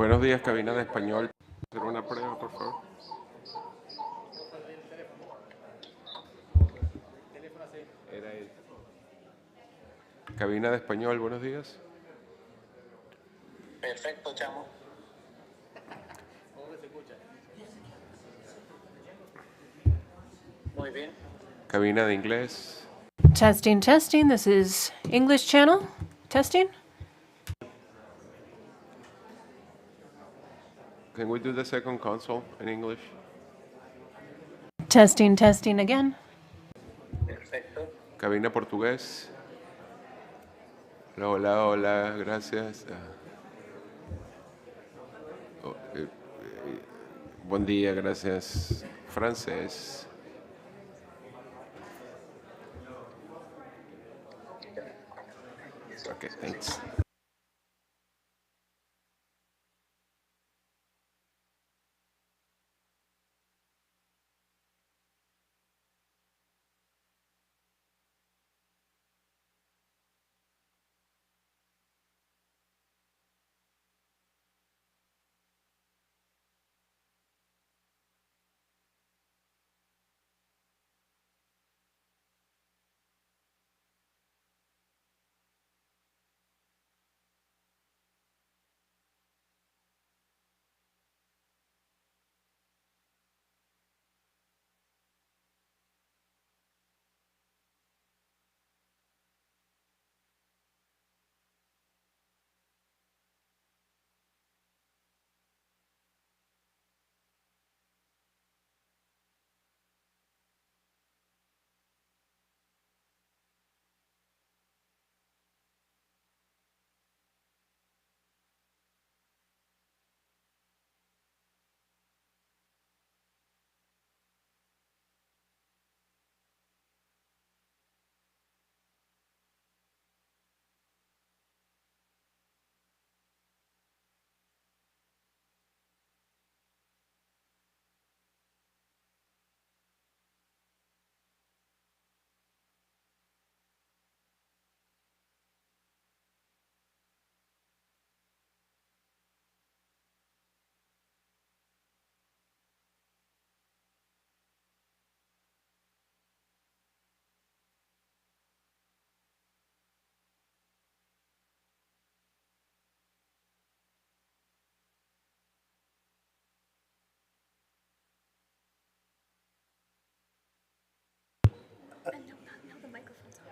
Buenos días, cabina de español. Hacer una prueba, por favor. Era él. Cabina de español, buenos días. Perfecto, chamo. Muy bien. Cabina de inglés. Testing, testing. This is English channel. Testing. Can we do the second console in English? Testing, testing again. Perfecto. Cabina portugués. Hola, hola, hola, gracias. Oh, buen día, gracias. Francés. Okay, thanks.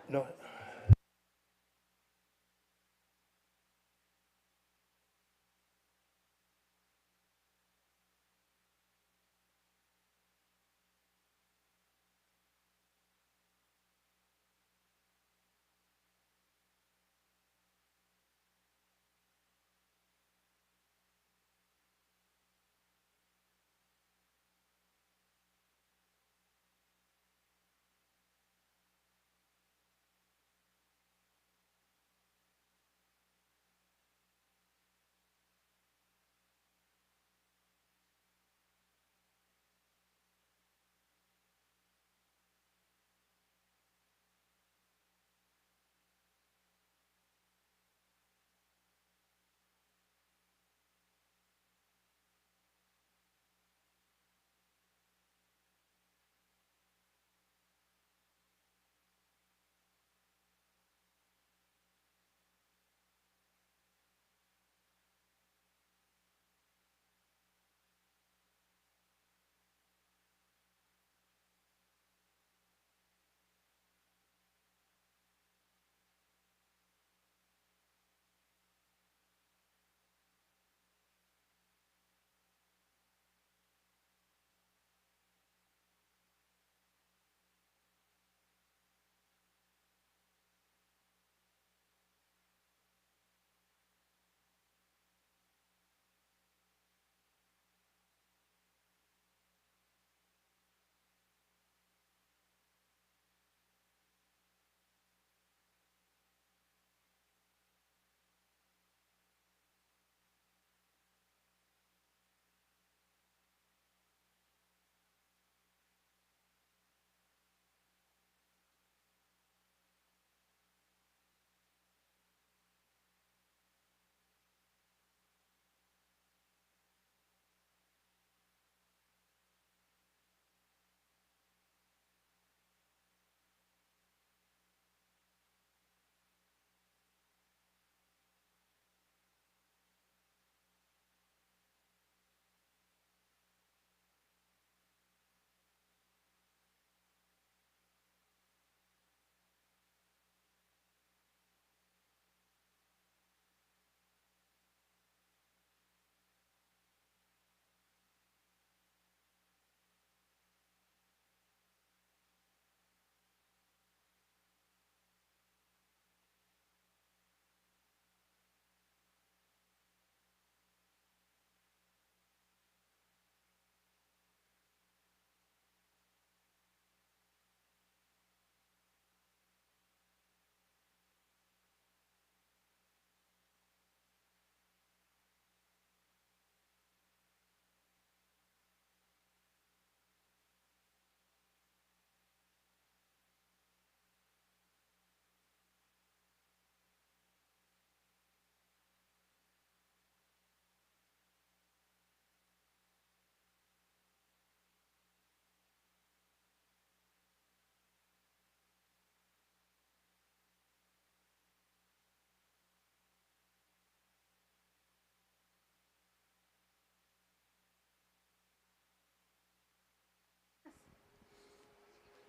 No.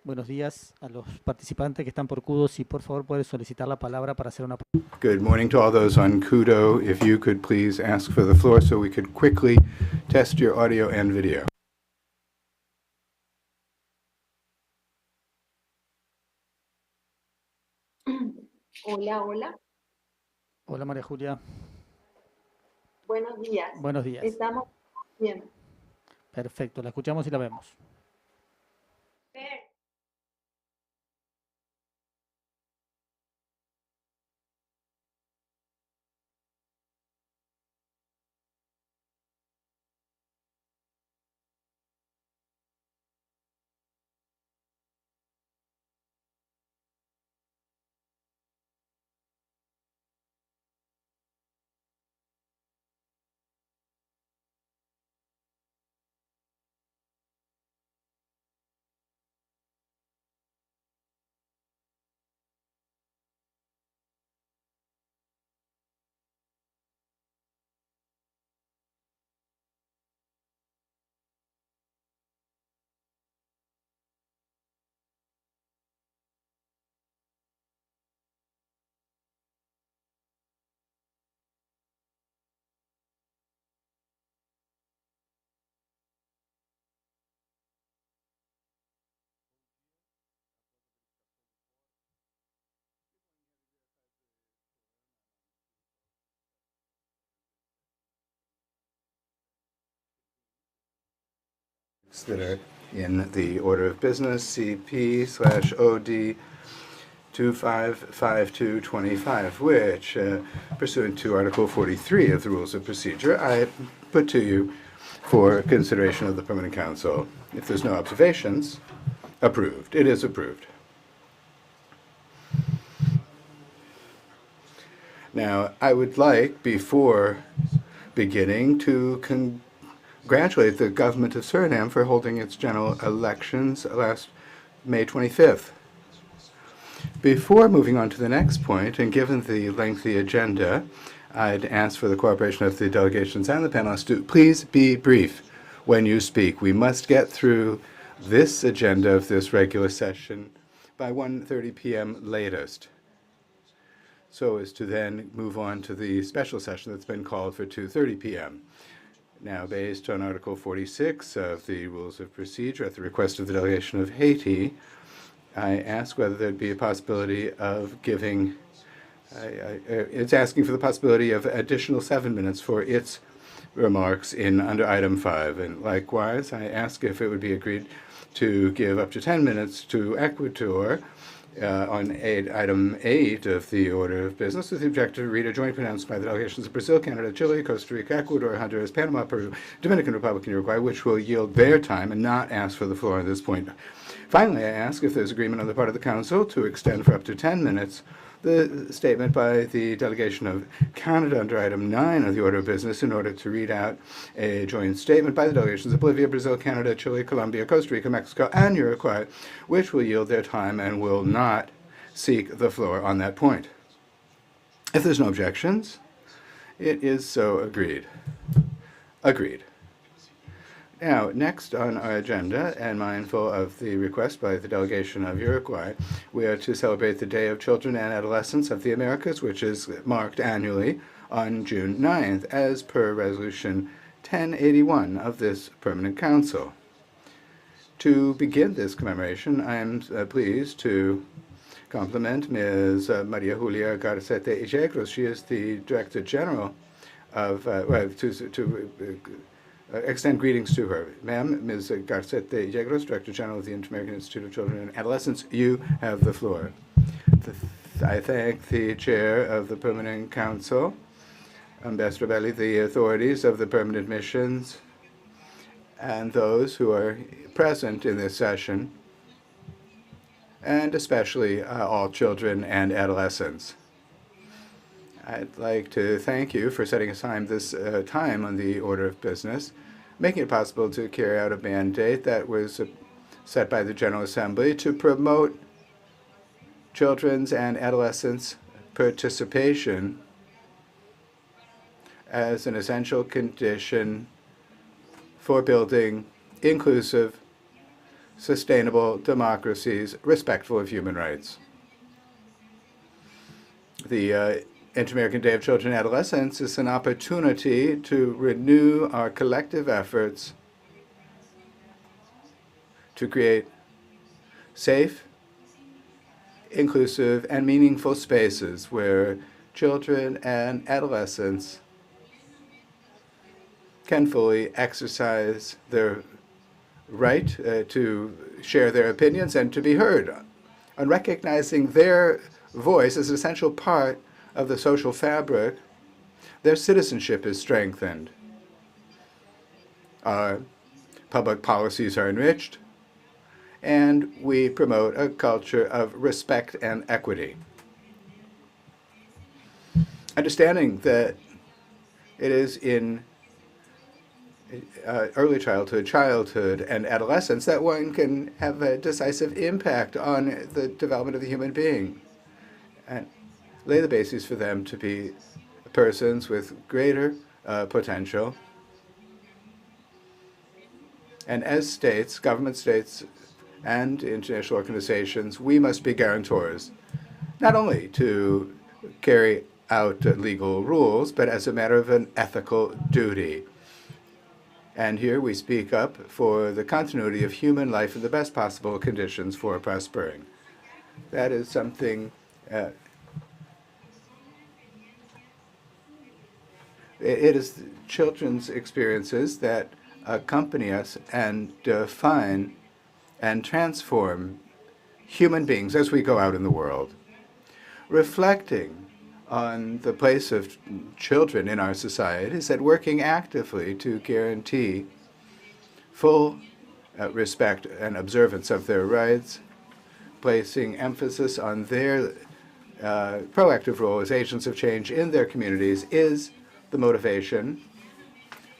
Buenos días a los participantes que están por CUDO. Si por favor puede solicitar la palabra para hacer una... Good morning to all those on Kudo. If you could please ask for the floor so we could quickly test your audio and video. Hola, hola. Hola María Julia. Buenos días. Buenos días. Estamos bien. Perfecto, la escuchamos y la vemos. That are in the order of business, CP/OD 255225, which, pursuant to Article 43 of the Rules of Procedure, I put to you for consideration of the Permanent Council. If there's no observations, approved. It is approved. Now, I would like, before beginning, to congratulate the government of Suriname for holding its general elections last May 25th. Before moving on to the next point, and given the lengthy agenda, I'd ask for the cooperation of the delegations and the panelists to please be brief when you speak. We must get through this agenda of this regular session by 1:30 p.m. latest, so as to then move on to the special session that's been called for 2:30 p.m. Now, based on Article 46 of the Rules of Procedure, at the request of the delegation of Haiti, I ask whether there'd be a possibility of giving, it's asking for the possibility of additional 7 minutes for its remarks under item 5. And likewise, I ask if it would be agreed to give up to 10 minutes to Ecuador on item 8 of the order of business, with the objective to read a joint pronouncement by the delegations of Brazil, Canada, Chile, Costa Rica, Ecuador, Honduras, Panama, Peru, Dominican Republic, and Uruguay, which will yield their time and not ask for the floor at this point. Finally, I ask if there's agreement on the part of the Council to extend for up to 10 minutes the statement by the delegation of Canada under item 9 of the order of business in order to read out a joint statement by the delegations of Bolivia, Brazil, Canada, Chile, Colombia, Costa Rica, Mexico, and Uruguay, which will yield their time and will not seek the floor on that point. If there's no objections, it is so agreed. Agreed. Now, next on our agenda, and mindful of the request by the delegation of Uruguay, we are to celebrate the Day of Children and Adolescents of the Americas, which is marked annually on June 9th, as per Resolution 1081 of this Permanent Council. To begin this commemoration, I am pleased to compliment Ms. Maria Julia Garcete Yegros. She is the Director General of, extend greetings to her. Ma'am, Ms. Garcete Yegros, Director General of the Inter-American Institute of Children and Adolescents, you have the floor. I thank the Chair of the Permanent Council, Ambassador Belli, the authorities of the permanent missions, and those who are present in this session, and especially all children and adolescents. I'd like to thank you for setting aside this time on the order of business, making it possible to carry out a mandate that was set by the General Assembly to promote children's and adolescents' participation as an essential condition for building inclusive sustainable democracies respectful of human rights. The Inter-American Day of Children and Adolescents is an opportunity to renew our collective efforts to create safe, inclusive, and meaningful spaces where children and adolescents can fully exercise their right to share their opinions and to be heard. On recognizing their voice as an essential part of the social fabric, their citizenship is strengthened. Our public policies are enriched, and we promote a culture of respect and equity. Understanding that it is in early childhood, and adolescence that one can have a decisive impact on the development of the human being and lay the basis for them to be persons with greater potential. And as states, government states, and international organizations, we must be guarantors, not only to carry out legal rules, but as a matter of an ethical duty. And here we speak up for the continuity of human life in the best possible conditions for prospering. That is something it is children's experiences that accompany us and define and transform human beings as we go out in the world. Reflecting on the place of children in our society is that working actively to guarantee full respect and observance of their rights, placing emphasis on their proactive role as agents of change in their communities is the motivation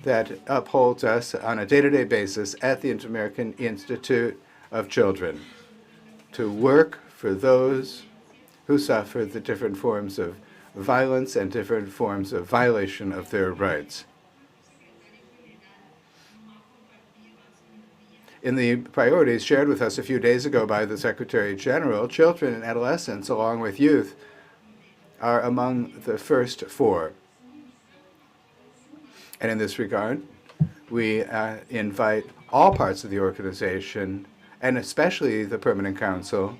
that upholds us on a day-to-day basis at the Inter-American Institute of Children to work for those who suffer the different forms of violence and different forms of violation of their rights. In the priorities shared with us a few days ago by the Secretary General, children and adolescents, along with youth, are among the first four. And in this regard, we invite all parts of the organization, and especially the Permanent Council,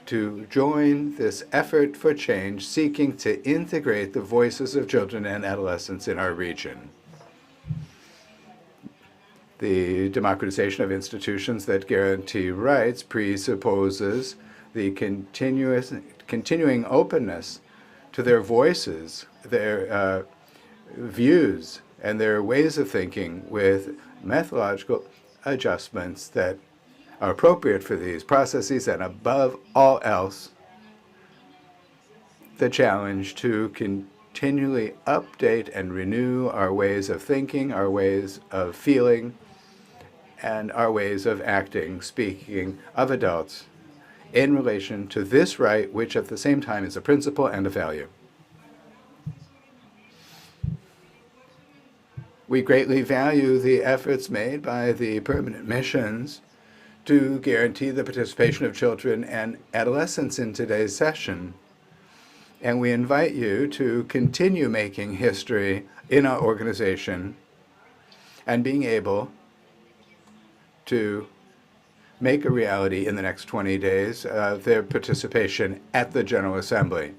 to join this effort for change, seeking to integrate the voices of children and adolescents in our region. The democratization of institutions that guarantee rights presupposes the continuing openness to their voices, their views, and their ways of thinking with methodological adjustments that are appropriate for these processes, and above all else, the challenge to continually update and renew our ways of thinking, our ways of feeling, and our ways of acting, speaking of adults, in relation to this right, which at the same time is a principle and a value. We greatly value the efforts made by the permanent missions to guarantee the participation of children and adolescents in today's session. And we invite you to continue making history in our organization and being able to make a reality in the next 20 days their participation at the General Assembly.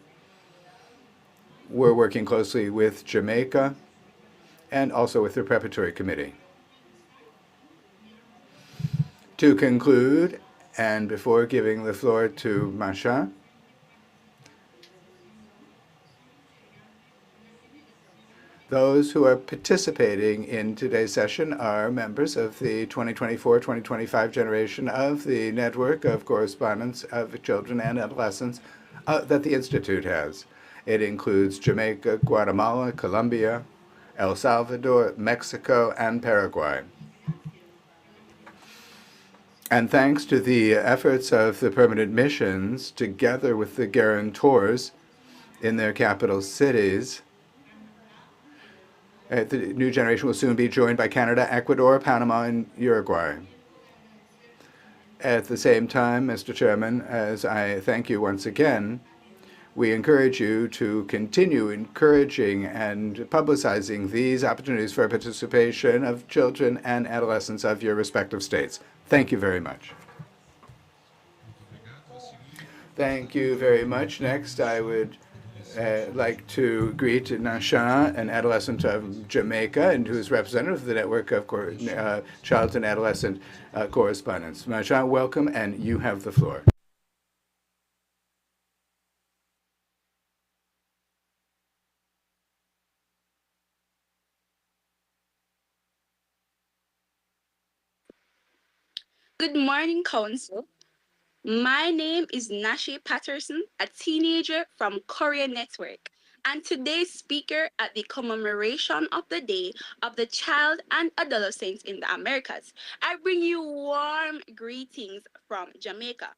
We're working closely with Jamaica and also with their preparatory committee. To conclude, and before giving the floor to Masha, those who are participating in today's session are members of the 2024-2025 generation of the network of correspondence of children and adolescents that the Institute has. It includes Jamaica, Guatemala, Colombia, El Salvador, Mexico, and Paraguay. And thanks to the efforts of the permanent missions, together with the guarantors in their capital cities, the new generation will soon be joined by Canada, Ecuador, Panama, and Uruguay. At the same time, Mr. Chairman, as I thank you once again, we encourage you to continue encouraging and publicizing these opportunities for participation of children and adolescents of your respective states. Thank you very much. Thank you very much. Next, I would like to greet Nasha, an adolescent of Jamaica, and who is representative of the network of child and adolescent correspondents. Nasha, welcome, and you have the floor. Good morning, Council. My name is Nashi Patterson, a teenager from Korea Network, and today's speaker at the commemoration of the Day of the Child and Adolescent in the Americas. I bring you warm greetings from Jamaica.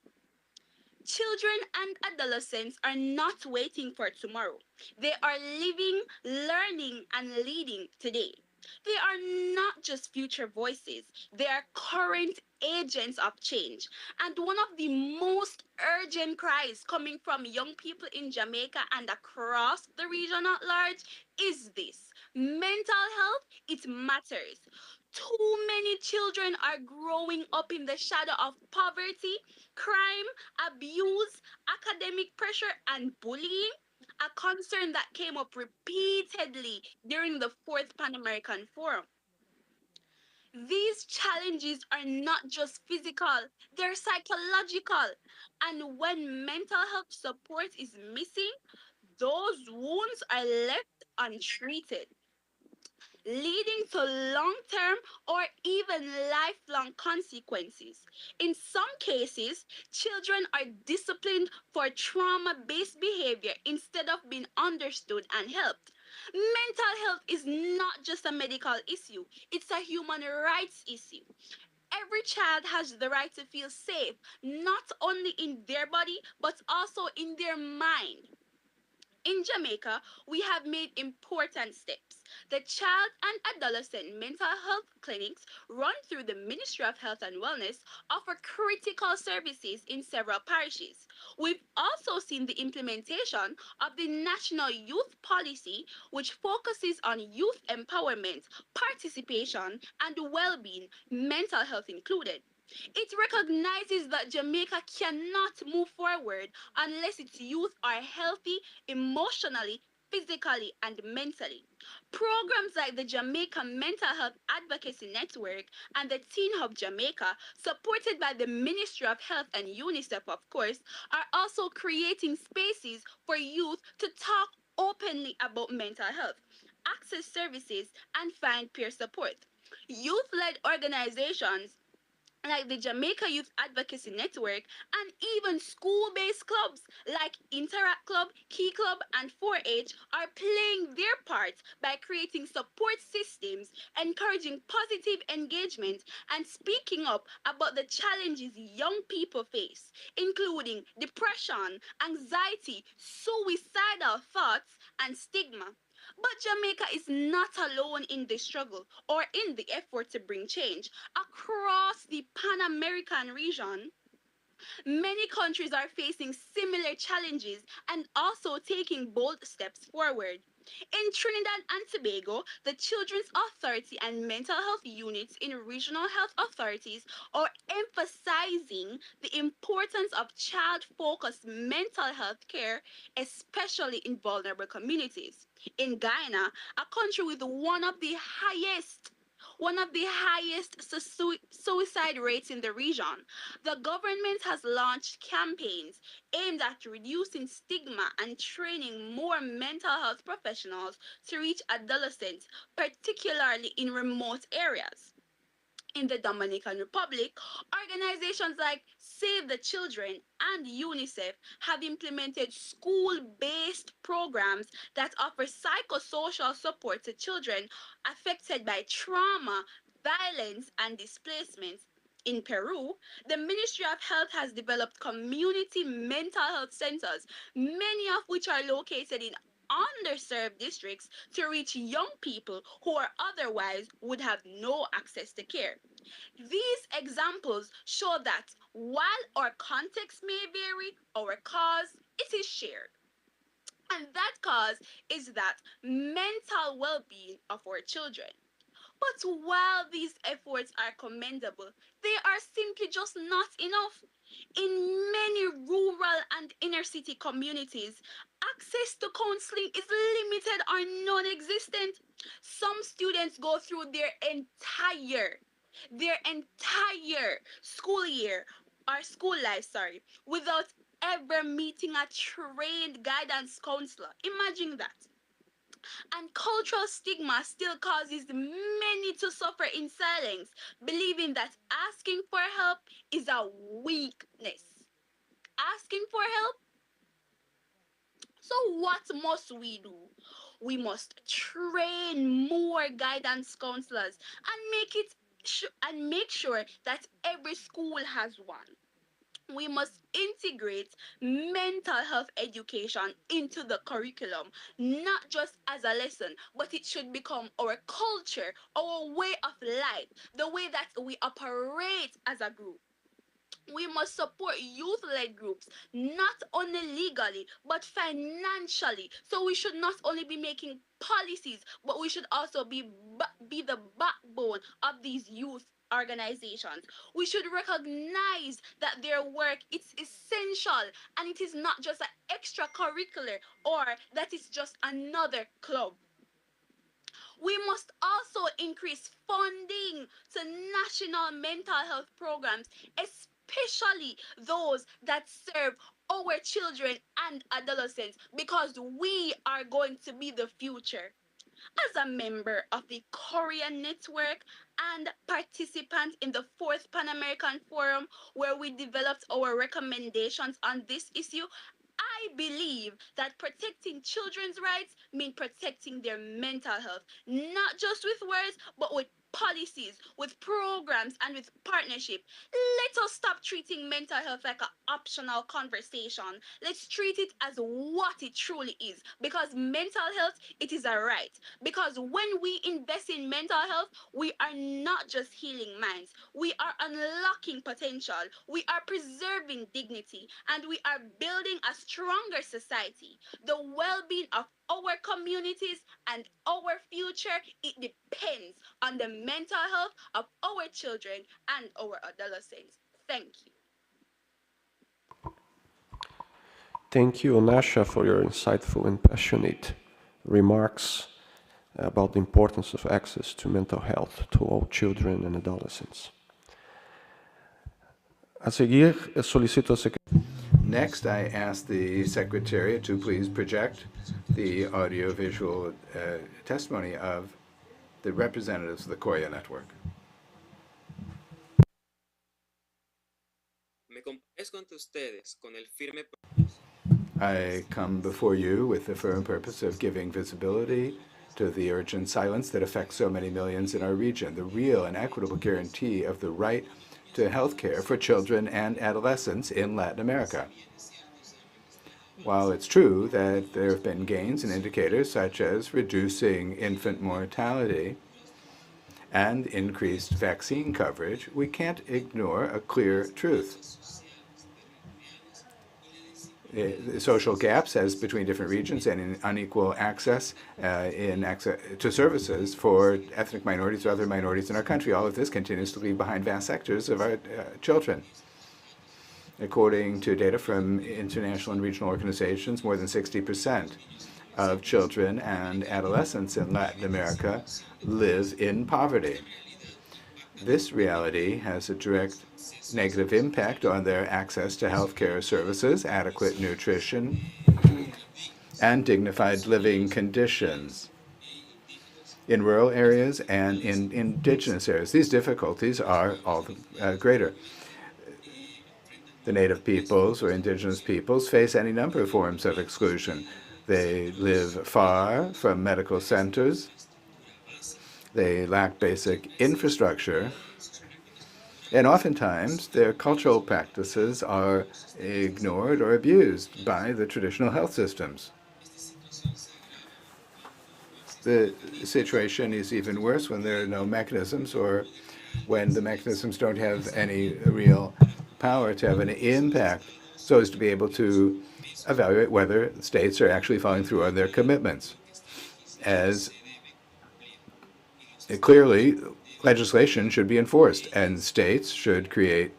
Children and adolescents are not waiting for tomorrow. They are living, learning, and leading today. They are not just future voices, they are current agents of change. And one of the most urgent cries coming from young people in Jamaica and across the region at large is this: mental health, it matters. Too many children are growing up in the shadow of poverty, crime, abuse, academic pressure, and bullying, a concern that came up repeatedly during the Fourth Pan American Forum. These challenges are not just physical, they're psychological. And when mental health support is missing, those wounds are left untreated, leading to long term or even lifelong consequences. In some cases, children are disciplined for trauma based behavior instead of being understood and helped. Mental health is not just a medical issue, it's a human rights issue. Every child has the right to feel safe, not only in their body, but also in their mind. In Jamaica, we have made important steps. The child and adolescent mental health clinics run through the Ministry of Health and Wellness offer critical services in several parishes. We've also seen the implementation of the National Youth Policy, which focuses on youth empowerment, participation, and well being, mental health included. It recognizes that Jamaica cannot move forward unless its youth are healthy emotionally, physically, and mentally. Programs like the Jamaica Mental Health Advocacy Network and the Teen Hub Jamaica, supported by the Ministry of Health and UNICEF, of course, are also creating spaces for youth to talk openly about mental health, access services, and find peer support. Youth led organizations like the Jamaica Youth Advocacy Network, and even school based clubs like Interact Club, Key Club, and 4 H are playing their part by creating support systems, encouraging positive engagement, and speaking up about the challenges young people face, including depression, anxiety, suicidal thoughts, and stigma. But Jamaica is not alone in the struggle or in the effort to bring change. Across the Pan American region, many countries are facing similar challenges and also taking bold steps forward. In Trinidad and Tobago, the Children's Authority and mental health units in regional health authorities are emphasizing the importance of child focused mental health care, especially in vulnerable communities. In Guyana, a country with one of the highest suicide rates in the region, the government has launched campaigns aimed at reducing stigma and training more mental health professionals to reach adolescents, particularly in remote areas. In the Dominican Republic, organizations like Save the Children and UNICEF have implemented school based programs that offer psychosocial support to children affected by trauma, violence, and displacement. In Peru, the Ministry of Health has developed community mental health centers, many of which are located in underserved districts to reach young people who are otherwise would have no access to care. These examples show that while our context may vary, our cause it is shared. And that cause is that mental well-being of our children. But while these efforts are commendable, they are simply just not enough. In many rural and inner city communities, access to counseling is limited or non existent. Some students go through their entire school year or school life, without ever meeting a trained guidance counselor. Imagine that. And cultural stigma still causes many to suffer in silence, believing that asking for help is a weakness. Asking for help? So, what must we do? We must train more guidance counselors and make sure that every school has one. We must integrate mental health education into the curriculum, not just as a lesson, but it should become our culture, our way of life, the way that we operate as a group. We must support youth led groups, not only legally, but financially. So we should not only be making policies, but we should also be the backbone of these youth organizations. We should recognize that their work is essential and it is not just an extracurricular or that it's just another club. We must also increase funding to national mental health programs, especially those that serve our children and adolescents, because we are going to be the future. As a member of the Korean network and participant in the fourth Pan American Forum, where we developed our recommendations on this issue, I believe that protecting children's rights means protecting their mental health, not just with words, but with policies, with programs, and with partnership. Let us stop treating mental health like an optional conversation. Let's treat it as what it truly is. Because mental health, it is a right. Because when we invest in mental health, we are not just healing minds, we are unlocking potential, we are preserving dignity, and we are building a stronger society. The well being of our communities and our future, it depends on the mental health of our children and our adolescents. Thank you. Thank you, Anasha, for your insightful and passionate remarks about the importance of access to mental health to all children and adolescents. A seguir, solicito al secretario. Next, I ask the Secretariat to please project the audiovisual testimony of the representatives of the Korea Network. Me compadezco ante ustedes con el firme I come before you with the firm purpose of giving visibility to the urgent silence that affects so many millions in our region, the real and equitable guarantee of the right to health care for children and adolescents in Latin America. While it's true that there have been gains in indicators such as reducing infant mortality and increased vaccine coverage, we can't ignore a clear truth. The social gaps as between different regions and in unequal access to services for ethnic minorities or other minorities in our country. All of this continues to leave behind vast sectors of our children. According to data from international and regional organizations, more than 60% of children and adolescents in Latin America live in poverty. This reality has a direct negative impact on their access to healthcare services, adequate nutrition, and dignified living conditions in rural areas and in indigenous areas. These difficulties are all the greater. The native peoples or indigenous peoples face any number of forms of exclusion. They live far from medical centers. They lack basic infrastructure. And oftentimes, their cultural practices are ignored or abused by the traditional health systems. The situation is even worse when there are no mechanisms or when the mechanisms don't have any real power to have an impact, so as to be able to evaluate whether states are actually following through on their commitments. As clearly, legislation should be enforced, and states should create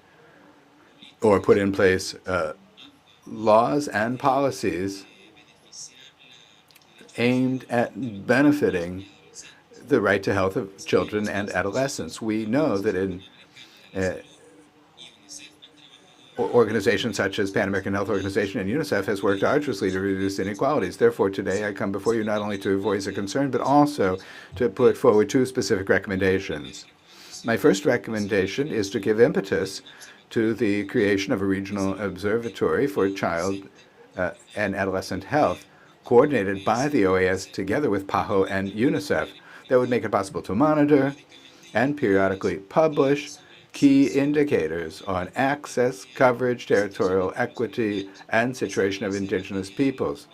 or put in place laws and policies aimed at benefiting the right to health of children and adolescents. We know that in organizations such as Pan American Health Organization and UNICEF has worked arduously to reduce inequalities. Therefore, today I come before you not only to voice a concern, but also to put forward two specific recommendations. My first recommendation is to give impetus to the creation of a regional observatory for child and adolescent health, coordinated by the OAS together with PAHO and UNICEF, that would make it possible to monitor and periodically publish key indicators on access, coverage, territorial equity, and situation of indigenous peoples.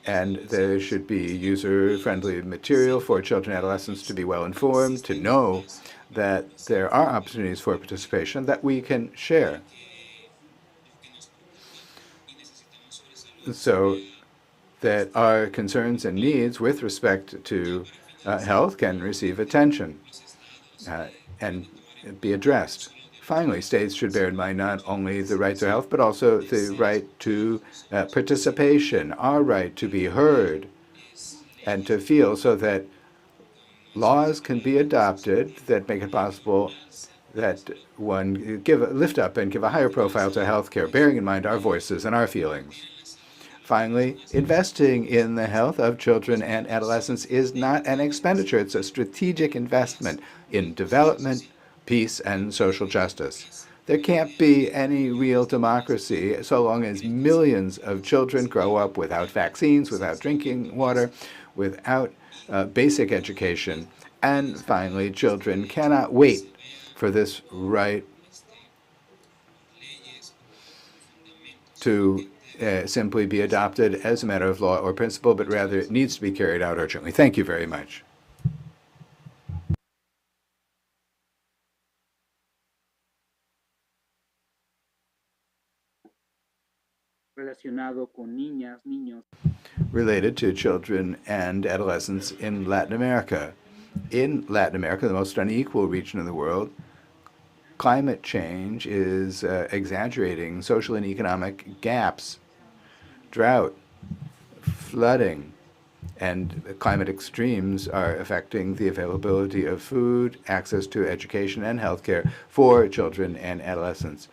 And there should be user-friendly material for children and adolescents to be well informed, to know that there are opportunities for participation that we can share. So that our concerns and needs with respect to health can receive attention and be addressed. Finally, states should bear in mind not only the right to health, but also the right to participation, our right to be heard and to feel, so that laws can be adopted that make it possible that one lift up and give a higher profile to healthcare, bearing in mind our voices and our feelings. Finally, investing in the health of children and adolescents is not an expenditure. It's a strategic investment in development, peace, and social justice. There can't be any real democracy so long as millions of children grow up without vaccines, without drinking water, without basic education. And finally, children cannot wait for this right to simply be adopted as a matter of law or principle, but rather it needs to be carried out urgently. Thank you very much. Relacionado con niñas, niños. Related to children and adolescents in Latin America. In Latin America, the most unequal region of the world, climate change is exaggerating social and economic gaps. Drought, flooding, and climate extremes are affecting the availability of food, access to education and healthcare for children and adolescents.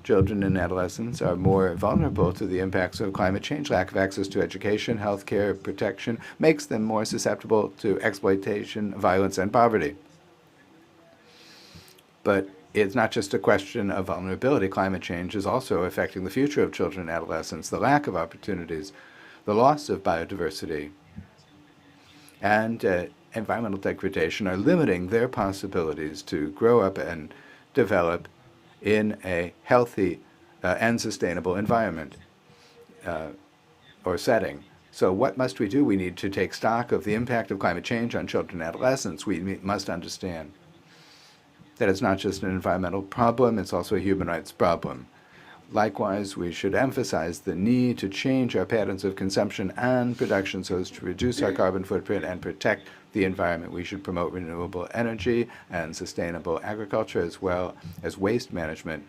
Children and adolescents are more vulnerable to the impacts of climate change. Lack of access to education, healthcare, protection makes them more susceptible to exploitation, violence, and poverty. But it's not just a question of vulnerability. Climate change is also affecting the future of children and adolescents. The lack of opportunities, the loss of biodiversity, and environmental degradation are limiting their possibilities to grow up and develop in a healthy and sustainable environment or setting. So what must we do? We need to take stock of the impact of climate change on children and adolescents. We must understand that it's not just an environmental problem, it's also a human rights problem. Likewise, we should emphasize the need to change our patterns of consumption and production so as to reduce our carbon footprint and protect the environment. We should promote renewable energy and sustainable agriculture, as well as waste management,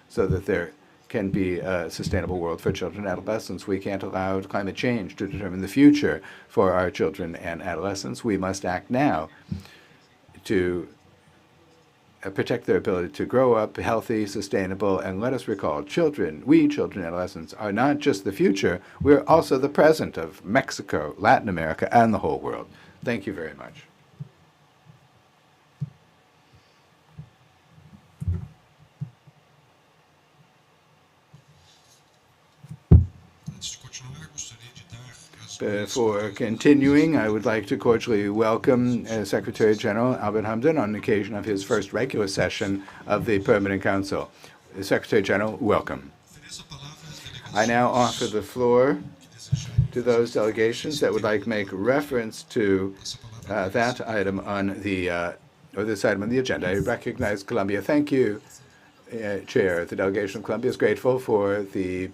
so that there can be a sustainable world for children and adolescents. We can't allow climate change to determine the future for our children and adolescents. We must act now to protect their ability to grow up healthy, sustainable, and let us recall, children and adolescents are not just the future, we're also the present of Mexico, Latin America, and the whole world. Thank you very much. Before continuing, I would like to cordially welcome Secretary General Albert Hamdan on occasion of his first regular session of the Permanent Council. Secretary General, welcome. I now offer the floor to those delegations that would like to make reference to that item on the or this item on the agenda. I recognize Colombia. Thank you, Chair. The delegation of Colombia is grateful for the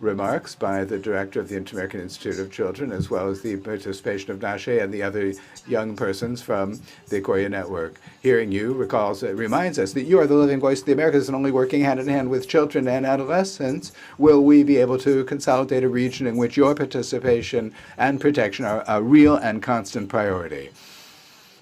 remarks by the director of the Inter-American Institute of Children, as well as the participation of Nashe and the other young persons from the Korea Network. Hearing you reminds us that you are the living voice of the Americas, and only working hand in hand with children and adolescents will we be able to consolidate a region in which your participation and protection are a real and constant priority.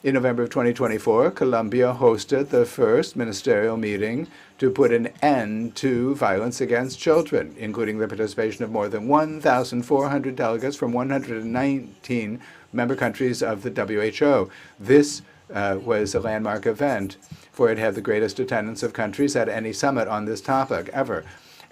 In November of 2024, Colombia hosted the first ministerial meeting to put an end to violence against children, including the participation of more than 1,400 delegates from 119 member countries of the WHO. This was a landmark event, for it had the greatest attendance of countries at any summit on this topic ever.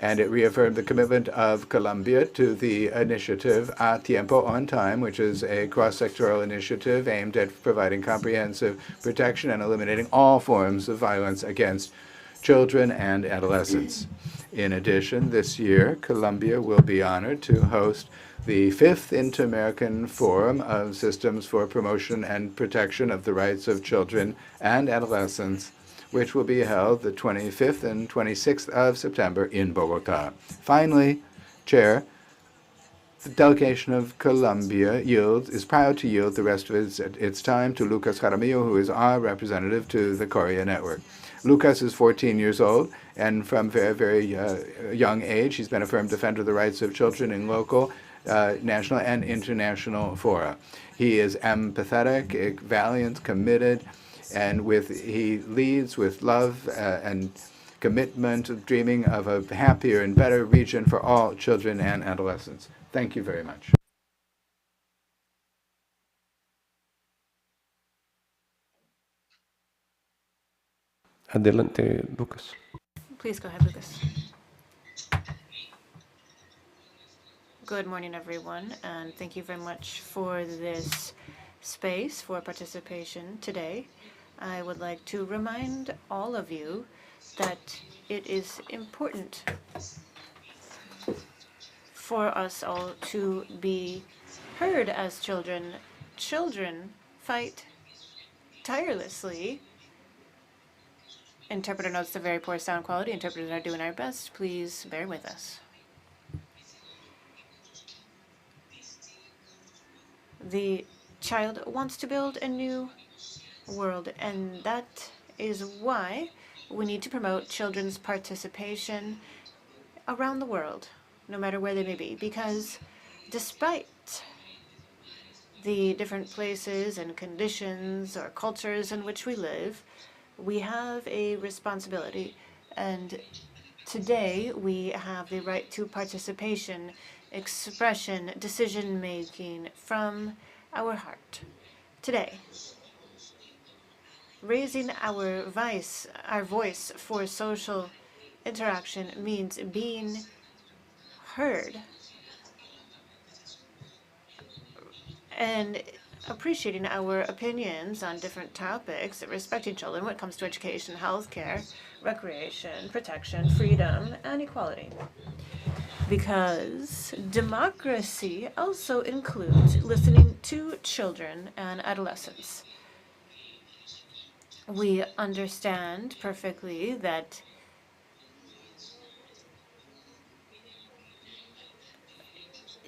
And it reaffirmed the commitment of Colombia to the initiative A Tiempo, On Time, which is a cross-sectoral initiative aimed at providing comprehensive protection and eliminating all forms of violence against children and adolescents. In addition, this year, Colombia will be honored to host the 5th Inter-American Forum of Systems for Promotion and Protection of the Rights of Children and Adolescents, which will be held the 25th and 26th of September in Bogota. Finally, Chair, the delegation of Colombia is proud to yield the rest of its time to Lucas Jaramillo, who is our representative to the Korea Network. Lucas is 14 years old, and from very, very young age, he's been a firm defender of the rights of children in local, national, and international fora. He is empathetic, valiant, committed, and he leads with love and commitment, dreaming of a happier and better region for all children and adolescents. Thank you very much. Adelante, Lucas. Please go ahead, Lucas. Good morning, everyone, and thank you very much for this space for participation today. I would like to remind all of you that it is important for us all to be heard as children. Children fight tirelessly. Interpreter notes the very poor sound quality. Interpreters are doing our best. Please bear with us. The child wants to build a new world, and that is why we need to promote children's participation around the world, no matter where they may be, because despite the different places and conditions or cultures in which we live, we have a responsibility, and today we have the right to participation, expression, decision-making from our heart. Today, raising our voice for social interaction means being heard and appreciating our opinions on different topics, respecting children when it comes to education, healthcare, recreation, protection, freedom, and equality. Because democracy also includes listening to children and adolescents. We understand perfectly that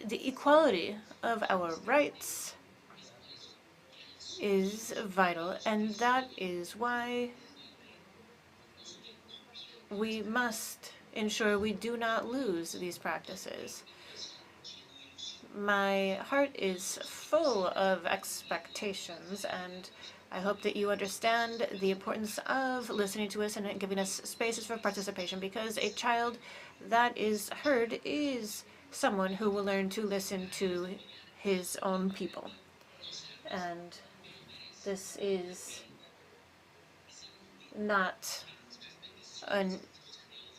the equality of our rights is vital, and that is why we must ensure we do not lose these practices. My heart is full of expectations, and I hope that you understand the importance of listening to us and giving us spaces for participation, because a child that is heard is someone who will learn to listen to his own people. And this is not an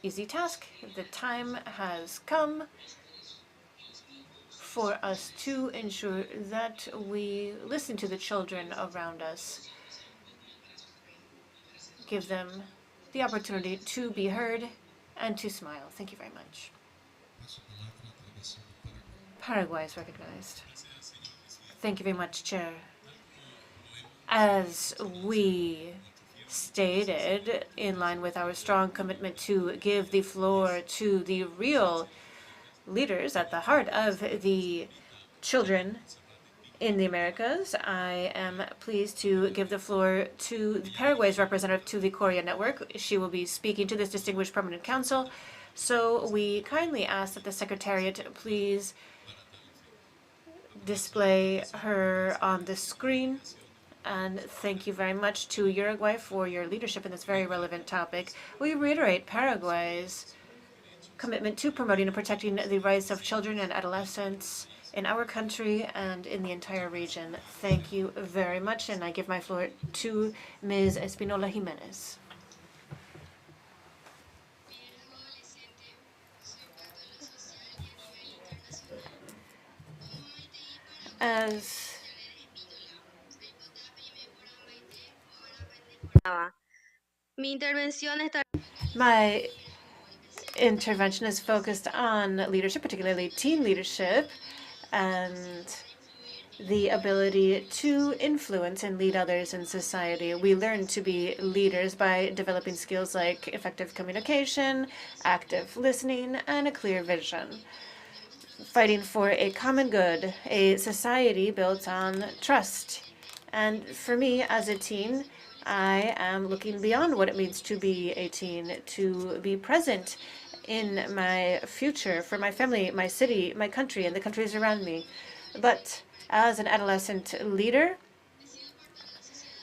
easy task. The time has come for us to ensure that we listen to the children around us, give them the opportunity to be heard and to smile. Thank you very much. Paraguay is recognized. Thank you very much, Chair. As we stated, in line with our strong commitment to give the floor to the real leaders at the heart of the children in the Americas, I am pleased to give the floor to Paraguay's representative to the Korea Network. She will be speaking to this distinguished permanent council. So we kindly ask that the Secretariat please display her on the screen. And thank you very much to Uruguay for your leadership in this very relevant topic. We reiterate Paraguay's commitment to promoting and protecting the rights of children and adolescents in our country and in the entire region. Thank you very much, and I give my floor to Ms. Espinola Jimenez. As my intervention is focused on leadership, particularly teen leadership, and the ability to influence and lead others in society. We learn to be leaders by developing skills like effective communication, active listening, and a clear vision. Fighting for a common good, a society built on trust. And for me, as a teen, I am looking beyond what it means to be a teen, to be present in my future, for my family, my city, my country, and the countries around me. But as an adolescent leader,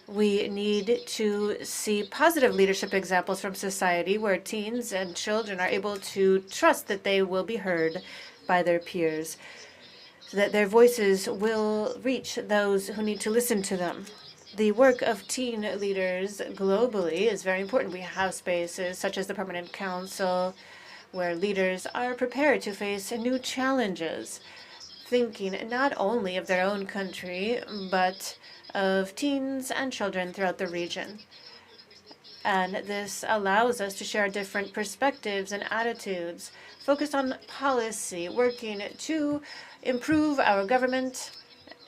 we need to see positive leadership examples from society where teens and children are able to trust that they will be heard by their peers, so that their voices will reach those who need to listen to them. The work of teen leaders globally is very important. We have spaces such as the Permanent Council where leaders are prepared to face new challenges, thinking not only of their own country, but of teens and children throughout the region. And this allows us to share different perspectives and attitudes, focused on policy, working to improve our government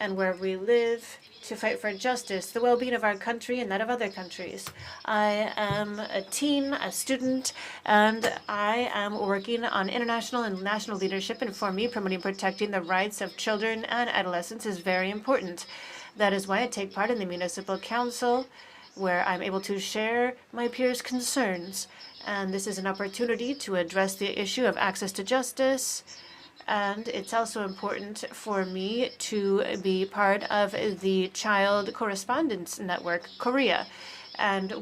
and where we live, to fight for justice, the well-being of our country and that of other countries. I am a teen, a student, and I am working on international and national leadership. And for me, promoting and protecting the rights of children and adolescents is very important. That is why I take part in the Municipal Council, where I'm able to share my peers' concerns. And this is an opportunity to address the issue of access to justice. And it's also important for me to be part of the Child Correspondence Network, Korea. And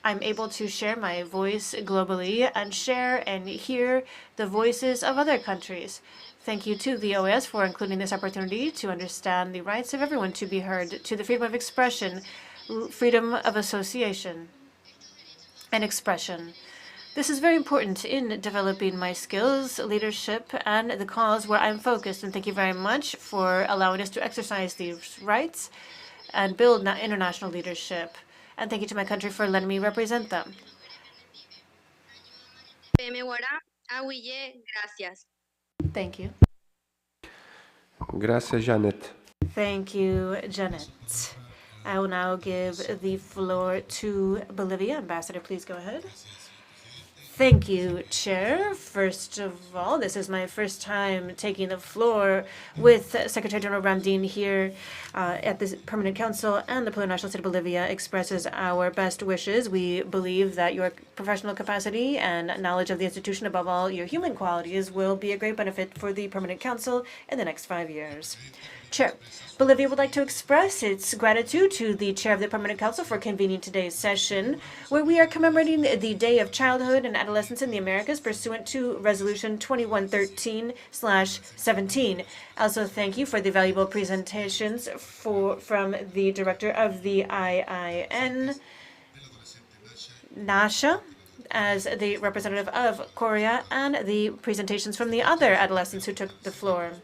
I'm able to share my voice globally and share and hear the voices of other countries. Thank you to the OAS for including this opportunity to understand the rights of everyone to be heard, to the freedom of expression, freedom of association and expression. This is very important in developing my skills, leadership, and the cause where I'm focused. And thank you very much for allowing us to exercise these rights and build international leadership. And thank you to my country for letting me represent them. Thank you. Gracias, Janet. Thank you, Janet. I will now give the floor to Bolivia. Ambassador, please go ahead. Thank you, Chair. First of all, this is my first time taking the floor with Secretary General Ramdin here at the Permanent Council, and the Plurinational State of Bolivia expresses our best wishes. We believe that your professional capacity and knowledge of the institution, above all your human qualities, will be a great benefit for the Permanent Council in the next 5 years. Chair, Bolivia would like to express its gratitude to the Chair of the Permanent Council for convening today's session, where we are commemorating the Day of Childhood and Adolescence in the Americas pursuant to Resolution 2113/17. Also, thank you for the valuable presentations from the Director of the IIN, Nasha, as the representative of Korea, and the presentations from the other adolescents who took the floor.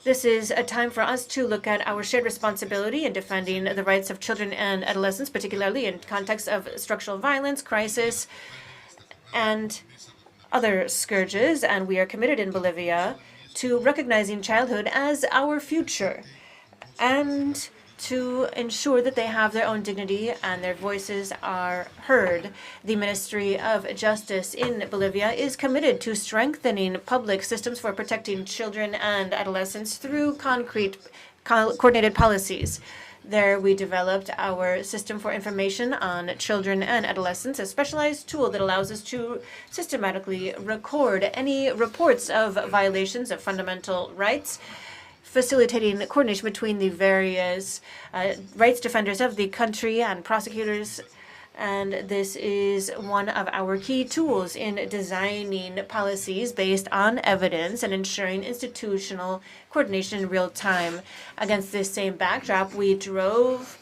This is a time for us to look at our shared responsibility in defending the rights of children and adolescents, particularly in context of structural violence, crisis, and other scourges. And we are committed in Bolivia to recognizing childhood as our future and to ensure that they have their own dignity and their voices are heard. The Ministry of Justice in Bolivia is committed to strengthening public systems for protecting children and adolescents through concrete coordinated policies. There, we developed our System for Information on Children and Adolescents, a specialized tool that allows us to systematically record any reports of violations of fundamental rights, facilitating coordination between the various rights defenders of the country and prosecutors. And this is one of our key tools in designing policies based on evidence and ensuring institutional coordination in real time. Against this same backdrop, we drove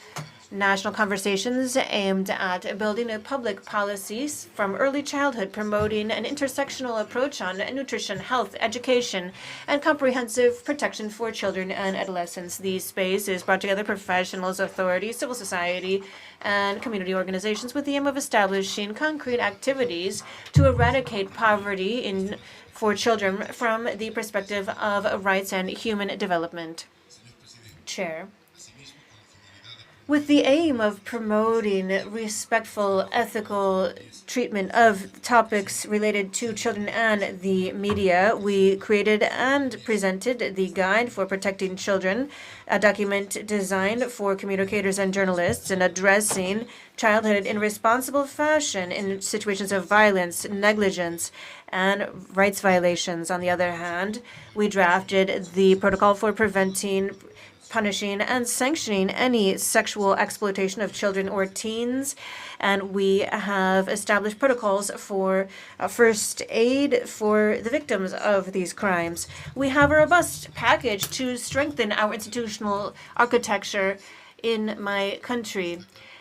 national conversations aimed at building a public policies from early childhood, promoting an intersectional approach on nutrition, health, education, and comprehensive protection for children and adolescents. These spaces brought together professionals, authorities, civil society, and community organizations with the aim of establishing concrete activities to eradicate poverty for children from the perspective of rights and human development. Chair. With the aim of promoting respectful, ethical treatment of topics related to children and the media, we created and presented the Guide for Protecting Children, a document designed for communicators and journalists in addressing childhood in responsible fashion in situations of violence, negligence, and rights violations. On the other hand, we drafted the Protocol for Preventing, Punishing, and Sanctioning any sexual exploitation of children or teens, and we have established protocols for first aid for the victims of these crimes. We have a robust package to strengthen our institutional architecture in my country.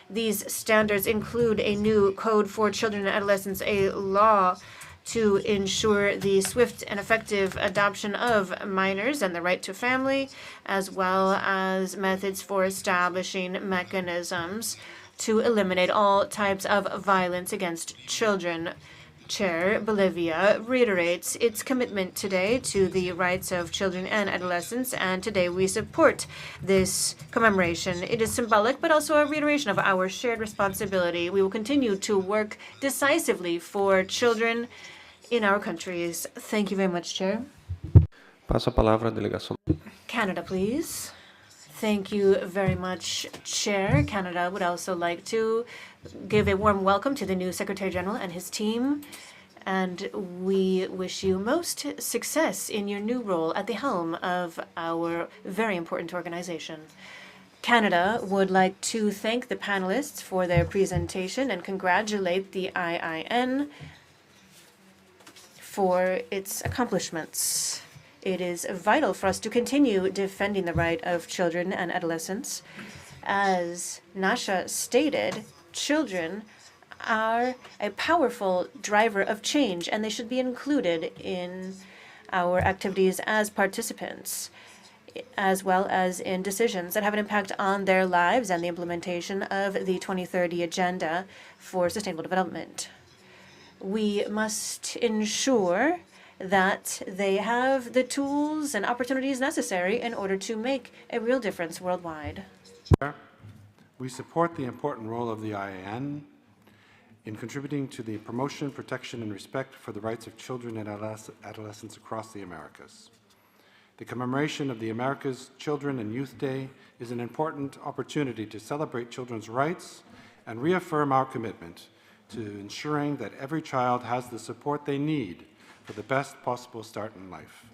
These standards include a new code for children and adolescents, a law to ensure the swift and effective adoption of minors and the right to family, as well as methods for establishing mechanisms to eliminate all types of violence against children. Chair, Bolivia reiterates its commitment today to the rights of children and adolescents, and today we support this commemoration. It is symbolic, but also a reiteration of our shared responsibility. We will continue to work decisively for children in our countries. Thank you very much, Chair. Passo a palavra à delegação. Canada, please. Thank you very much, Chair. Canada would also like to give a warm welcome to the new Secretary General and his team, and we wish you most success in your new role at the helm of our very important organization. Canada would like to thank the panelists for their presentation and congratulate the IIN for its accomplishments. It is vital for us to continue defending the right of children and adolescents. As Nasha stated, children are a powerful driver of change, and they should be included in our activities as participants, as well as in decisions that have an impact on their lives and the implementation of the 2030 Agenda for Sustainable Development. We must ensure that they have the tools and opportunities necessary in order to make a real difference worldwide. We support the important role of the IAN in contributing to the promotion, protection, and respect for the rights of children and adolescents across the Americas. The commemoration of the Americas Children and Youth Day is an important opportunity to celebrate children's rights and reaffirm our commitment to ensuring that every child has the support they need for the best possible start in life.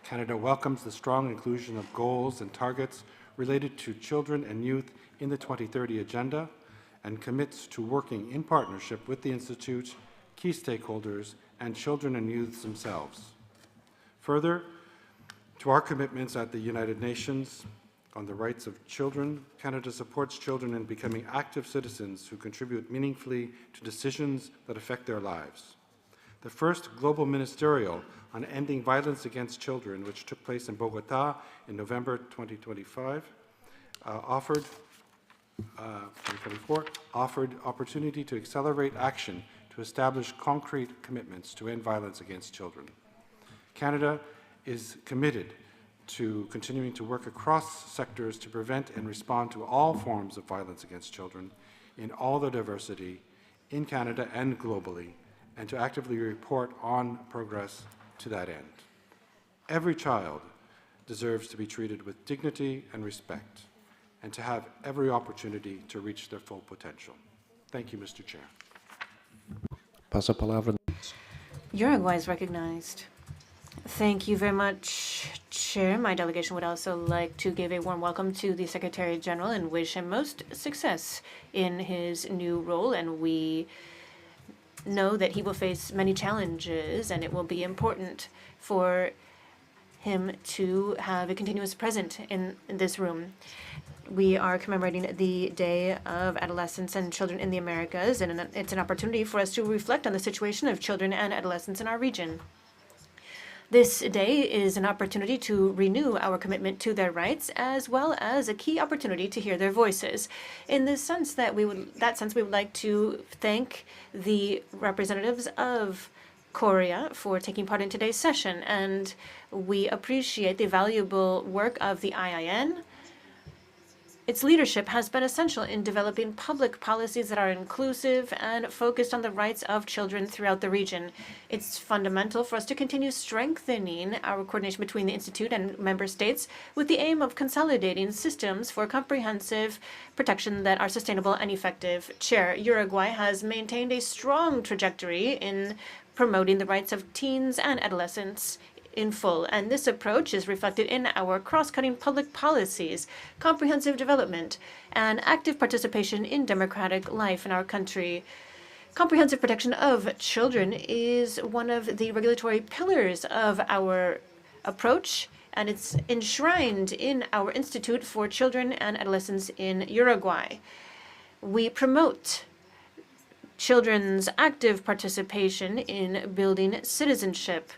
Canada welcomes the strong inclusion of goals and targets related to children and youth in the 2030 Agenda and commits to working in partnership with the Institute, key stakeholders, and children and youths themselves. Further, to our commitments at the United Nations on the rights of children, Canada supports children in becoming active citizens who contribute meaningfully to decisions that affect their lives. The first global ministerial on ending violence against children, which took place in Bogota in November 2024, offered opportunity to accelerate action to establish concrete commitments to end violence against children. Canada is committed to continuing to work across sectors to prevent and respond to all forms of violence against children in all their diversity in Canada and globally, and to actively report on progress to that end. Every child deserves to be treated with dignity and respect, and to have every opportunity to reach their full potential. Thank you, Mr. Chair. Passa a palavra. Uruguay is recognized. Thank you very much, Chair. My delegation would also like to give a warm welcome to the Secretary General and wish him most success in his new role. And we know that he will face many challenges, and it will be important for him to have a continuous presence in this room. We are commemorating the Day of Adolescents and Children in the Americas, and it's an opportunity for us to reflect on the situation of children and adolescents in our region. This day is an opportunity to renew our commitment to their rights, as well as a key opportunity to hear their voices. In the sense that we would like to thank the representatives of Korea for taking part in today's session, and we appreciate the valuable work of the IIN. Its leadership has been essential in developing public policies that are inclusive and focused on the rights of children throughout the region. It's fundamental for us to continue strengthening our coordination between the Institute and member states with the aim of consolidating systems for comprehensive protection that are sustainable and effective. Chair, Uruguay has maintained a strong trajectory in promoting the rights of teens and adolescents in full, and this approach is reflected in our cross-cutting public policies, comprehensive development, and active participation in democratic life in our country. Comprehensive protection of children is one of the regulatory pillars of our approach, and it's enshrined in our Institute for Children and Adolescents in Uruguay. We promote children's active participation in building citizenship,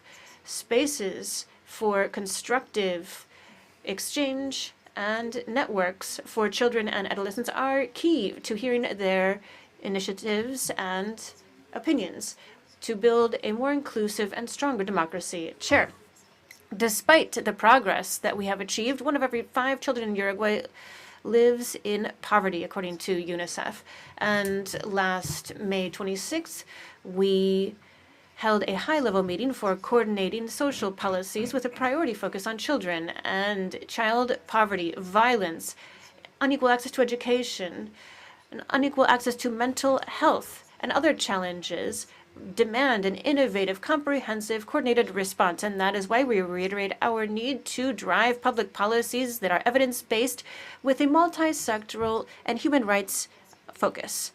spaces for constructive exchange, and networks for children and adolescents are key to hearing their initiatives and opinions to build a more inclusive and stronger democracy. Chair, despite the progress that we have achieved, 1 of every 5 children in Uruguay lives in poverty, according to UNICEF. And last May 26th, we held a high-level meeting for coordinating social policies with a priority focus on children and child poverty, violence, unequal access to education, and unequal access to mental health, and other challenges demand an innovative, comprehensive, coordinated response. And that is why we reiterate our need to drive public policies that are evidence-based with a multi-sectoral and human rights focus.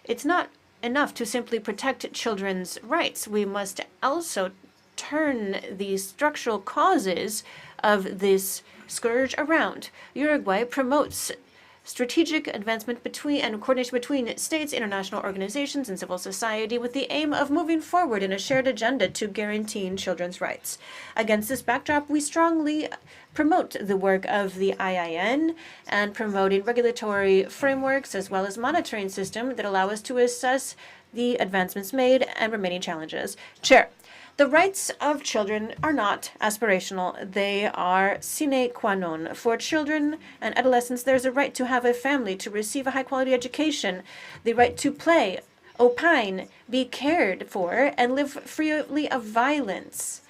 It's not enough to simply protect children's rights. We must also turn the structural causes of this scourge around. Uruguay promotes strategic advancement and coordination between states, international organizations, and civil society with the aim of moving forward in a shared agenda to guaranteeing children's rights. Against this backdrop, we strongly promote the work of the IIN and promoting regulatory frameworks as well as monitoring system that allow us to assess the advancements made and remaining challenges. Chair, the rights of children are not aspirational. They are sine qua non. For children and adolescents, there's a right to have a family, to receive a high-quality education, the right to play, opine, be cared for, and live freely of violence.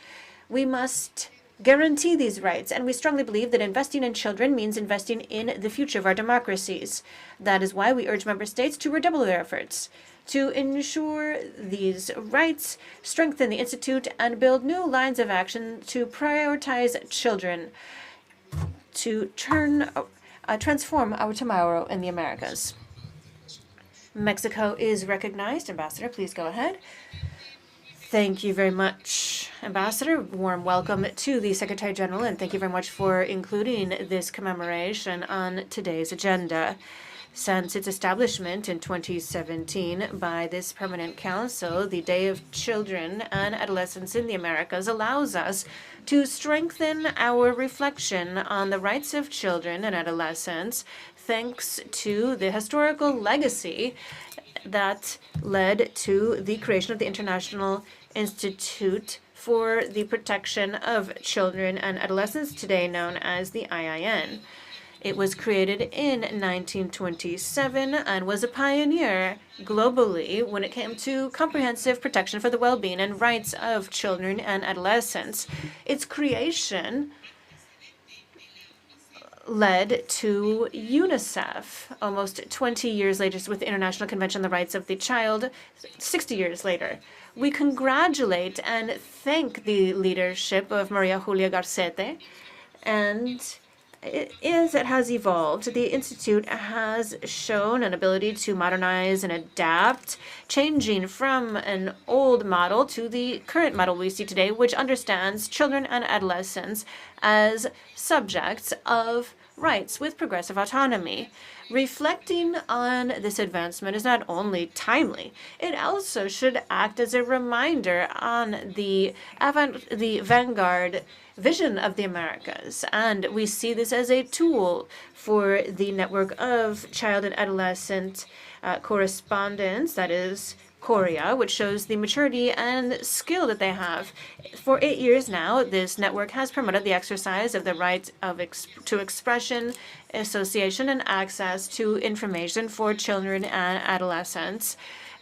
We must guarantee these rights, and we strongly believe that investing in children means investing in the future of our democracies. That is why we urge member states to redouble their efforts to ensure these rights, strengthen the Institute, and build new lines of action to prioritize children, to transform our tomorrow in the Americas. Mexico is recognized. Ambassador, please go ahead. Thank you very much, Ambassador. Warm welcome to the Secretary General, and thank you very much for including this commemoration on today's agenda. Since its establishment in 2017 by this Permanent Council, the Day of Children and Adolescents in the Americas allows us to strengthen our reflection on the rights of children and adolescents thanks to the historical legacy that led to the creation of the International Institute for the Protection of Children and Adolescents, today known as the IIN. It was created in 1927 and was a pioneer globally when it came to comprehensive protection for the well-being and rights of children and adolescents. Its creation led to UNICEF almost 20 years later with the International Convention on the Rights of the Child 60 years later. We congratulate and thank the leadership of Maria Julia Garcete, and as it has evolved, the Institute has shown an ability to modernize and adapt, changing from an old model to the current model we see today, which understands children and adolescents as subjects of rights with progressive autonomy. Reflecting on this advancement is not only timely, it also should act as a reminder on the vanguard vision of the Americas. And we see this as a tool for the network of child and adolescent correspondence, that is Korea, which shows the maturity and skill that they have. For 8 years now, this network has promoted the exercise of the right to expression, association, and access to information for children and adolescents.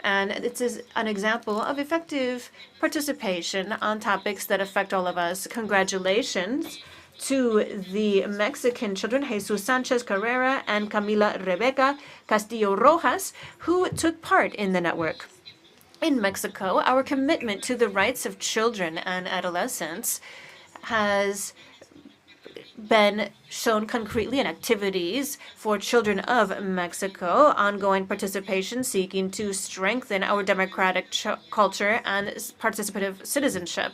And this is an example of effective participation on topics that affect all of us. Congratulations to the Mexican children, Jesus Sanchez Carrera and Camila Rebecca Castillo Rojas, who took part in the network. In Mexico, our commitment to the rights of children and adolescents has been shown concretely in activities for children of Mexico, ongoing participation seeking to strengthen our democratic culture and participative citizenship.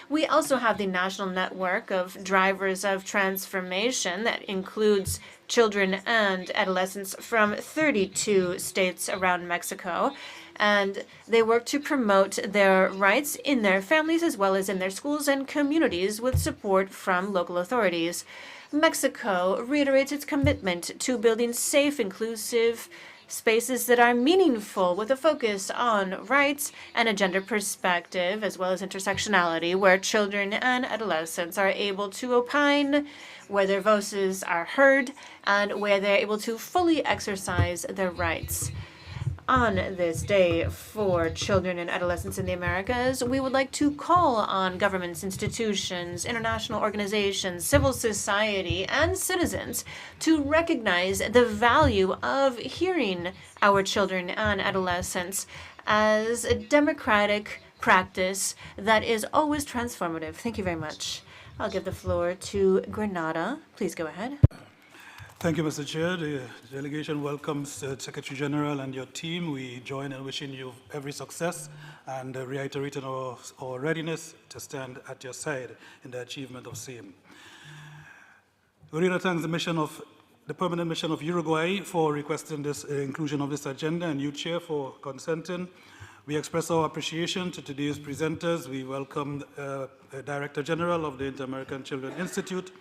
We also have the national network of drivers of transformation that includes children and adolescents from 32 states around Mexico. And they work to promote their rights in their families as well as in their schools and communities with support from local authorities. Mexico reiterates its commitment to building safe, inclusive spaces that are meaningful with a focus on rights and a gender perspective, as well as intersectionality, where children and adolescents are able to opine, where their voices are heard, and where they're able to fully exercise their rights. On this day for children and adolescents in the Americas, we would like to call on governments, institutions, international organizations, civil society, and citizens to recognize the value of hearing our children and adolescents as a democratic practice that is always transformative. Thank you very much. I'll give the floor to Grenada. Please go ahead. Thank you, Mr. Chair. The delegation welcomes the Secretary General and your team. We join in wishing you every success and reiterating our readiness to stand at your side in the achievement of same. Grenada thanks the permanent mission of Uruguay for requesting this inclusion of this agenda, and you, Chair, for consenting. We express our appreciation to today's presenters. We welcome the Director General of the Inter-American Children Institute.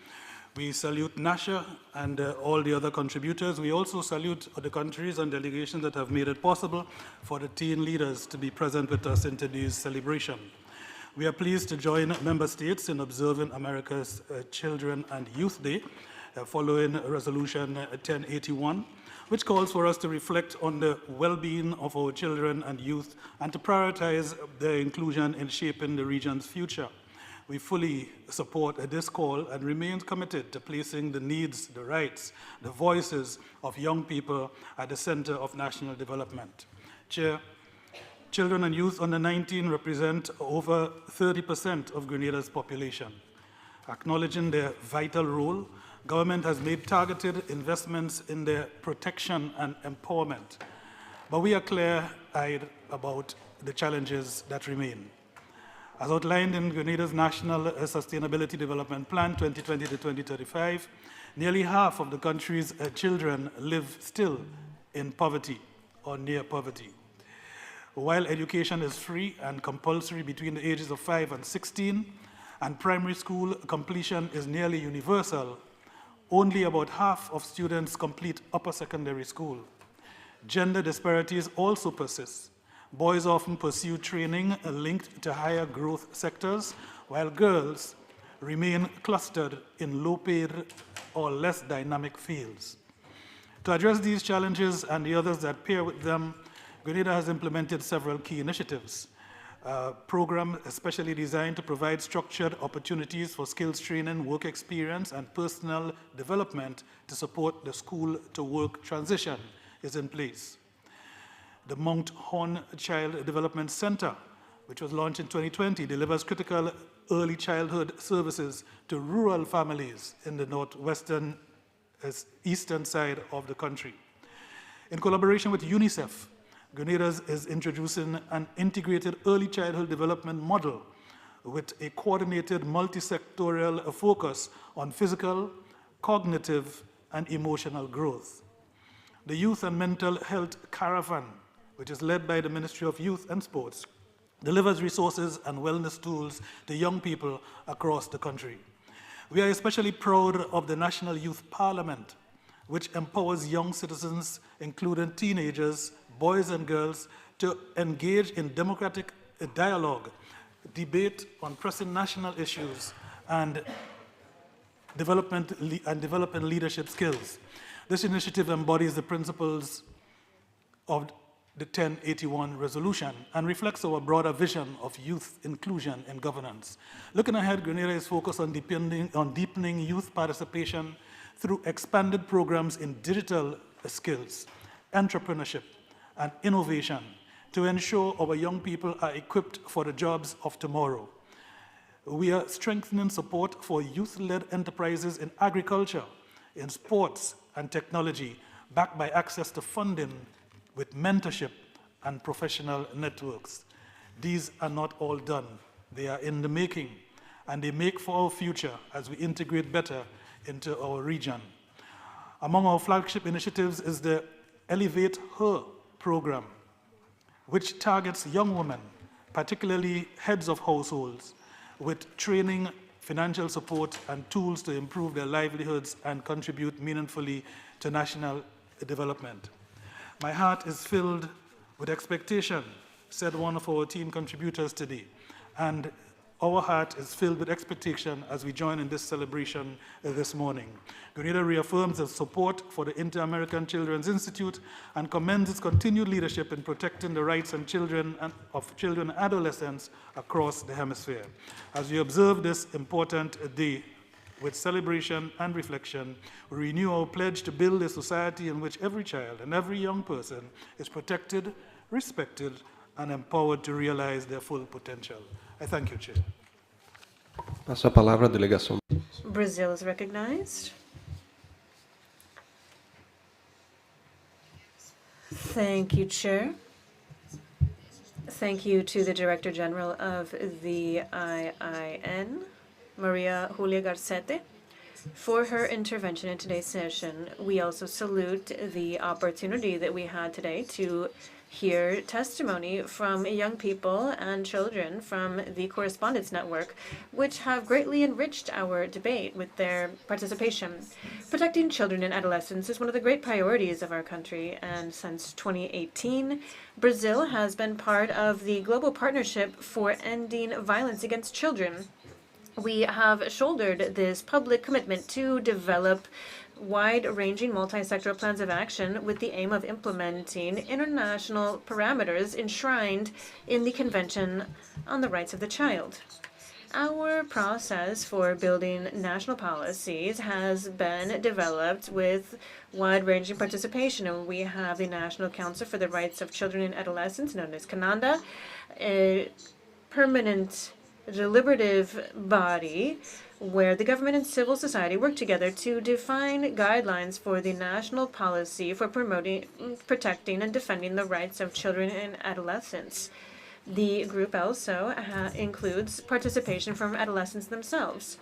We salute NASHA and all the other contributors. We also salute the countries and delegations that have made it possible for the teen leaders to be present with us in today's celebration. We are pleased to join member states in observing America's Children and Youth Day, following Resolution 1081, which calls for us to reflect on the well-being of our children and youth and to prioritize their inclusion in shaping the region's future. We fully support this call and remain committed to placing the needs, the rights, the voices of young people at the center of national development. Chair, children and youth under 19 represent over 30% of Grenada's population. Acknowledging their vital role, government has made targeted investments in their protection and empowerment. But we are clear-eyed about the challenges that remain. As outlined in Grenada's National Sustainability Development Plan 2020 to 2035, nearly half of the country's children live still in poverty or near poverty. While education is free and compulsory between the ages of 5 and 16, and primary school completion is nearly universal, only about half of students complete upper secondary school. Gender disparities also persist, Boys often pursue training linked to higher growth sectors, while girls remain clustered in low-paid or less dynamic fields. To address these challenges and the others that pair with them, Grenada has implemented several key initiatives. Programs especially designed to provide structured opportunities for skills training, work experience, and personal development to support the school-to-work transition is in place. The Mount Horn Child Development Center, which was launched in 2020, delivers critical early childhood services to rural families in the northwestern eastern side of the country. In collaboration with UNICEF, Grenada is introducing an integrated early childhood development model with a coordinated multi-sectorial focus on physical, cognitive, and emotional growth. The Youth and Mental Health Caravan, which is led by the Ministry of Youth and Sports, delivers resources and wellness tools to young people across the country. We are especially proud of the National Youth Parliament, which empowers young citizens, including teenagers, boys and girls, to engage in democratic dialogue, debate on pressing national issues, and developing leadership skills. This initiative embodies the principles of the 1081 resolution and reflects our broader vision of youth inclusion in governance. Looking ahead, Grenada is focused on deepening youth participation through expanded programs in digital skills, entrepreneurship, and innovation to ensure our young people are equipped for the jobs of tomorrow. We are strengthening support for youth-led enterprises in agriculture, in sports, and technology, backed by access to funding with mentorship and professional networks. These are not all done. They are in the making, and they make for our future as we integrate better into our region. Among our flagship initiatives is the Elevate Her program, which targets young women, particularly heads of households, with training, financial support, and tools to improve their livelihoods and contribute meaningfully to national development. My heart is filled with expectation, said one of our team contributors today, and our heart is filled with expectation as we join in this celebration this morning. Grenada reaffirms its support for the Inter-American Children's Institute and commends its continued leadership in protecting the rights of children and adolescents across the hemisphere. As we observe this important day with celebration and reflection, we renew our pledge to build a society in which every child and every young person is protected, respected, and empowered to realize their full potential. I thank you, Chair. Passa a palavra à delegação. Brazil is recognized. Thank you, Chair. Thank you to the Director General of the IIN, Maria Julia Garcete, for her intervention in today's session. We also salute the opportunity that we had today to hear testimony from young people and children from the Correspondence Network, which have greatly enriched our debate with their participation. Protecting children and adolescents is one of the great priorities of our country, and since 2018, Brazil has been part of the Global Partnership for Ending Violence Against Children. We have shouldered this public commitment to develop wide-ranging multi-sectoral plans of action with the aim of implementing international parameters enshrined in the Convention on the Rights of the Child. Our process for building national policies has been developed with wide-ranging participation, and we have the National Council for the Rights of Children and Adolescents, known as CANANDA, a permanent deliberative body where the government and civil society work together to define guidelines for the national policy for promoting, protecting, and defending the rights of children and adolescents. The group also includes participation from adolescents themselves.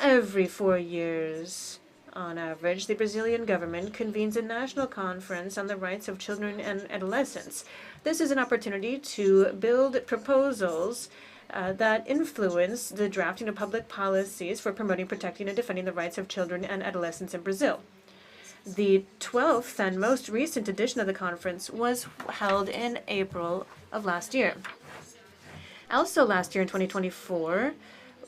Every 4 years, on average, the Brazilian government convenes a national conference on the rights of children and adolescents. This is an opportunity to build proposals that influence the drafting of public policies for promoting, protecting, and defending the rights of children and adolescents in Brazil. The 12th and most recent edition of the conference was held in April of last year. Also last year in 2024,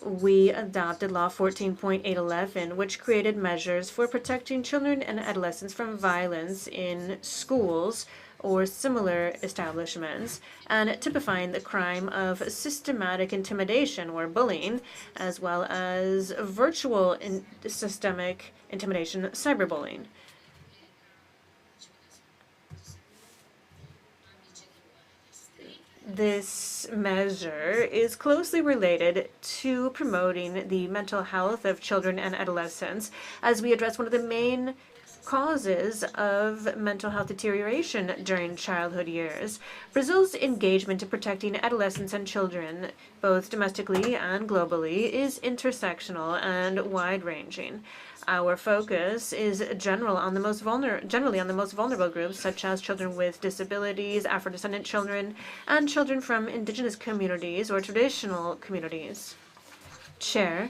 we adopted Law 14.811, which created measures for protecting children and adolescents from violence in schools or similar establishments, and typifying the crime of systematic intimidation or bullying, as well as virtual systemic intimidation, cyberbullying. This measure is closely related to promoting the mental health of children and adolescents as we address one of the main causes of mental health deterioration during childhood years. Brazil's engagement in protecting adolescents and children, both domestically and globally, is intersectional and wide-ranging. Our focus is generally on the most vulnerable groups, such as children with disabilities, Afro-descendant children, and children from indigenous communities or traditional communities. Chair,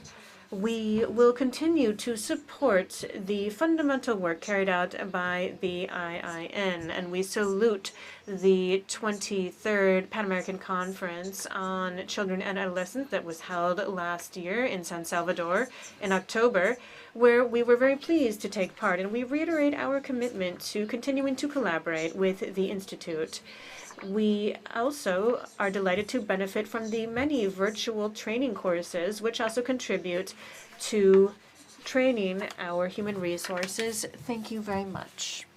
we will continue to support the fundamental work carried out by the IIN, and we salute the 23rd Pan American Conference on Children and Adolescents that was held last year in San Salvador in October, where we were very pleased to take part, and we reiterate our commitment to continuing to collaborate with the Institute. We also are delighted to benefit from the many virtual training courses, which also contribute to training our human resources. Thank you very much.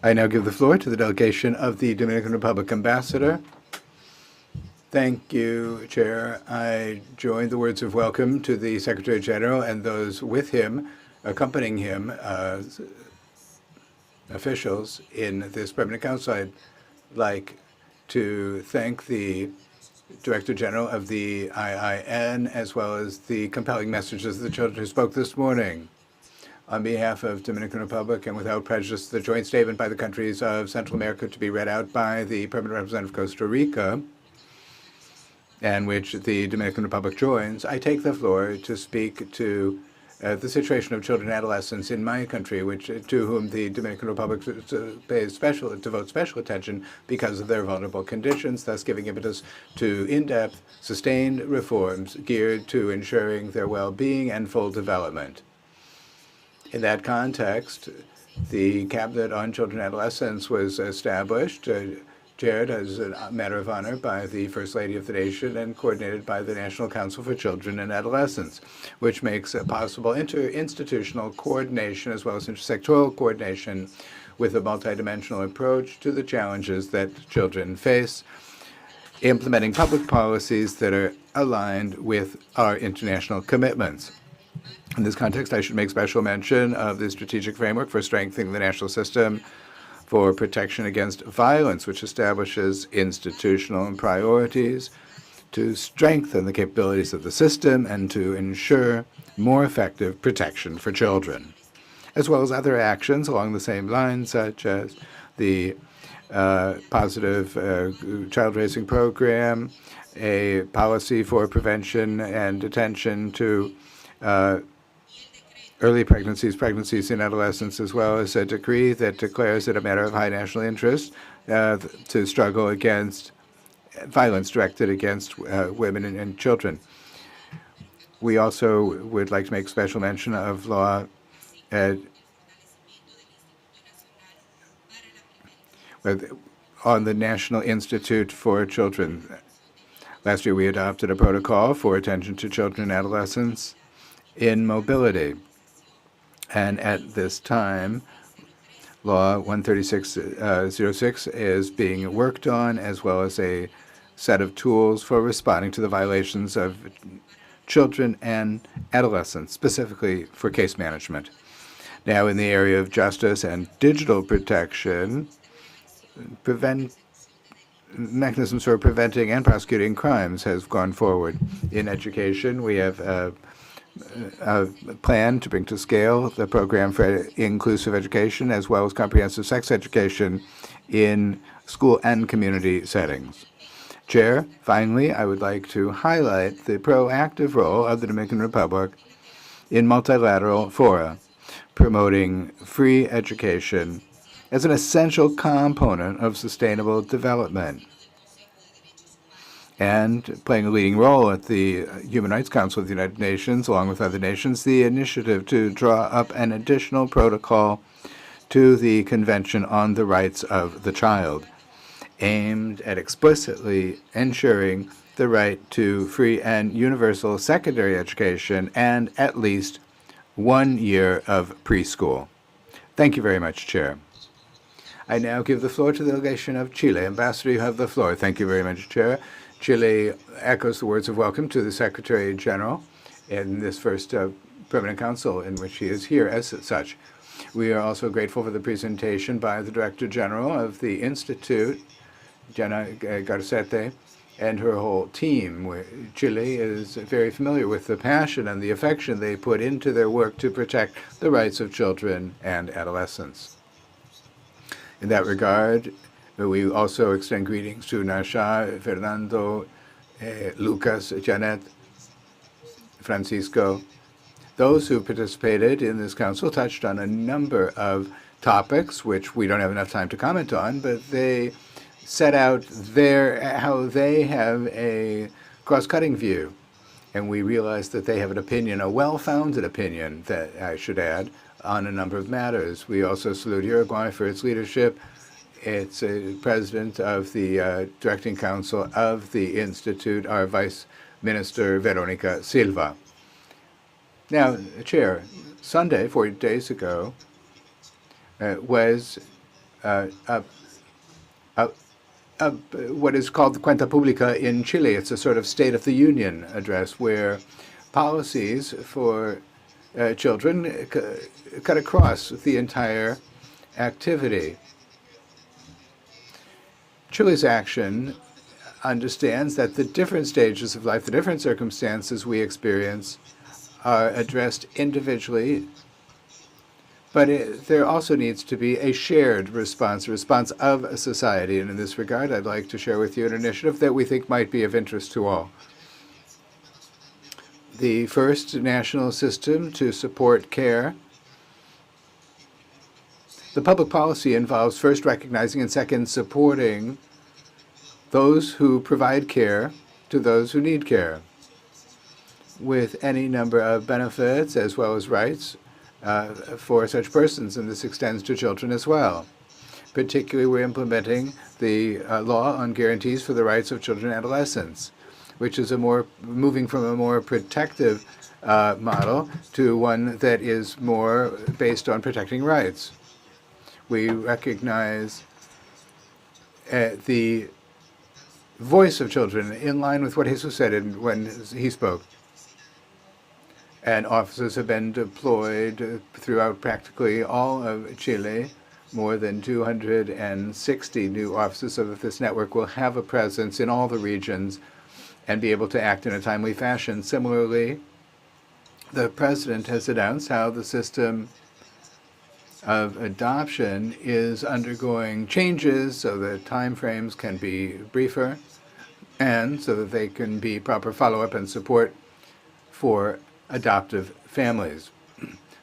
I now give the floor to the delegation of the Dominican Republic Ambassador. Thank you, Chair. I join the words of welcome to the Secretary General and those with him, accompanying him, officials in this Permanent Council. I'd like to thank the Director General of the IIN, as well as the compelling messages of the children who spoke this morning. On behalf of Dominican Republic and without prejudice, the joint statement by the countries of Central America to be read out by the Permanent Representative of Costa Rica, and which the Dominican Republic joins, I take the floor to speak to the situation of children and adolescents in my country, to whom the Dominican Republic devotes special attention because of their vulnerable conditions, thus giving impetus to in-depth, sustained reforms geared to ensuring their well-being and full development. In that context, the Cabinet on Children and Adolescents was established, chaired as a matter of honor by the First Lady of the nation and coordinated by the National Council for Children and Adolescents, which makes possible interinstitutional coordination as well as intersectoral coordination with a multidimensional approach to the challenges that children face, implementing public policies that are aligned with our international commitments. In this context, I should make special mention of the strategic framework for strengthening the national system for protection against violence, which establishes institutional priorities to strengthen the capabilities of the system and to ensure more effective protection for children, as well as other actions along the same lines, such as the positive child raising program, a policy for prevention and attention to early pregnancies in adolescents, as well as a decree that declares it a matter of high national interest to struggle against violence directed against women and children. We also would like to make special mention of law on the National Institute for Children. Last year, we adopted a protocol for attention to children and adolescents in mobility. And at this time, Law 13606 is being worked on, as well as a set of tools for responding to the violations of children and adolescents, specifically for case management. Now, in the area of justice and digital protection, mechanisms for preventing and prosecuting crimes has gone forward. In education, we have a plan to bring to scale the program for inclusive education, as well as comprehensive sex education in school and community settings. Chair, finally, I would like to highlight the proactive role of the Dominican Republic in multilateral fora, promoting free education, as an essential component of sustainable development. And playing a leading role at the Human Rights Council of the United Nations, along with other nations, the initiative to draw up an additional protocol to the Convention on the Rights of the Child, aimed at explicitly ensuring the right to free and universal secondary education and at least 1 year of preschool. Thank you very much, Chair. I now give the floor to the delegation of Chile. Ambassador, you have the floor. Thank you very much, Chair. Chile echoes the words of welcome to the Secretary General in this first Permanent Council in which he is here as such. We are also grateful for the presentation by the Director General of the Institute, Jana Garcete, and her whole team. Chile is very familiar with the passion and the affection they put into their work to protect the rights of children and adolescents. In that regard, we also extend greetings to Nasha, Fernando, Lucas, Janet, Francisco. Those who participated in this council touched on a number of topics, which we don't have enough time to comment on, but they set out how they have a cross-cutting view. And we realized that they have an opinion, a well-founded opinion, that I should add, on a number of matters. We also salute Uruguay for its leadership. It's president of the Directing Council of the Institute, our Vice Minister, Veronica Silva. Now, Chair, Sunday, 4 days ago, was what is called the Cuenta Pública in Chile. It's a sort of State of the Union address where policies for children cut across the entire activity. Chile's action understands that the different stages of life, the different circumstances we experience are addressed individually, but there also needs to be a shared response, a response of a society. And in this regard, I'd like to share with you an initiative that we think might be of interest to all. The first national system to support care. The public policy involves first recognizing and second supporting those who provide care to those who need care, with any number of benefits as well as rights for such persons, and this extends to children as well. Particularly, we're implementing the law on guarantees for the rights of children and adolescents, which is moving from a more protective model to one that is more based on protecting rights. We recognize the voice of children in line with what Jesus said when he spoke. And officers have been deployed throughout practically all of Chile, more than 260 new officers, so that this network will have a presence in all the regions and be able to act in a timely fashion. Similarly, the President has announced how the system of adoption is undergoing changes so that timeframes can be briefer and so that they can be proper follow-up and support for adoptive families.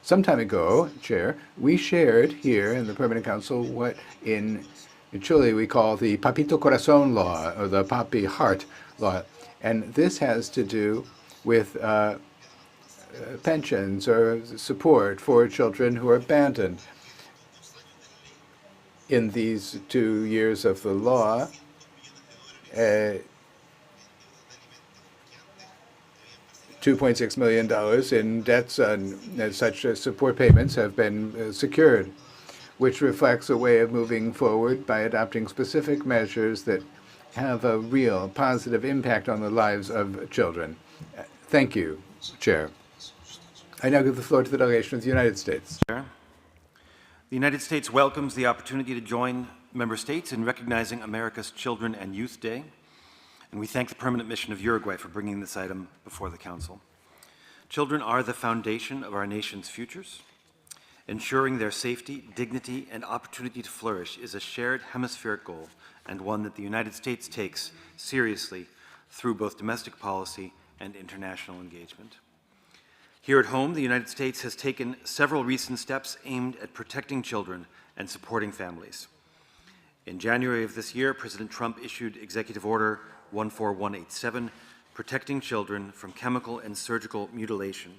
Some time ago, Chair, we shared here in the Permanent Council what in Chile we call the Papito Corazón Law, or the Papi Heart Law. And this has to do with pensions or support for children who are abandoned. In these 2 years of the law, $2.6 million in debts on such support payments have been secured, which reflects a way of moving forward by adopting specific measures that have a real positive impact on the lives of children. Thank you, Chair. I now give the floor to the delegation of the United States. The United States welcomes the opportunity to join member states in recognizing America's Children and Youth Day, and we thank the Permanent Mission of Uruguay for bringing this item before the Council. Children are the foundation of our nation's futures. Ensuring their safety, dignity, and opportunity to flourish is a shared hemispheric goal, and one that the United States takes seriously through both domestic policy and international engagement. Here at home, the United States has taken several recent steps aimed at protecting children and supporting families. In January of this year, President Trump issued Executive Order 14187, protecting children from chemical and surgical mutilation,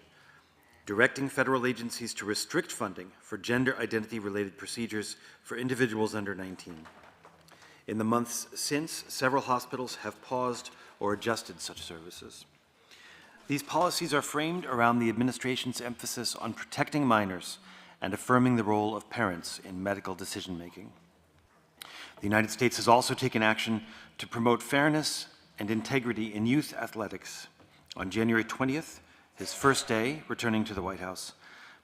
directing federal agencies to restrict funding for gender identity-related procedures for individuals under 19. In the months since, several hospitals have paused or adjusted such services. These policies are framed around the administration's emphasis on protecting minors and affirming the role of parents in medical decision-making. The United States has also taken action to promote fairness and integrity in youth athletics. On January 20th, his first day returning to the White House,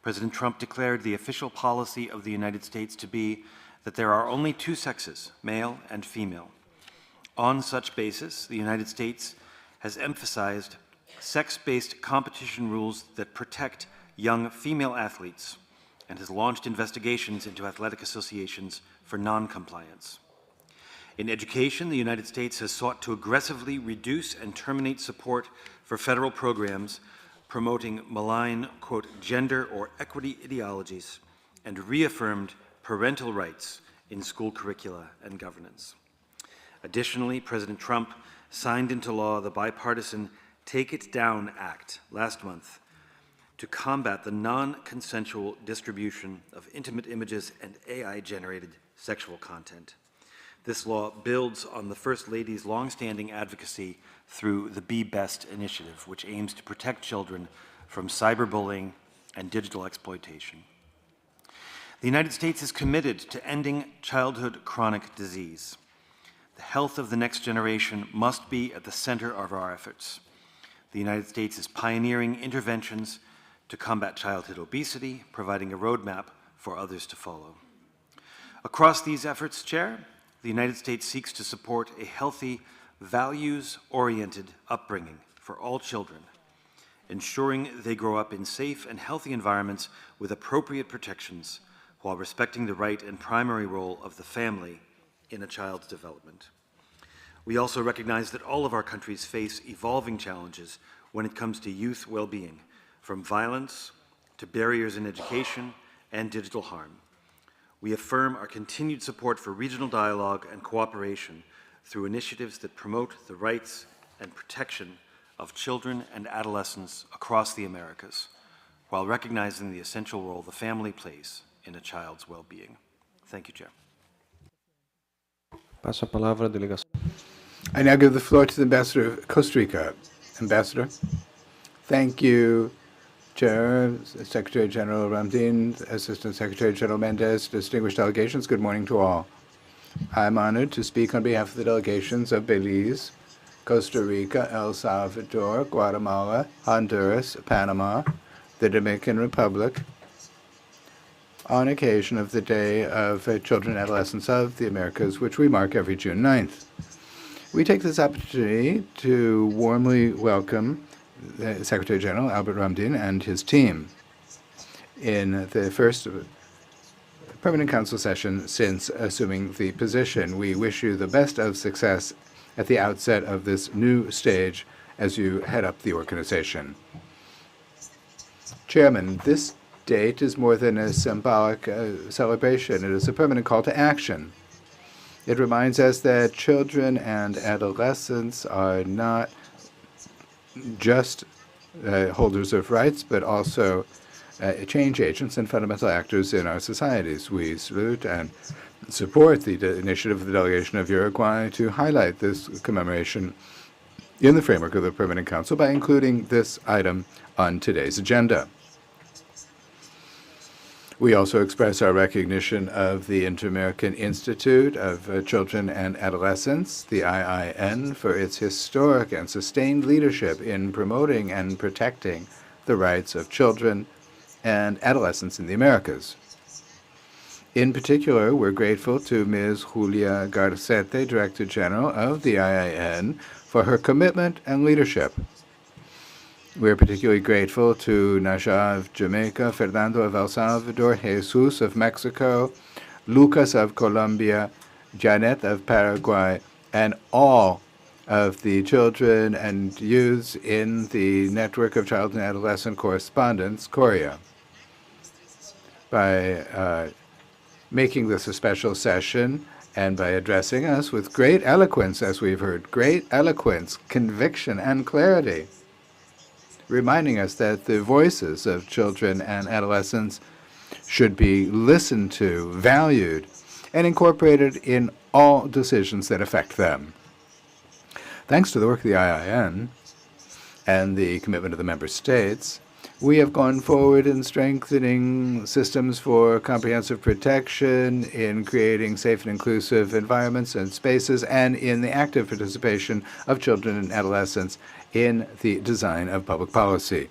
President Trump declared the official policy of the United States to be that there are only two sexes, male and female. On such basis, the United States has emphasized sex-based competition rules that protect young female athletes and has launched investigations into athletic associations for non-compliance. In education, the United States has sought to aggressively reduce and terminate support for federal programs promoting malign, quote, gender or equity ideologies, and reaffirmed parental rights in school curricula and governance. Additionally, President Trump signed into law the bipartisan Take It Down Act last month to combat the non-consensual distribution of intimate images and AI-generated sexual content. This law builds on the First Lady's longstanding advocacy through the Be Best initiative, which aims to protect children from cyberbullying and digital exploitation. The United States is committed to ending childhood chronic disease. The health of the next generation must be at the center of our efforts. The United States is pioneering interventions to combat childhood obesity, providing a roadmap for others to follow. Across these efforts, Chair, the United States seeks to support a healthy, values-oriented upbringing for all children, ensuring they grow up in safe and healthy environments with appropriate protections while respecting the right and primary role of the family in a child's development. We also recognize that all of our countries face evolving challenges when it comes to youth well-being, from violence to barriers in education and digital harm. We affirm our continued support for regional dialogue and cooperation through initiatives that promote the rights and protection of children and adolescents across the Americas, while recognizing the essential role the family plays in a child's well-being. Thank you, Chair. Passo a palavra à delegação. I now give the floor to the Ambassador of Costa Rica. Ambassador. Thank you, Chair, Secretary General Ramdin, Assistant Secretary General Mendez, distinguished delegations, good morning to all. I'm honored to speak on behalf of the delegations of Belize, Costa Rica, El Salvador, Guatemala, Honduras, Panama, the Dominican Republic, on occasion of the Day of Children and Adolescents of the Americas, which we mark every June 9th. We take this opportunity to warmly welcome the Secretary General Albert Ramdin and his team in the first Permanent Council session since assuming the position. We wish you the best of success at the outset of this new stage as you head up the organization. Chairman, this date is more than a symbolic celebration. It is a permanent call to action. It reminds us that children and adolescents are not just holders of rights, but also change agents and fundamental actors in our societies. We salute and support the initiative of the delegation of Uruguay to highlight this commemoration in the framework of the Permanent Council by including this item on today's agenda. We also express our recognition of the Inter-American Institute of Children and Adolescents, the IIN, for its historic and sustained leadership in promoting and protecting the rights of children and adolescents in the Americas. In particular, we're grateful to Ms. Julia Garcete, Director General of the IIN, for her commitment and leadership. We're particularly grateful to Naja of Jamaica, Fernando of El Salvador, Jesus of Mexico, Lucas of Colombia, Janet of Paraguay, and all of the children and youths in the Network of Child and Adolescent Correspondents, CORIA. By making this a special session and by addressing us with great eloquence, as we've heard, great eloquence, conviction, and clarity, reminding us that the voices of children and adolescents should be listened to, valued, and incorporated in all decisions that affect them. Thanks to the work of the IIN and the commitment of the member states, we have gone forward in strengthening systems for comprehensive protection, in creating safe and inclusive environments and spaces, and in the active participation of children and adolescents in the design of public policy.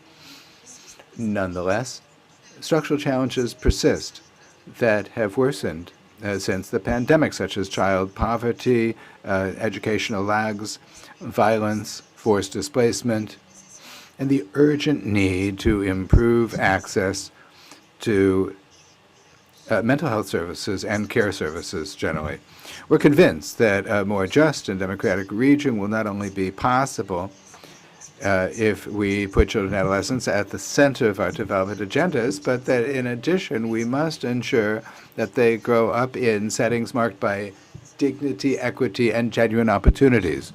Nonetheless, structural challenges persist that have worsened since the pandemic, such as child poverty, educational lags, violence, forced displacement, and the urgent need to improve access to mental health services and care services generally. We're convinced that a more just and democratic region will not only be possible if we put children and adolescents at the center of our development agendas, but that in addition we must ensure that they grow up in settings marked by dignity, equity, and genuine opportunities.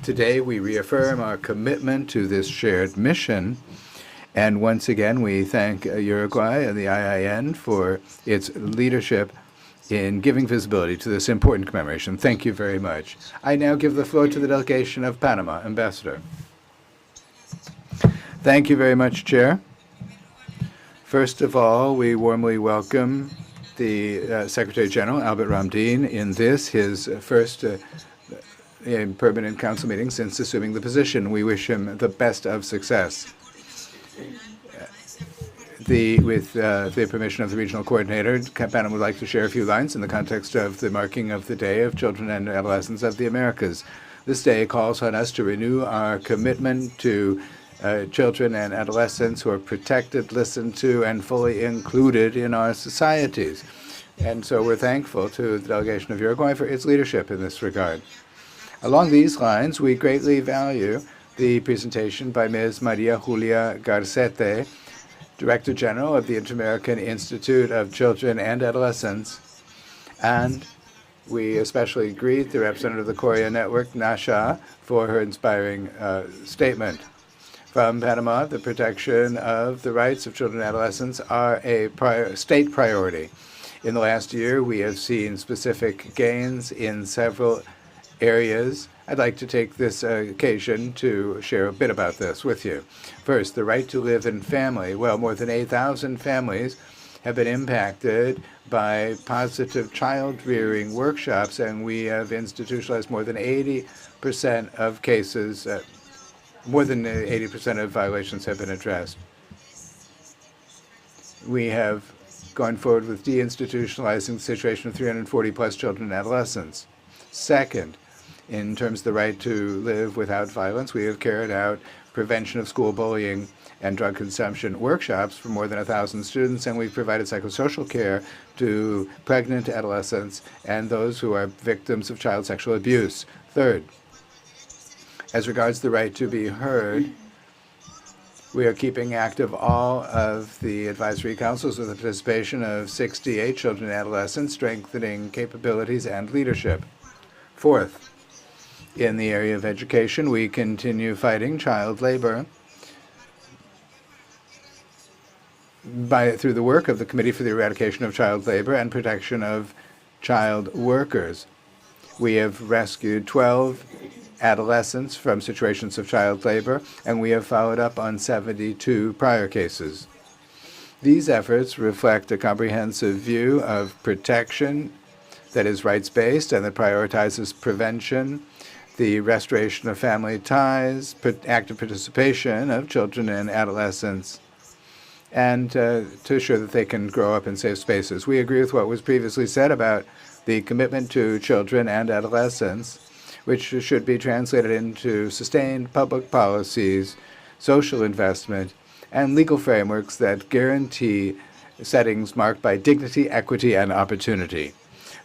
Today we reaffirm our commitment to this shared mission, and once again we thank Uruguay and the IIN for its leadership in giving visibility to this important commemoration. Thank you very much. I now give the floor to the delegation of Panama. Ambassador. Thank you very much, Chair. First of all, we warmly welcome the Secretary General, Albert Ramdin, in this, his first permanent council meeting since assuming the position. We wish him the best of success. With the permission of the regional coordinator, Panama would like to share a few lines in the context of the marking of the Day of Children and Adolescents of the Americas. This day calls on us to renew our commitment to children and adolescents who are protected, listened to, and fully included in our societies. And so we're thankful to the delegation of Uruguay for its leadership in this regard. Along these lines, we greatly value the presentation by Ms. Maria Julia Garcete, Director General of the Inter-American Institute of Children and Adolescents, and we especially greet the representative of the Korea Network, Nasha, for her inspiring statement. From Panama, the protection of the rights of children and adolescents are a state priority. In the last year, we have seen specific gains in several areas. I'd like to take this occasion to share a bit about this with you. First, the right to live in family. Well, more than 8,000 families have been impacted by positive child-rearing workshops, and we have institutionalized more than 80% of cases, more than 80% of violations have been addressed. We have gone forward with deinstitutionalizing the situation of 340-plus children and adolescents. Second, in terms of the right to live without violence, we have carried out prevention of school bullying and drug consumption workshops for more than 1,000 students, and we've provided psychosocial care to pregnant adolescents and those who are victims of child sexual abuse. Third, as regards the right to be heard, we are keeping active all of the advisory councils with the participation of 68 children and adolescents, strengthening capabilities and leadership. Fourth, in the area of education, we continue fighting child labor through the work of the Committee for the Eradication of Child Labor and Protection of Child Workers. We have rescued 12 adolescents from situations of child labor, and we have followed up on 72 prior cases. These efforts reflect a comprehensive view of protection that is rights-based and that prioritizes prevention, the restoration of family ties, active participation of children and adolescents, and to ensure that they can grow up in safe spaces. We agree with what was previously said about the commitment to children and adolescents, which should be translated into sustained public policies, social investment, and legal frameworks that guarantee settings marked by dignity, equity, and opportunity.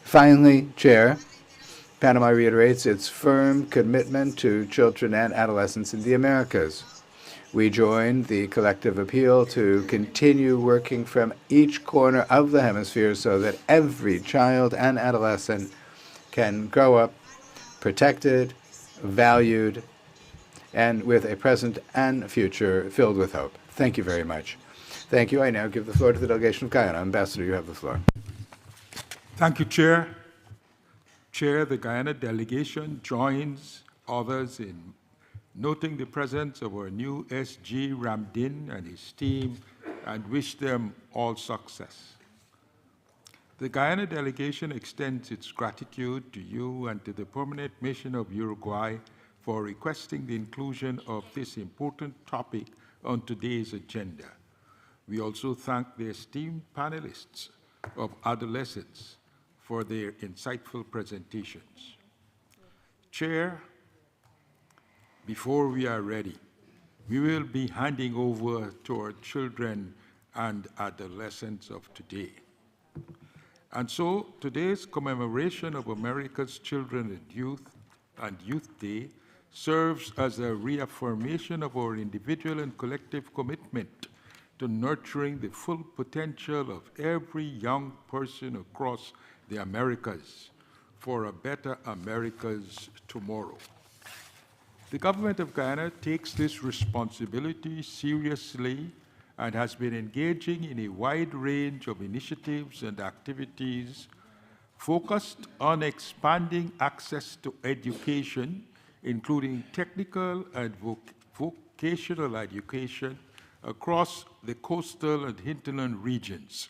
Finally, Chair, Panama reiterates its firm commitment to children and adolescents in the Americas. We join the collective appeal to continue working from each corner of the hemisphere so that every child and adolescent can grow up protected, valued, and with a present and future filled with hope. Thank you very much. Thank you. I now give the floor to the delegation of Guyana. Ambassador, you have the floor. Thank you, Chair. Chair, the Guyana delegation joins others in noting the presence of our new SG Ramdin and his team and wish them all success. The Guyana delegation extends its gratitude to you and to the permanent mission of Uruguay for requesting the inclusion of this important topic on today's agenda. We also thank the esteemed panelists of adolescents for their insightful presentations. Chair, before we are ready, we will be handing over to our children and adolescents of today. And so today's commemoration of America's Children and Youth Day serves as a reaffirmation of our individual and collective commitment to nurturing the full potential of every young person across the Americas for a better America's tomorrow. The government of Guyana takes this responsibility seriously and has been engaging in a wide range of initiatives and activities focused on expanding access to education, including technical and vocational education across the coastal and hinterland regions,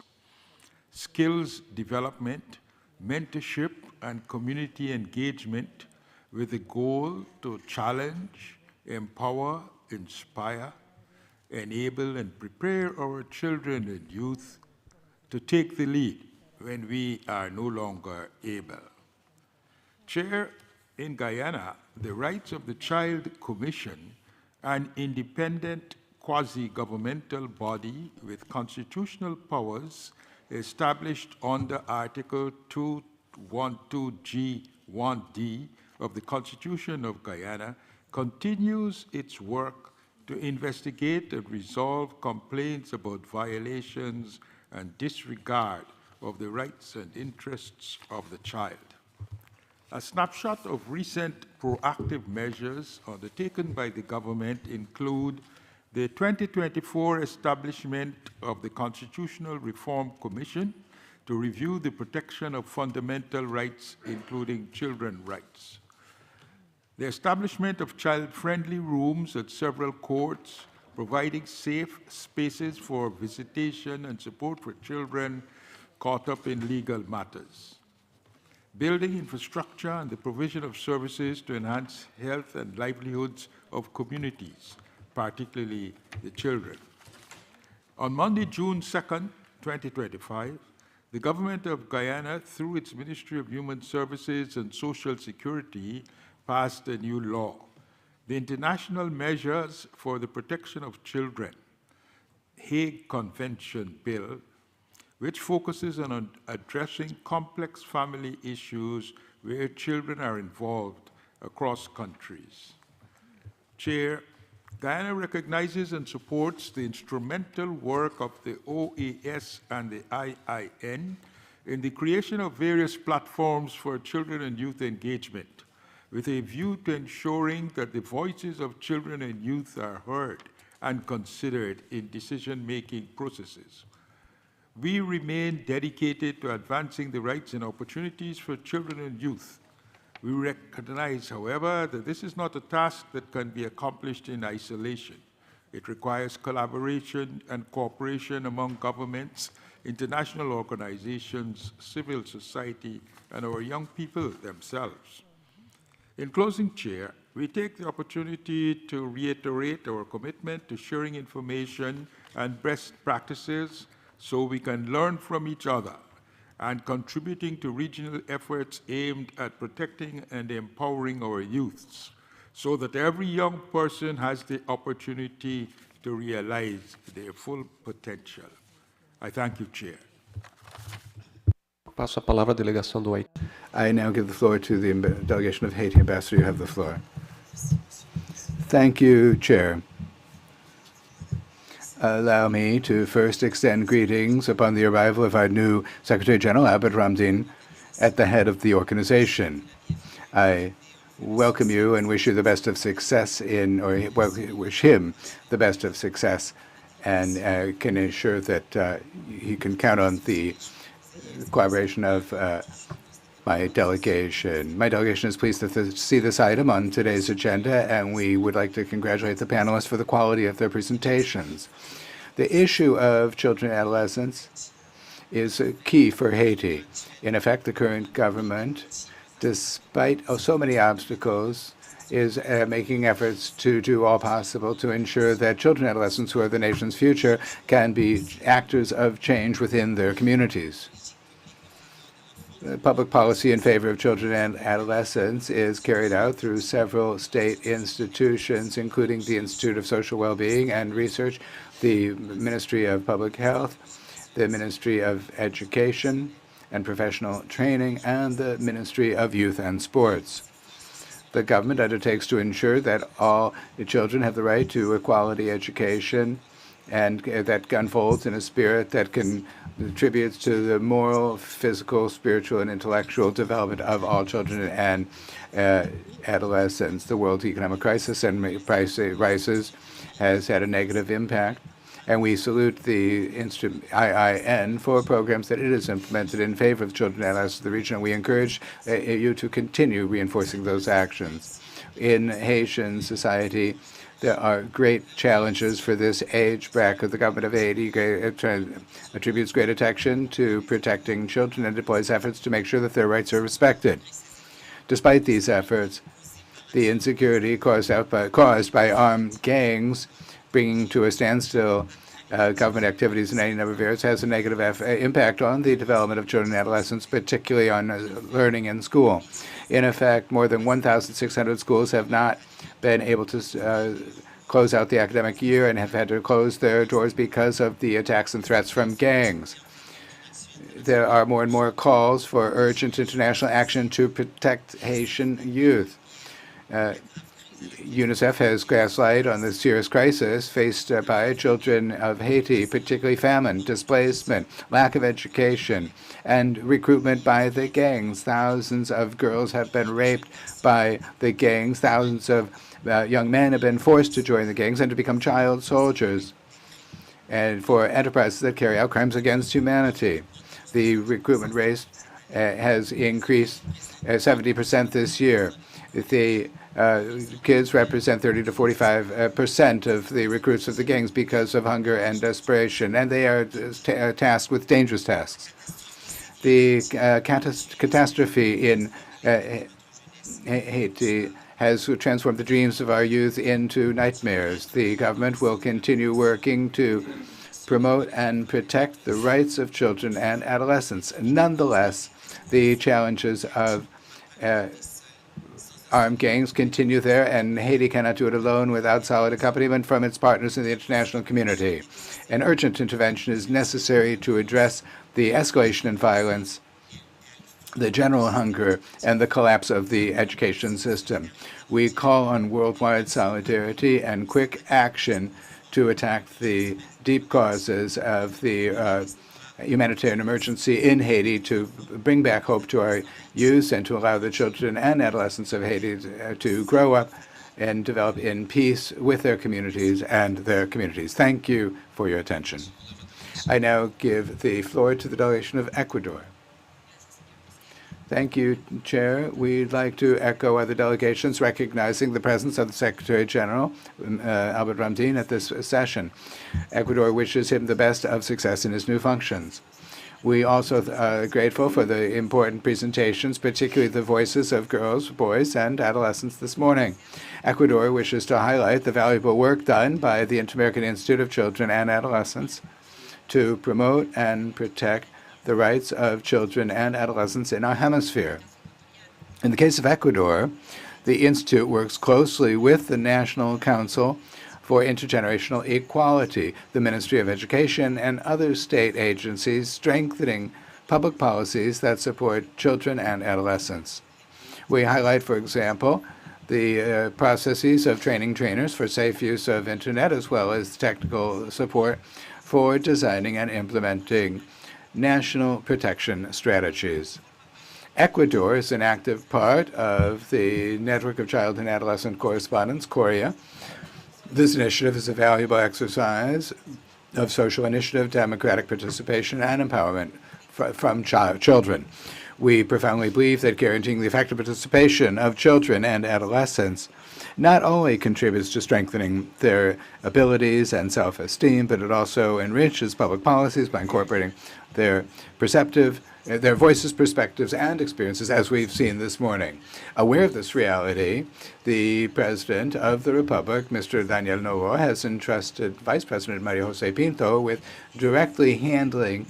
skills development, mentorship, and community engagement with the goal to challenge, empower, inspire, enable, and prepare our children and youth to take the lead when we are no longer able. Chair, in Guyana, the Rights of the Child Commission, an independent quasi-governmental body with constitutional powers established under Article 212G1D of the Constitution of Guyana, continues its work to investigate and resolve complaints about violations and disregard of the rights and interests of the child. A snapshot of recent proactive measures undertaken by the government include the 2024 establishment of the Constitutional Reform Commission to review the protection of fundamental rights, including children's rights. The establishment of child-friendly rooms at several courts, providing safe spaces for visitation and support for children caught up in legal matters. Building infrastructure and the provision of services to enhance health and livelihoods of communities, particularly the children. On Monday, June 2nd, 2025, the government of Guyana, through its Ministry of Human Services and Social Security, passed a new law, the International Measures for the Protection of Children, Hague Convention Bill, which focuses on addressing complex family issues where children are involved across countries. Chair, Guyana recognizes and supports the instrumental work of the OAS and the IIN in the creation of various platforms for children and youth engagement, with a view to ensuring that the voices of children and youth are heard and considered in decision-making processes. We remain dedicated to advancing the rights and opportunities for children and youth. We recognize, however, that this is not a task that can be accomplished in isolation. It requires collaboration and cooperation among governments, international organizations, civil society, and our young people themselves. In closing, Chair, we take the opportunity to reiterate our commitment to sharing information and best practices so we can learn from each other and contributing to regional efforts aimed at protecting and empowering our youths so that every young person has the opportunity to realize their full potential. I thank you, Chair. Passo a palavra à delegação do Haiti. I now give the floor to the delegation of Haiti. Ambassador, you have the floor. Thank you, Chair. Allow me to first extend greetings upon the arrival of our new Secretary General, Albert Ramdin, at the head of the organization. I welcome you and wish you the best of success wish him the best of success, and can assure that he can count on the collaboration of my delegation. My delegation is pleased to see this item on today's agenda, and we would like to congratulate the panelists for the quality of their presentations. The issue of children and adolescents is key for Haiti. In effect, the current government, despite so many obstacles, is making efforts to do all possible to ensure that children and adolescents, who are the nation's future, can be actors of change within their communities. Public policy in favor of children and adolescents is carried out through several state institutions, including the Institute of Social Well-being and Research, the Ministry of Public Health, the Ministry of Education and Professional Training, and the Ministry of Youth and Sports. The government undertakes to ensure that all children have the right to a quality education, and that unfolds in a spirit that contributes to the moral, physical, spiritual, and intellectual development of all children and adolescents. The world economic crisis and price rises has had a negative impact, and we salute the IIN for programs that it has implemented in favor of children and adolescents of the region, and we encourage you to continue reinforcing those actions. In Haitian society, there are great challenges for this age bracket. The government of Haiti attributes great attention to protecting children and deploys efforts to make sure that their rights are respected. Despite these efforts, the insecurity caused by armed gangs bringing to a standstill government activities in any number of areas has a negative impact on the development of children and adolescents, particularly on learning in school. In effect, more than 1,600 schools have not been able to close out the academic year and have had to close their doors because of the attacks and threats from gangs. There are more and more calls for urgent international action to protect Haitian youth. UNICEF has cast light on the serious crisis faced by children of Haiti, particularly famine, displacement, lack of education, and recruitment by the gangs. Thousands of girls have been raped by the gangs. Thousands of young men have been forced to join the gangs and to become child soldiers, and for enterprises that carry out crimes against humanity. The recruitment rate has increased 70% this year. The kids represent 30 to 45% of the recruits of the gangs because of hunger and desperation, and they are tasked with dangerous tasks. The catastrophe in Haiti has transformed the dreams of our youth into nightmares. The government will continue working to promote and protect the rights of children and adolescents. Nonetheless, the challenges of armed gangs continue there, and Haiti cannot do it alone without solid accompaniment from its partners in the international community. An urgent intervention is necessary to address the escalation in violence, the general hunger, and the collapse of the education system. We call on worldwide solidarity and quick action to attack the deep causes of the humanitarian emergency in Haiti, to bring back hope to our youth and to allow the children and adolescents of Haiti to grow up and develop in peace with their communities and their communities. Thank you for your attention. I now give the floor to the delegation of Ecuador. Thank you, Chair. We'd like to echo other delegations recognizing the presence of the Secretary General, Albert Ramdin, at this session. Ecuador wishes him the best of success in his new functions. We also are grateful for the important presentations, particularly the voices of girls, boys, and adolescents this morning. Ecuador wishes to highlight the valuable work done by the Inter-American Institute of Children and Adolescents to promote and protect the rights of children and adolescents in our hemisphere. In the case of Ecuador, the Institute works closely with the National Council for Intergenerational Equality, the Ministry of Education, and other state agencies, strengthening public policies that support children and adolescents. We highlight, for example, the processes of training trainers for safe use of internet, as well as technical support for designing and implementing national protection strategies. Ecuador is an active part of the Network of Child and Adolescent Correspondents, CORIA. This initiative is a valuable exercise of social initiative, democratic participation, and empowerment from children. We profoundly believe that guaranteeing the effective participation of children and adolescents not only contributes to strengthening their abilities and self-esteem, but it also enriches public policies by incorporating their voices, perspectives, and experiences, as we've seen this morning. Aware of this reality, the President of the Republic, Mr. Daniel Noboa, has entrusted Vice President Maria Jose Pinto with directly handling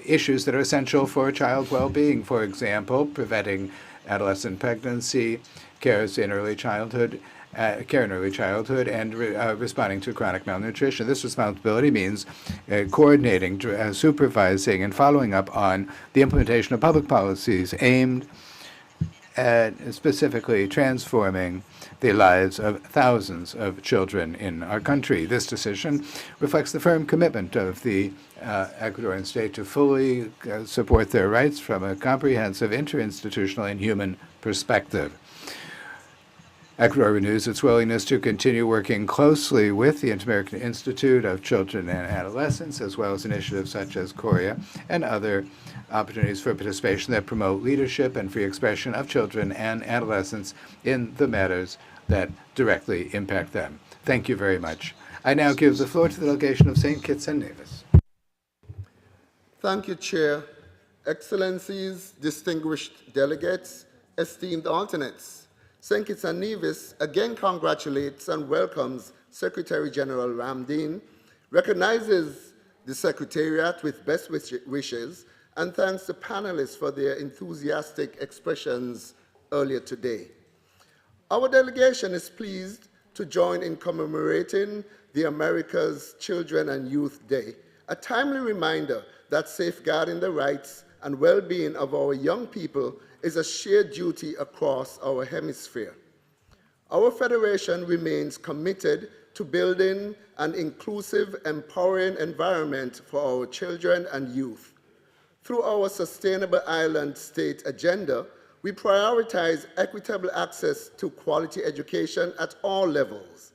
issues that are essential for child well-being. For example, preventing adolescent pregnancy, care in early childhood, and responding to chronic malnutrition. This responsibility means coordinating, supervising, and following up on the implementation of public policies aimed at specifically transforming the lives of thousands of children in our country. This decision reflects the firm commitment of the Ecuadorian state to fully support their rights from a comprehensive interinstitutional and human perspective. Ecuador renews its willingness to continue working closely with the Inter-American Institute of Children and Adolescents, as well as initiatives such as CORIA and other opportunities for participation that promote leadership and free expression of children and adolescents in the matters that directly impact them. Thank you very much. I now give the floor to the delegation of St. Kitts and Nevis. Thank you, Chair. Excellencies, distinguished delegates, esteemed alternates. St. Kitts and Nevis again congratulates and welcomes Secretary General Ramdeen, recognizes the Secretariat with best wishes, and thanks the panelists for their enthusiastic expressions earlier today. Our delegation is pleased to join in commemorating the America's Children and Youth Day, a timely reminder that safeguarding the rights and well-being of our young people is a shared duty across our hemisphere. Our Federation remains committed to building an inclusive, empowering environment for our children and youth. Through our Sustainable Island State agenda, we prioritize equitable access to quality education at all levels.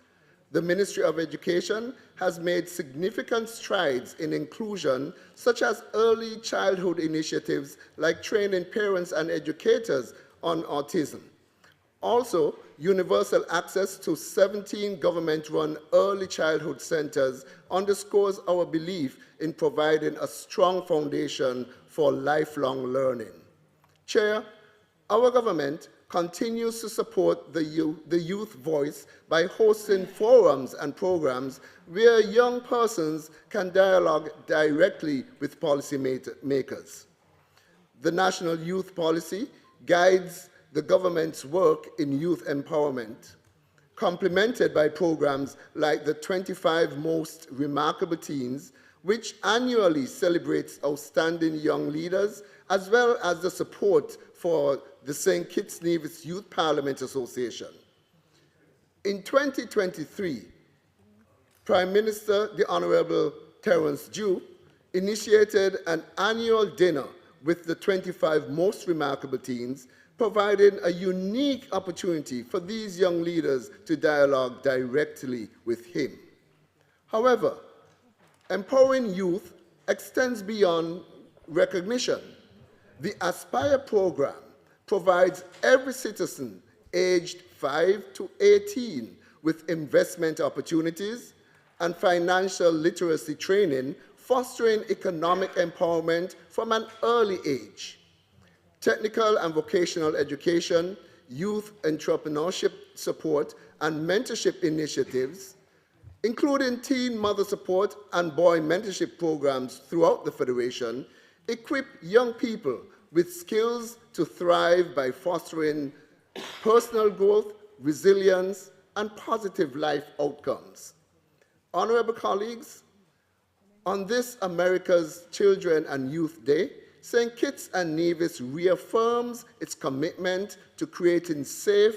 The Ministry of Education has made significant strides in inclusion, such as early childhood initiatives like training parents and educators on autism. Also, universal access to 17 government-run early childhood centers underscores our belief in providing a strong foundation for lifelong learning. Chair, our government continues to support the youth voice by hosting forums and programs where young persons can dialogue directly with policymakers. The National Youth Policy guides the government's work in youth empowerment, complemented by programs like the 25 Most Remarkable Teens, which annually celebrates outstanding young leaders, as well as the support for the St. Kitts Nevis Youth Parliament Association. In 2023, Prime Minister, the Honorable Terence Dew, initiated an annual dinner with the 25 most remarkable teens, providing a unique opportunity for these young leaders to dialogue directly with him. However, empowering youth extends beyond recognition. The Aspire program provides every citizen aged 5 to 18 with investment opportunities and financial literacy training, fostering economic empowerment from an early age. Technical and vocational education, youth entrepreneurship support, and mentorship initiatives, including teen mother support and boy mentorship programs throughout the Federation, equip young people with skills to thrive by fostering personal growth, resilience, and positive life outcomes. Honorable colleagues, on this America's Children and Youth Day, St. Kitts and Nevis reaffirms its commitment to creating safe,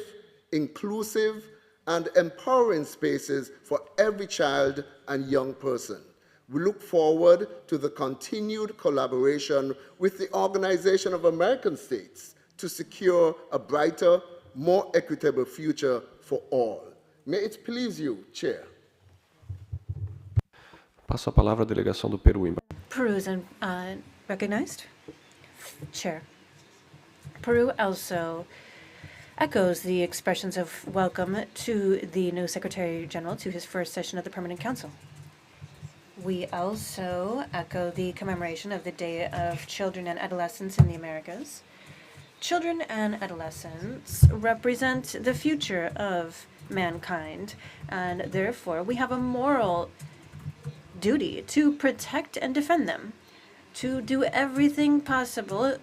inclusive, and empowering spaces for every child and young person. We look forward to the continued collaboration with the Organization of American States to secure a brighter, more equitable future for all. May it please you, Chair. Passo a palavra à delegação do Peru. Peru is recognized. Chair. Peru also echoes the expressions of welcome to the new Secretary General to his first session of the Permanent Council. We also echo the commemoration of the Day of Children and Adolescents in the Americas. Children and adolescents represent the future of mankind, and therefore we have a moral duty to protect and defend them, to do everything possible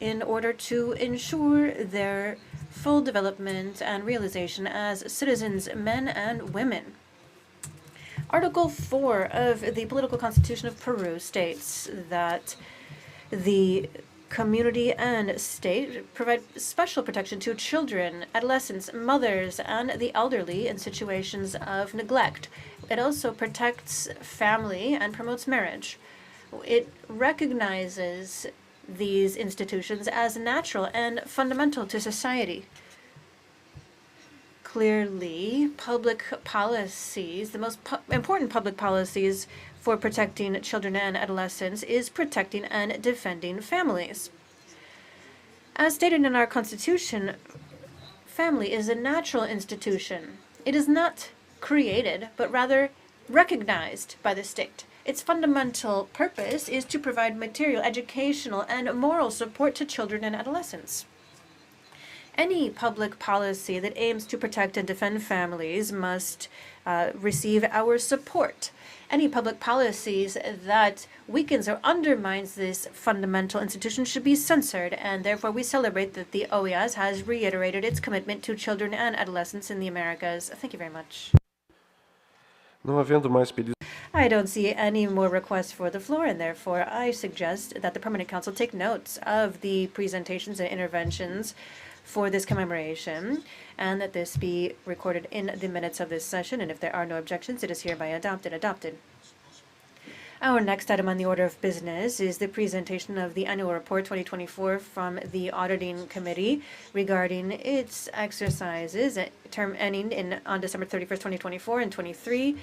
in order to ensure their full development and realization as citizens, men and women. Article 4 of the Political Constitution of Peru states that the community and state provide special protection to children, adolescents, mothers, and the elderly in situations of neglect. It also protects family and promotes marriage. It recognizes these institutions as natural and fundamental to society. Clearly, public policies, the most important public policies for protecting children and adolescents is protecting and defending families. As stated in our Constitution, family is a natural institution. It is not created, but rather recognized by the state. Its fundamental purpose is to provide material, educational, and moral support to children and adolescents. Any public policy that aims to protect and defend families must receive our support. Any public policies that weakens or undermines this fundamental institution should be censored, and therefore we celebrate that the OAS has reiterated its commitment to children and adolescents in the Americas. Thank you very much. Não havendo mais pedidos. I don't see any more requests for the floor, and therefore I suggest that the Permanent Council take notes of the presentations and interventions for this commemoration, and that this be recorded in the minutes of this session, and if there are no objections, it is hereby adopted. Our next item on the order of business is the presentation of the Annual Report 2024 from the Auditing Committee regarding its exercises, term ending on December 31st, 2024 and 23,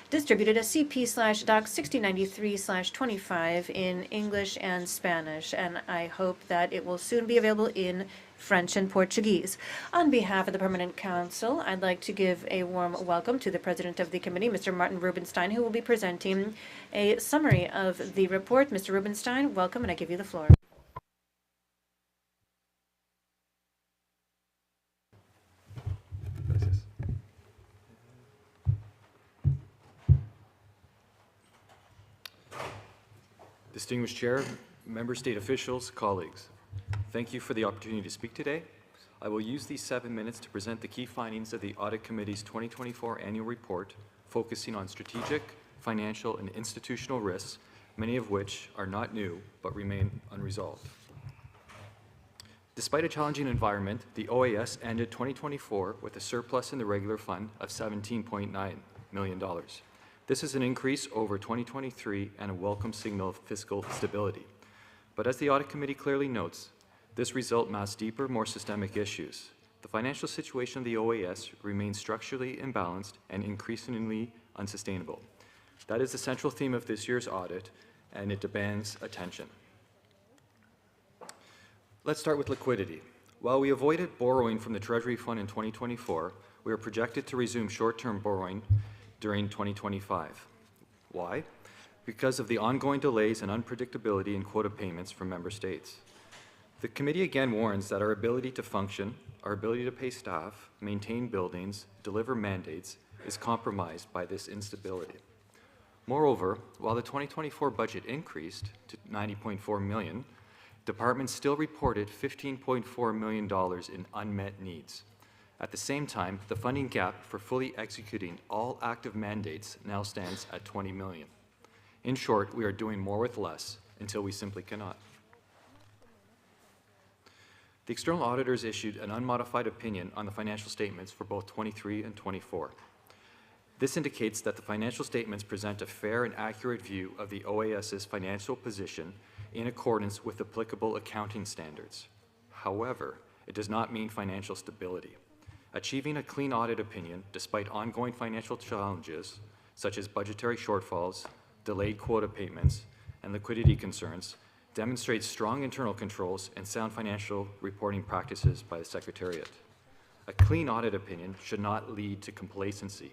distributed as CP/Doc 6093/25 in English and Spanish, and I hope that it will soon be available in French and Portuguese. On behalf of the Permanent Council, I'd like to give a warm welcome to the President of the Committee, Mr. Martin Rubenstein, who will be presenting a summary of the report. Mr. Rubenstein, welcome, and I give you the floor. Distinguished Chair, Member State officials, colleagues, thank you for the opportunity to speak today. I will use these 7 minutes to present the key findings of the Audit Committee's 2024 annual report, focusing on strategic, financial, and institutional risks, many of which are not new but remain unresolved. Despite a challenging environment, the OAS ended 2024 with a surplus in the regular fund of $17.9 million. This is an increase over 2023 and a welcome signal of fiscal stability. But as the Audit Committee clearly notes, this result masks deeper, more systemic issues. The financial situation of the OAS remains structurally imbalanced and increasingly unsustainable. That is the central theme of this year's audit, and it demands attention. Let's start with liquidity. While we avoided borrowing from the Treasury Fund in 2024, we are projected to resume short-term borrowing during 2025. Why? Because of the ongoing delays and unpredictability in quota payments from member states. The committee again warns that our ability to function, our ability to pay staff, maintain buildings, deliver mandates is compromised by this instability. Moreover, while the 2024 budget increased to $90.4 million, departments still reported $15.4 million in unmet needs. At the same time, the funding gap for fully executing all active mandates now stands at $20 million. In short, we are doing more with less until we simply cannot. The external auditors issued an unmodified opinion on the financial statements for both 23 and 24. This indicates that the financial statements present a fair and accurate view of the OAS's financial position in accordance with applicable accounting standards. However, it does not mean financial stability. Achieving a clean audit opinion, despite ongoing financial challenges, such as budgetary shortfalls, delayed quota payments, and liquidity concerns, demonstrates strong internal controls and sound financial reporting practices by the Secretariat. A clean audit opinion should not lead to complacency.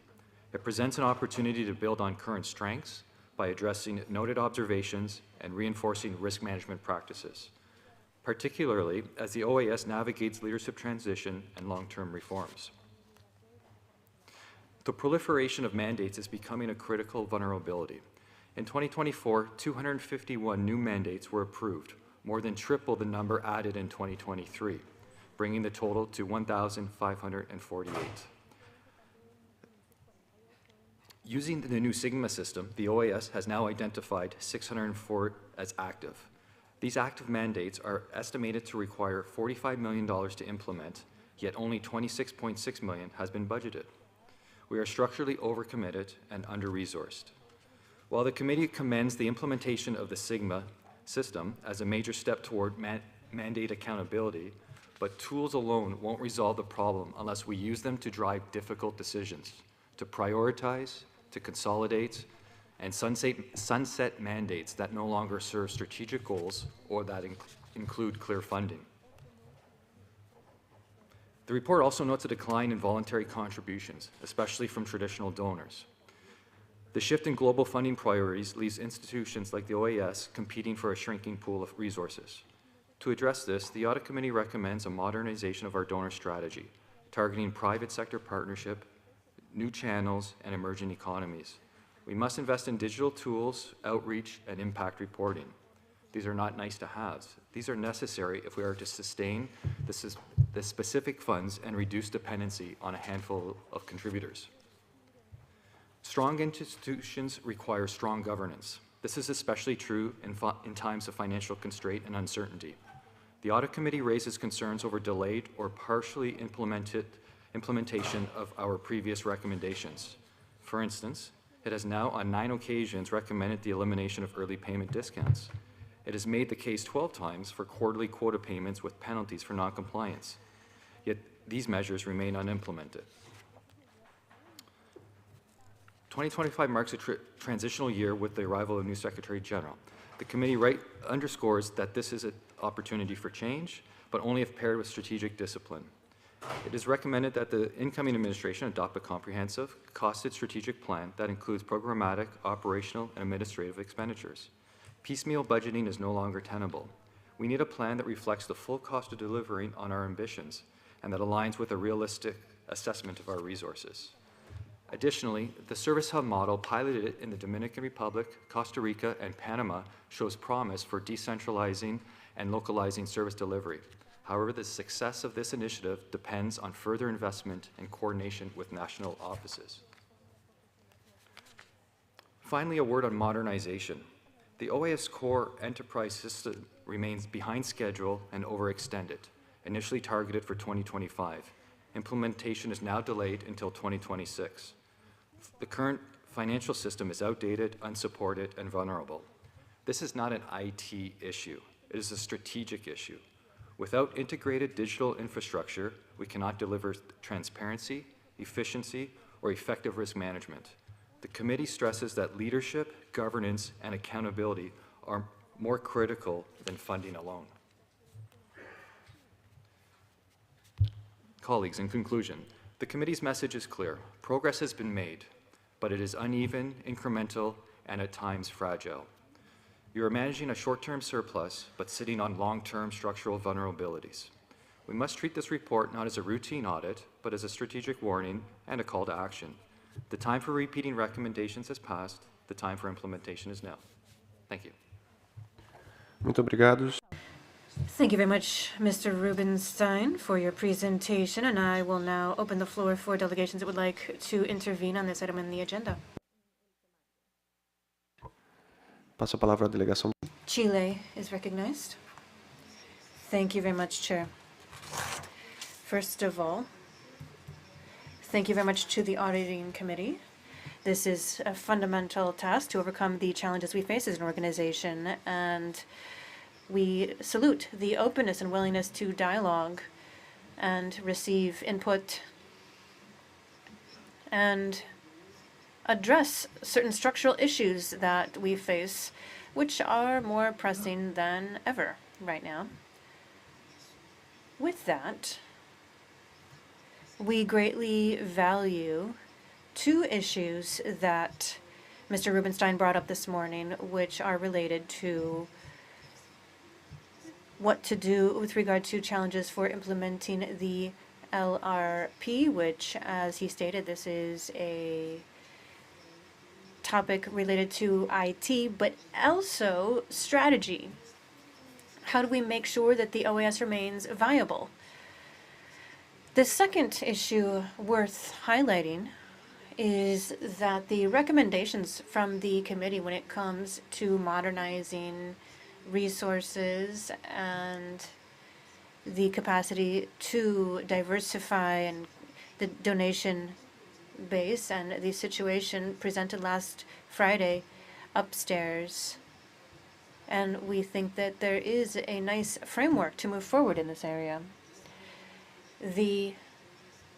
It presents an opportunity to build on current strengths by addressing noted observations and reinforcing risk management practices, particularly as the OAS navigates leadership transition and long-term reforms. The proliferation of mandates is becoming a critical vulnerability. In 2024, 251 new mandates were approved, more than triple the number added in 2023, bringing the total to 1,548. Using the new Sigma system, the OAS has now identified 604 as active. These active mandates are estimated to require $45 million to implement, yet only $26.6 million has been budgeted. We are structurally overcommitted and under-resourced. While the committee commends the implementation of the Sigma system as a major step toward mandate accountability, but tools alone won't resolve the problem unless we use them to drive difficult decisions, to prioritize, to consolidate, and sunset mandates that no longer serve strategic goals or that include clear funding. The report also notes a decline in voluntary contributions, especially from traditional donors. The shift in global funding priorities leaves institutions like the OAS competing for a shrinking pool of resources. To address this, the Audit Committee recommends a modernization of our donor strategy, targeting private sector partnership, new channels, and emerging economies. We must invest in digital tools, outreach, and impact reporting. These are not nice to haves. These are necessary if we are to sustain the specific funds and reduce dependency on a handful of contributors. Strong institutions require strong governance. This is especially true in times of financial constraint and uncertainty. The Audit Committee raises concerns over delayed or partially implementation of our previous recommendations. For instance, it has now on 9 occasions recommended the elimination of early payment discounts. It has made the case 12 times for quarterly quota payments with penalties for noncompliance. Yet these measures remain unimplemented. 2025 marks a transitional year with the arrival of new Secretary General. The committee underscores that this is an opportunity for change, but only if paired with strategic discipline. It is recommended that the incoming administration adopt a comprehensive, costed strategic plan that includes programmatic, operational, and administrative expenditures. Piecemeal budgeting is no longer tenable. We need a plan that reflects the full cost of delivering on our ambitions and that aligns with a realistic assessment of our resources. Additionally, the service hub model piloted in the Dominican Republic, Costa Rica, and Panama shows promise for decentralizing and localizing service delivery. However, the success of this initiative depends on further investment and coordination with national offices. Finally, a word on modernization. The OAS core enterprise system remains behind schedule and overextended, initially targeted for 2025. Implementation is now delayed until 2026. The current financial system is outdated, unsupported, and vulnerable. This is not an IT issue. It is a strategic issue. Without integrated digital infrastructure, we cannot deliver transparency, efficiency, or effective risk management. The committee stresses that leadership, governance, and accountability are more critical than funding alone. Colleagues, in conclusion, the committee's message is clear. Progress has been made, but it is uneven, incremental, and at times fragile. You are managing a short-term surplus, but sitting on long-term structural vulnerabilities. We must treat this report not as a routine audit, but as a strategic warning and a call to action. The time for repeating recommendations has passed. The time for implementation is now. Thank you. Muito obrigado. Thank you very much, Mr. Rubenstein, for your presentation, and I will now open the floor for delegations that would like to intervene on this item in the agenda. Passo a palavra à delegação. Chile is recognized. Thank you very much, Chair. First of all, thank you very much to the Auditing Committee. This is a fundamental task to overcome the challenges we face as an organization, and we salute the openness and willingness to dialogue and receive input and address certain structural issues that we face, which are more pressing than ever right now. With that, we greatly value two issues that Mr. Rubenstein brought up this morning, which are related to what to do with regard to challenges for implementing the LRP, which, as he stated, this is a topic related to IT, but also strategy. How do we make sure that the OAS remains viable? The second issue worth highlighting is that the recommendations from the committee when it comes to modernizing resources and the capacity to diversify and the donation base and the situation presented last Friday upstairs. And we think that there is a nice framework to move forward in this area. The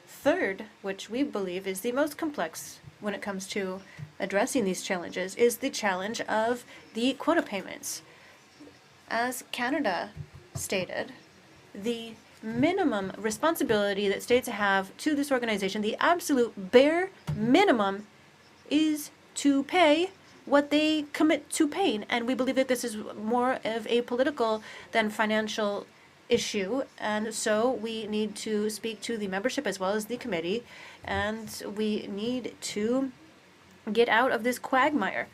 third, which we believe is the most complex when it comes to addressing these challenges, is the challenge of the quota payments. As Canada stated, the minimum responsibility that states have to this organization, the absolute bare minimum, is to pay what they commit to paying. And we believe that this is more of a political than financial issue. And so we need to speak to the membership as well as the committee. And we need to get out of this quagmire.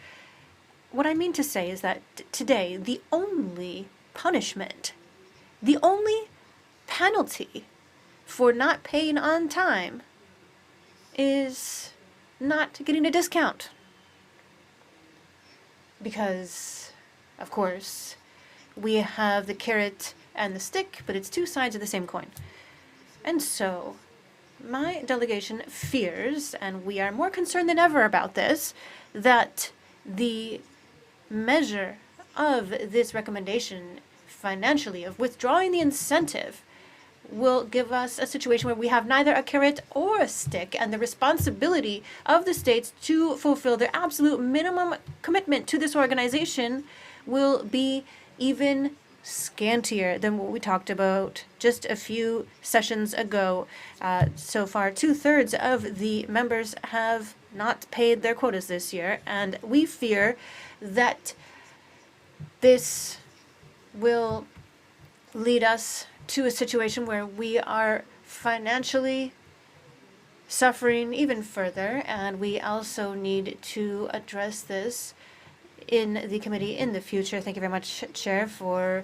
What I mean to say is that today, the only punishment, the only penalty for not paying on time is not getting a discount. Because, of course, we have the carrot and the stick, but it's two sides of the same coin. And so, my delegation fears, and we are more concerned than ever about this, that the measure of this recommendation financially, of withdrawing the incentive, will give us a situation where we have neither a carrot or a stick, and the responsibility of the states to fulfill their absolute minimum commitment to this organization will be even scantier than what we talked about just a few sessions ago. So far, 2/3 of the members have not paid their quotas this year, and we fear that this will lead us to a situation where we are financially suffering even further, and we also need to address this in the committee in the future. Thank you very much, Chair, for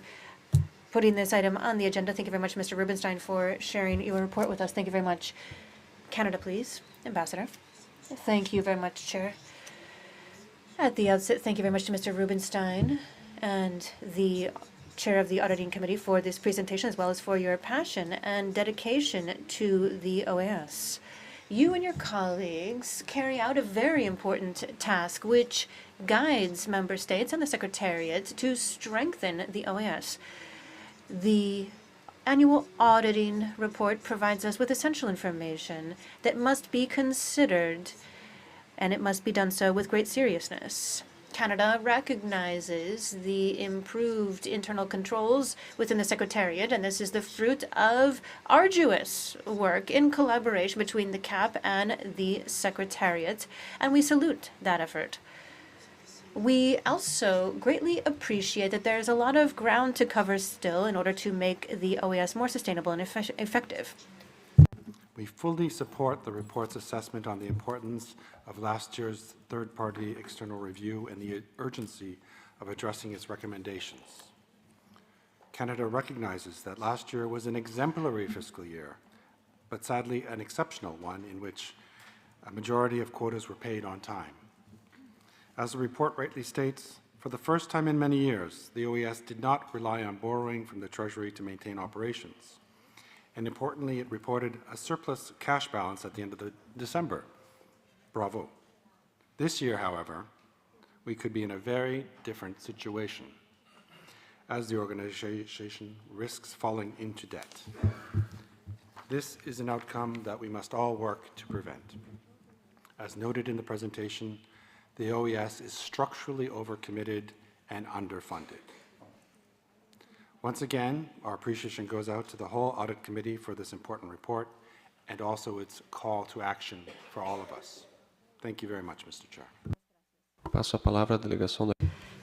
putting this item on the agenda. Thank you very much, Mr. Rubenstein, for sharing your report with us. Thank you very much. Canada, please. Ambassador. Thank you very much, Chair. At the outset, thank you very much to Mr. Rubenstein and the Chair of the Auditing Committee for this presentation, as well as for your passion and dedication to the OAS. You and your colleagues carry out a very important task, which guides member states and the Secretariat to strengthen the OAS. The annual auditing report provides us with essential information that must be considered, and it must be done so with great seriousness. Canada recognizes the improved internal controls within the Secretariat, and this is the fruit of arduous work in collaboration between the CAP and the Secretariat, and we salute that effort. We also greatly appreciate that there's a lot of ground to cover still in order to make the OAS more sustainable and effective. We fully support the report's assessment on the importance of last year's third-party external review and the urgency of addressing its recommendations. Canada recognizes that last year was an exemplary fiscal year, but sadly an exceptional one in which a majority of quotas were paid on time. As the report rightly states, for the first time in many years, the OAS did not rely on borrowing from the Treasury to maintain operations. And importantly, it reported a surplus cash balance at the end of December. Bravo. This year, however, we could be in a very different situation, as the organization risks falling into debt. This is an outcome that we must all work to prevent. As noted in the presentation, the OAS is structurally overcommitted and underfunded. Once again, our appreciation goes out to the whole Audit Committee for this important report and also its call to action for all of us. Thank you very much, Mr. Chair. Passo a palavra à delegação da...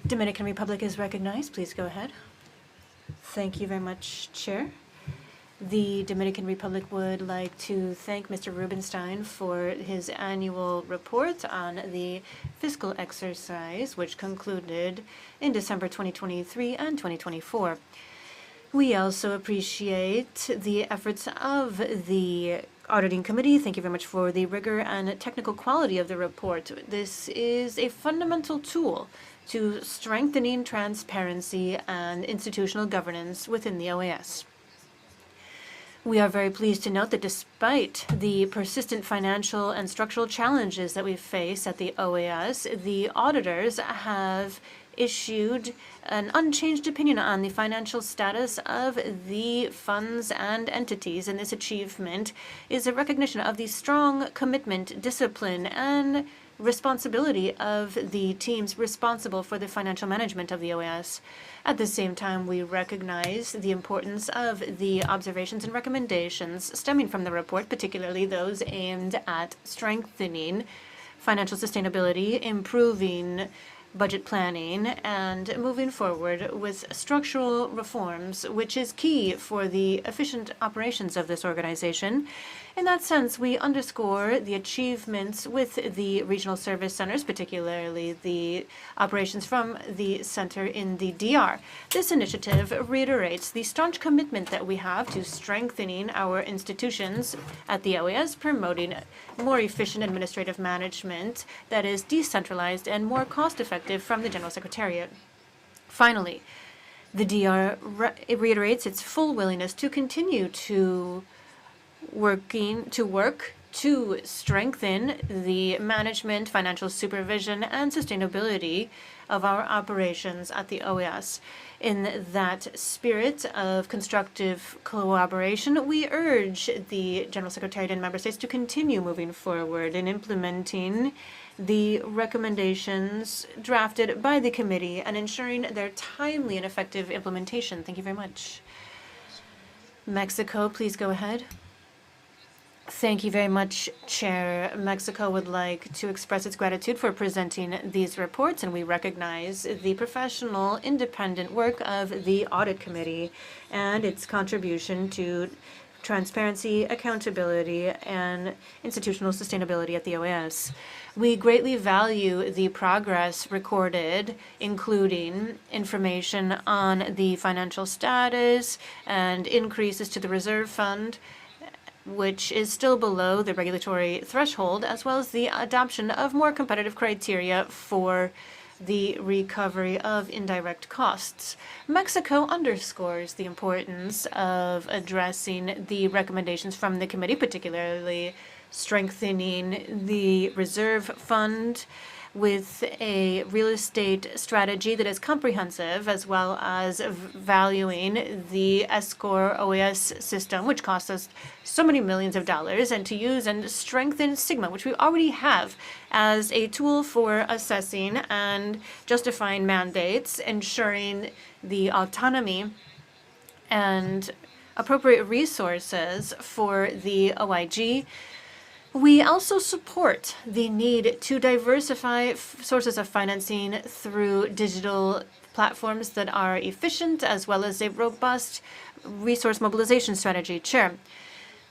Dominican Republic is recognized. Please go ahead. Thank you very much, Chair. The Dominican Republic would like to thank Mr. Rubenstein for his annual report on the fiscal exercise, which concluded in December 2023 and 2024. We also appreciate the efforts of the Auditing Committee. Thank you very much for the rigor and technical quality of the report. This is a fundamental tool to strengthening transparency and institutional governance within the OAS. We are very pleased to note that despite the persistent financial and structural challenges that we face at the OAS, the auditors have issued an unchanged opinion on the financial status of the funds and entities, and this achievement is a recognition of the strong commitment, discipline, and responsibility of the teams responsible for the financial management of the OAS. At the same time, we recognize the importance of the observations and recommendations stemming from the report, particularly those aimed at strengthening financial sustainability, improving budget planning, and moving forward with structural reforms, which is key for the efficient operations of this organization. In that sense, we underscore the achievements with the regional service centers, particularly the operations from the center in the DR. This initiative reiterates the staunch commitment that we have to strengthening our institutions at the OAS, promoting more efficient administrative management that is decentralized and more cost-effective from the General Secretariat. Finally, the DR reiterates its full willingness to continue to work to strengthen the management, financial supervision, and sustainability of our operations at the OAS. In that spirit of constructive collaboration, we urge the General Secretariat and Member States to continue moving forward in implementing the recommendations drafted by the committee and ensuring their timely and effective implementation. Thank you very much. Mexico, please go ahead. Thank you very much, Chair. Mexico would like to express its gratitude for presenting these reports, and we recognize the professional, independent work of the Audit Committee and its contribution to transparency, accountability, and institutional sustainability at the OAS. We greatly value the progress recorded, including information on the financial status and increases to the reserve fund, which is still below the regulatory threshold, as well as the adoption of more competitive criteria for the recovery of indirect costs. Mexico underscores the importance of addressing the recommendations from the committee, particularly strengthening the reserve fund with a real estate strategy that is comprehensive, as well as valuing the ESCOR OAS system, which costs us so many millions of dollars, and to use and strengthen Sigma, which we already have as a tool for assessing and justifying mandates, ensuring the autonomy and appropriate resources for the OIG. We also support the need to diversify sources of financing through digital platforms that are efficient, as well as a robust resource mobilization strategy. Chair,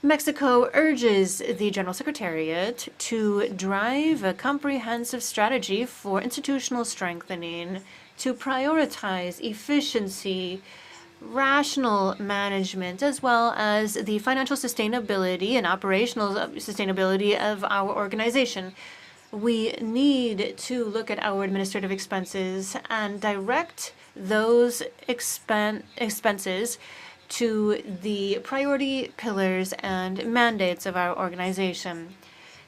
Mexico urges the General Secretariat to drive a comprehensive strategy for institutional strengthening, to prioritize efficiency, rational management, as well as the financial sustainability and operational sustainability of our organization. We need to look at our administrative expenses and direct those expenses to the priority pillars and mandates of our organization.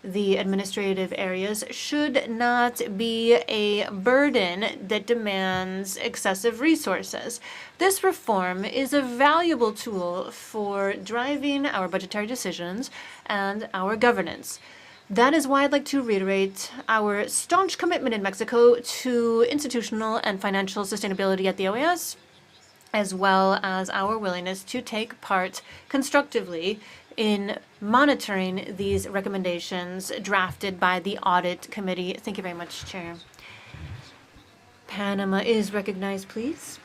The administrative areas should not be a burden that demands excessive resources. This reform is a valuable tool for driving our budgetary decisions and our governance. That is why I'd like to reiterate our staunch commitment in Mexico to institutional and financial sustainability at the OAS, as well as our willingness to take part constructively in monitoring these recommendations drafted by the Audit Committee. Thank you very much, Chair. Panama is recognized, please.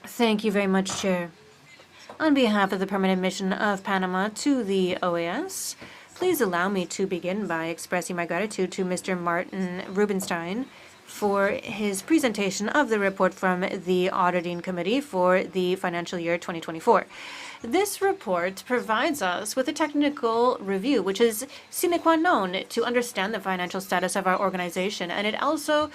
Thank you very much, Chair. On behalf of the Permanent Mission of Panama to the OAS, please allow me to begin by expressing my gratitude to Mr. Martin Rubenstein for his presentation of the report from the Auditing Committee for the financial year 2024. This report provides us with a technical review, which is sine qua non to understand the financial status of our organization, and it also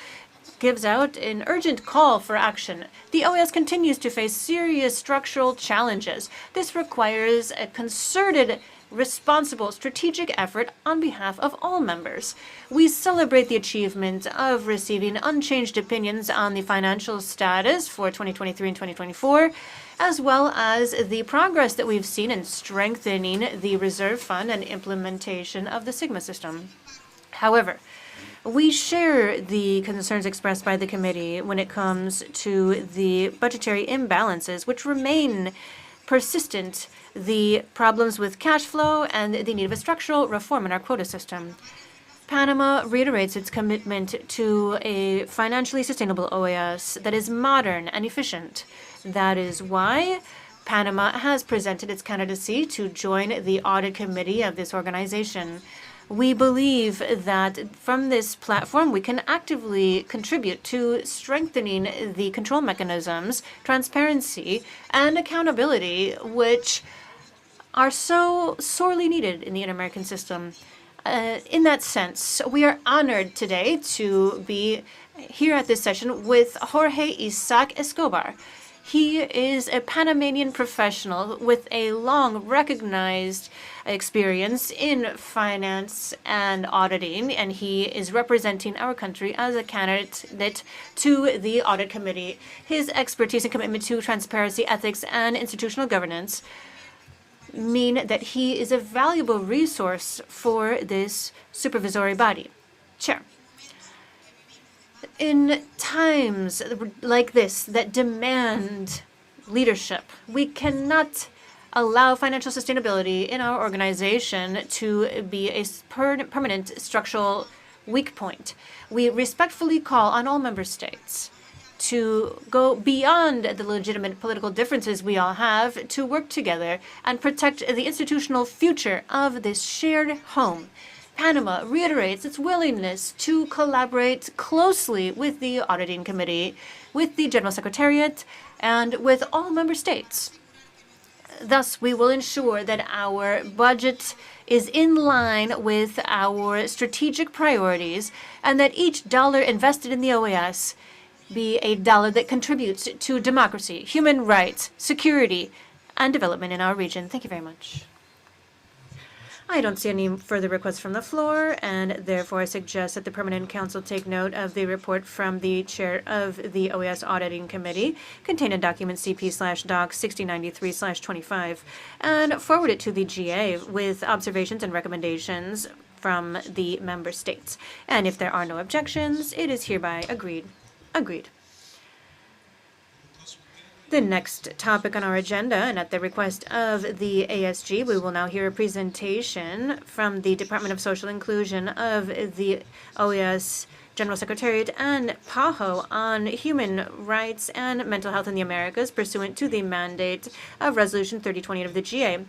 gives out an urgent call for action. The OAS continues to face serious structural challenges. This requires a concerted, responsible, strategic effort on behalf of all members. We celebrate the achievement of receiving unchanged opinions on the financial status for 2023 and 2024, as well as the progress that we've seen in strengthening the reserve fund and implementation of the Sigma system. However, we share the concerns expressed by the committee when it comes to the budgetary imbalances, which remain persistent, the problems with cash flow, and the need of a structural reform in our quota system. Panama reiterates its commitment to a financially sustainable OAS that is modern and efficient. That is why Panama has presented its candidacy to join the audit committee of this organization. We believe that from this platform, we can actively contribute to strengthening the control mechanisms, transparency, and accountability, which are so sorely needed in the inter-American system. In that sense, we are honored today to be here at this session with Jorge Isaac Escobar. He is a Panamanian professional with a long recognized experience in finance and auditing, and he is representing our country as a candidate to the audit committee. His expertise and commitment to transparency, ethics, and institutional governance mean that he is a valuable resource for this supervisory body. Chair, in times like this that demand leadership, we cannot allow financial sustainability in our organization to be a permanent structural weak point. We respectfully call on all member states to go beyond the legitimate political differences we all have to work together and protect the institutional future of this shared home. Panama reiterates its willingness to collaborate closely with the Auditing Committee, with the General Secretariat, and with all member states. Thus, we will ensure that our budget is in line with our strategic priorities and that each dollar invested in the OAS be a dollar that contributes to democracy, human rights, security, and development in our region. Thank you very much. I don't see any further requests from the floor, and therefore I suggest that the Permanent Council take note of the report from the chair of the OAS Auditing Committee, contained in document CP/Doc 6093/25, and forward it to the GA with observations and recommendations from the member states. And if there are no objections, it is hereby agreed. Agreed. The next topic on our agenda, and at the request of the ASG, we will now hear a presentation from the Department of Social Inclusion of the OAS General Secretariat and PAHO on human rights and mental health in the Americas pursuant to the mandate of Resolution 3028 of the GA.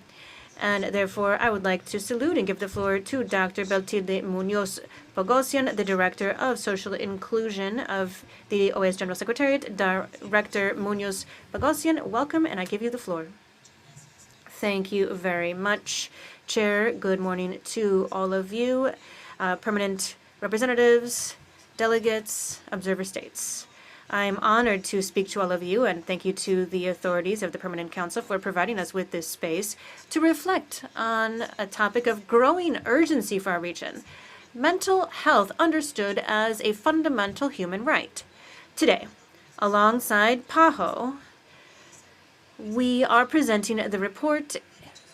And therefore, I would like to salute and give the floor to Dr. Beltilde Munoz Bogosian, the Director of Social Inclusion of the OAS General Secretariat. Director Munoz Bogosian, welcome, and I give you the floor. Thank you very much, Chair. Good morning to all of you, permanent representatives, delegates, observer states. I'm honored to speak to all of you, and thank you to the authorities of the Permanent Council for providing us with this space to reflect on a topic of growing urgency for our region: mental health understood as a fundamental human right. Today, alongside PAHO, we are presenting the report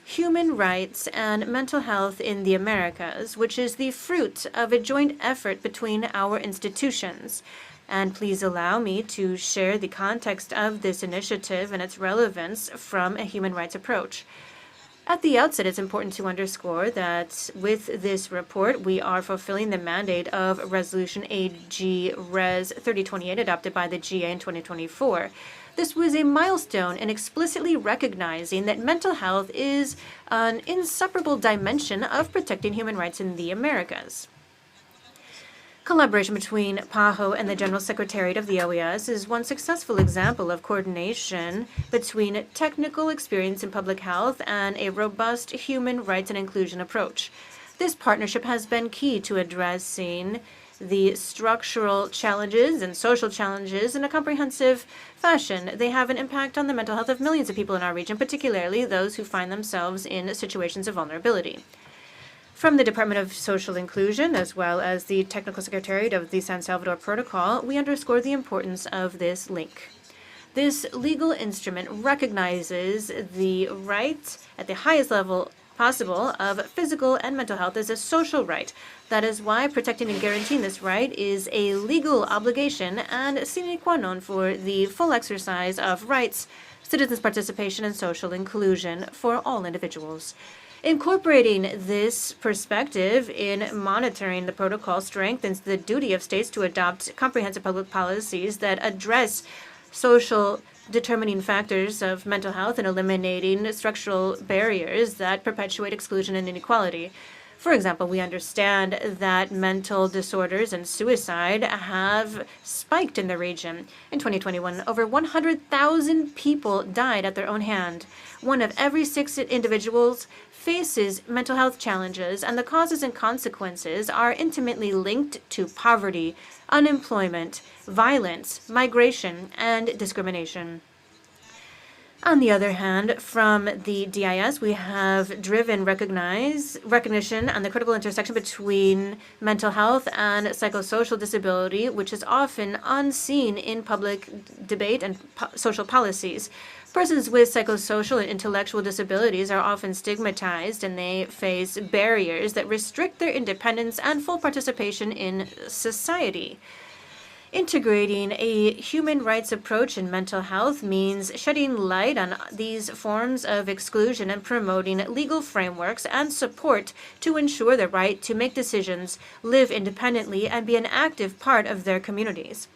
Human Rights and Mental Health in the Americas, which is the fruit of a joint effort between our institutions. And please allow me to share the context of this initiative and its relevance from a human rights approach. At the outset, it's important to underscore that with this report, we are fulfilling the mandate of Resolution AG Res 3028 adopted by the GA in 2024. This was a milestone in explicitly recognizing that mental health is an inseparable dimension of protecting human rights in the Americas. Collaboration between PAHO and the General Secretariat of the OAS is one successful example of coordination between technical experience in public health and a robust human rights and inclusion approach. This partnership has been key to addressing the structural challenges and social challenges in a comprehensive fashion. They have an impact on the mental health of millions of people in our region, particularly those who find themselves in situations of vulnerability. From the Department of Social Inclusion, as well as the Technical Secretariat of the San Salvador Protocol, we underscore the importance of this link. This legal instrument recognizes the right at the highest level possible of physical and mental health as a social right. That is why protecting and guaranteeing this right is a legal obligation and sine qua non for the full exercise of rights, citizens' participation, and social inclusion for all individuals. Incorporating this perspective in monitoring the protocol strengthens the duty of states to adopt comprehensive public policies that address social determining factors of mental health and eliminating structural barriers that perpetuate exclusion and inequality. For example, we understand that mental disorders and suicide have spiked in the region. In 2021, over 100,000 people died at their own hand. One of every 6 individuals faces mental health challenges, and the causes and consequences are intimately linked to poverty, unemployment, violence, migration, and discrimination. On the other hand, from the DIS, we have driven recognition on the critical intersection between mental health and psychosocial disability, which is often unseen in public debate and social policies. Persons with psychosocial and intellectual disabilities are often stigmatized, and they face barriers that restrict their independence and full participation in society. Integrating a human rights approach in mental health means shedding light on these forms of exclusion and promoting legal frameworks and support to ensure the right to make decisions, live independently, and be an active part of their communities.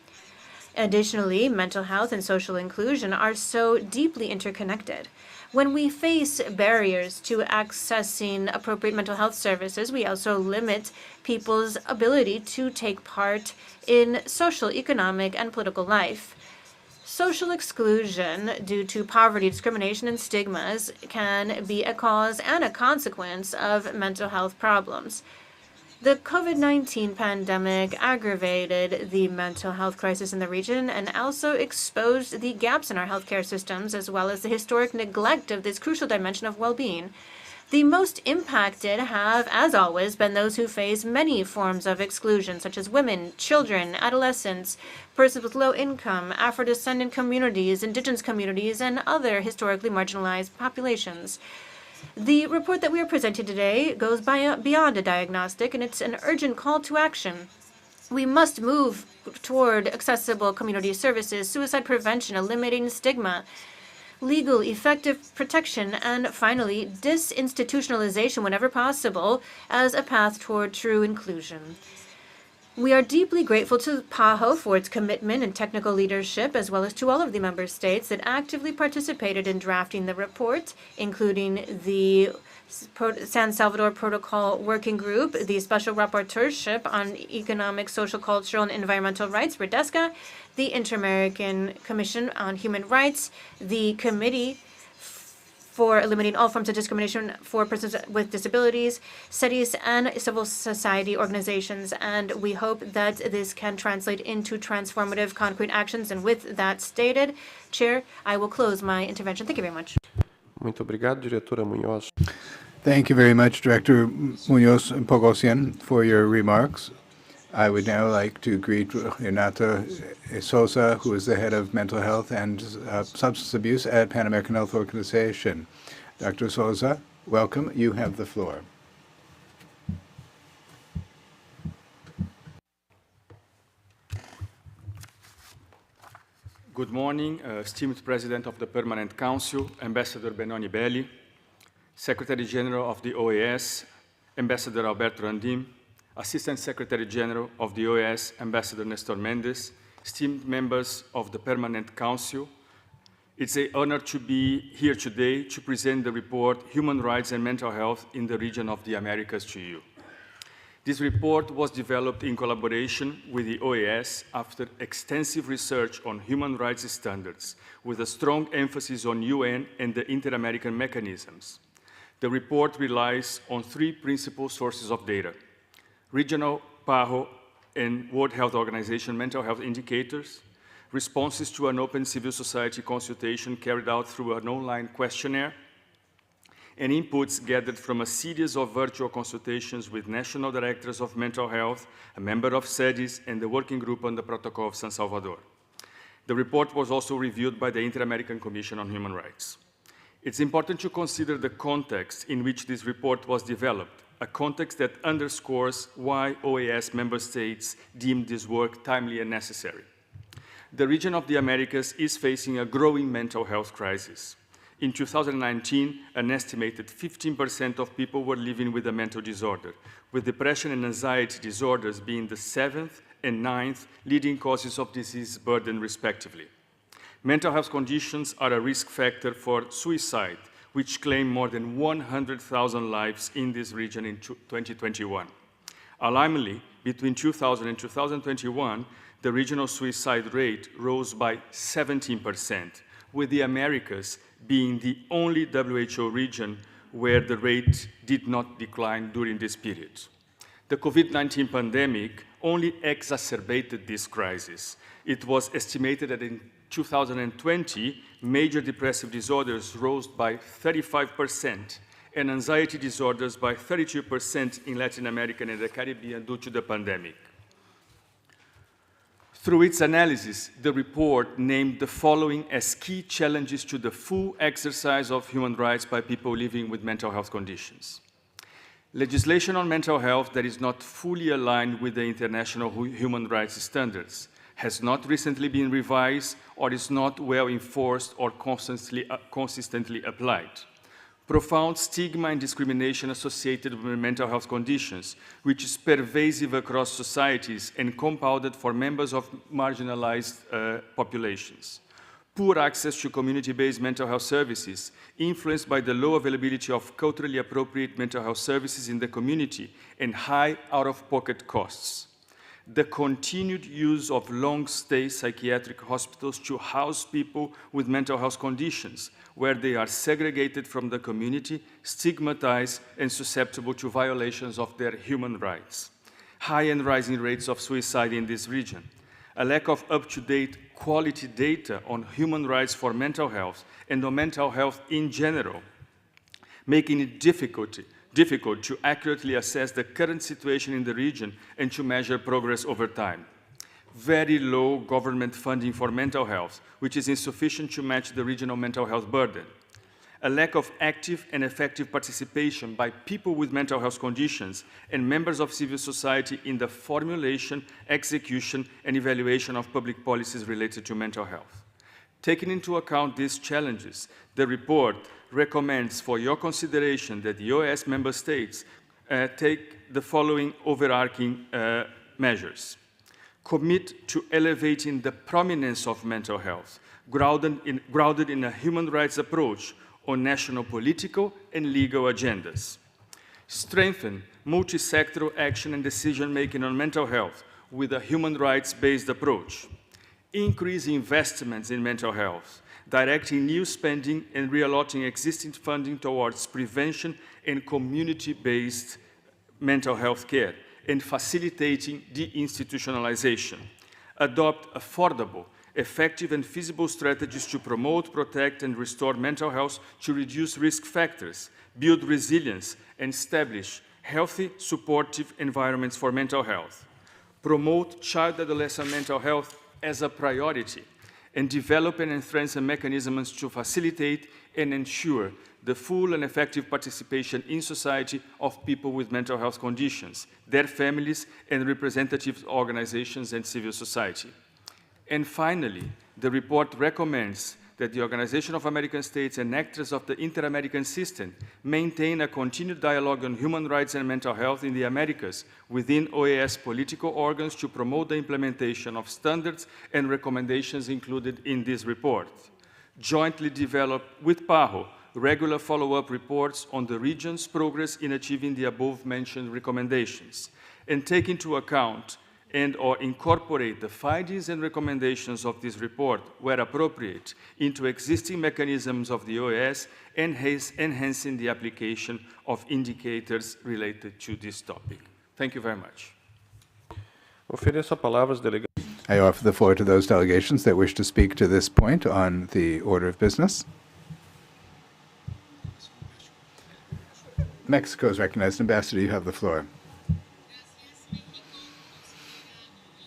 Additionally, mental health and social inclusion are so deeply interconnected. When we face barriers to accessing appropriate mental health services, we also limit people's ability to take part in social, economic, and political life. Social exclusion due to poverty, discrimination, and stigmas can be a cause and a consequence of mental health problems. The COVID-19 pandemic aggravated the mental health crisis in the region and also exposed the gaps in our healthcare systems, as well as the historic neglect of this crucial dimension of well-being. The most impacted have, as always, been those who face many forms of exclusion, such as women, children, adolescents, persons with low income, Afro-descendant communities, indigenous communities, and other historically marginalized populations. The report that we are presenting today goes beyond a diagnostic, and it's an urgent call to action. We must move toward accessible community services, suicide prevention, eliminating stigma, legal, effective protection, and finally, disinstitutionalization whenever possible as a path toward true inclusion. We are deeply grateful to PAHO for its commitment and technical leadership, as well as to all of the member states that actively participated in drafting the report, including the San Salvador Protocol Working Group, the Special Rapporteurship on Economic, Social, Cultural, and Environmental Rights, REDESCA, the Inter-American Commission on Human Rights, the Committee for eliminating all forms of discrimination for persons with disabilities, studies, and civil society organizations. And we hope that this can translate into transformative, concrete actions. And with that stated, Chair, I will close my intervention. Thank you very much. Muito obrigado, diretora Munhoz. Thank you very much, Director Munoz Pogosian, for your remarks. I would now like to greet Renata Souza, who is the head of mental health and substance abuse at Pan American Health Organization. Dr. Souza, welcome. You have the floor. Good morning, esteemed President of the Permanent Council, Ambassador Benoni Belli, Secretary General of the OAS, Ambassador Alberto Randim, Assistant Secretary General of the OAS, Ambassador Nestor Mendes, esteemed members of the Permanent Council. It's an honor to be here today to present the report, Human Rights and Mental Health in the Region of the Americas to you. This report was developed in collaboration with the OAS after extensive research on human rights standards, with a strong emphasis on UN and the inter-American mechanisms. The report relies on three principal sources of data: regional, PAHO, and World Health Organization mental health indicators, responses to an open civil society consultation carried out through an online questionnaire, and inputs gathered from a series of virtual consultations with national directors of mental health, a member of SEDIS, and the working group on the Protocol of San Salvador. The report was also reviewed by the Inter-American Commission on Human Rights. It's important to consider the context in which this report was developed, a context that underscores why OAS member states deemed this work timely and necessary. The region of the Americas is facing a growing mental health crisis. In 2019, an estimated 15% of people were living with a mental disorder, with depression and anxiety disorders being the 7th and 9th leading causes of disease burden, respectively. Mental health conditions are a risk factor for suicide, which claimed more than 100,000 lives in this region in 2021. Alarmingly, between 2000 and 2021, the regional suicide rate rose by 17%, with the Americas being the only WHO region where the rate did not decline during this period. The COVID-19 pandemic only exacerbated this crisis. It was estimated that in 2020, major depressive disorders rose by 35%, and anxiety disorders by 32% in Latin America and the Caribbean due to the pandemic. Through its analysis, the report named the following as key challenges to the full exercise of human rights by people living with mental health conditions. Legislation on mental health that is not fully aligned with the international human rights standards, has not recently been revised, or is not well enforced or consistently applied. Profound stigma and discrimination associated with mental health conditions, which is pervasive across societies and compounded for members of marginalized populations. Poor access to community-based mental health services, influenced by the low availability of culturally appropriate mental health services in the community and high out-of-pocket costs. The continued use of long-stay psychiatric hospitals to house people with mental health conditions, where they are segregated from the community, stigmatized, and susceptible to violations of their human rights. High and rising rates of suicide in this region. A lack of up-to-date quality data on human rights for mental health and on mental health in general, making it difficult to accurately assess the current situation in the region and to measure progress over time. Very low government funding for mental health, which is insufficient to match the regional mental health burden. A lack of active and effective participation by people with mental health conditions and members of civil society in the formulation, execution, and evaluation of public policies related to mental health. Taking into account these challenges, the report recommends for your consideration that the OAS member states take the following overarching measures. Commit to elevating the prominence of mental health, grounded in a human rights approach on national political and legal agendas. Strengthen multi-sectoral action and decision-making on mental health with a human rights-based approach. increase investments in mental health, directing new spending and reallocating existing funding towards prevention and community-based mental health care, and facilitating deinstitutionalization. Adopt affordable, effective and feasible strategies to promote, protect, and restore mental health to reduce risk factors, build resilience, and establish healthy, supportive environments for mental health. Promote child-adolescent mental health as a priority, and develop and strengthen mechanisms to facilitate and ensure the full and effective participation in society of people with mental health conditions, their families, and representative organizations and civil society. And finally, the report recommends that the Organization of American States and actors of the Inter-American System maintain a continued dialogue on human rights and mental health in the Americas within OAS political organs to promote the implementation of standards and recommendations included in this report. Jointly develop with PAHO regular follow-up reports on the region's progress in achieving the above-mentioned recommendations, and take into account and/or incorporate the findings and recommendations of this report, where appropriate, into existing mechanisms of the OAS, enhancing the application of indicators related to this topic. Thank you very much. Ofereço a palavra aos delegados. I offer the floor to those delegations that wish to speak to this point on the order of business. Mexico is recognized. Ambassador, you have the floor.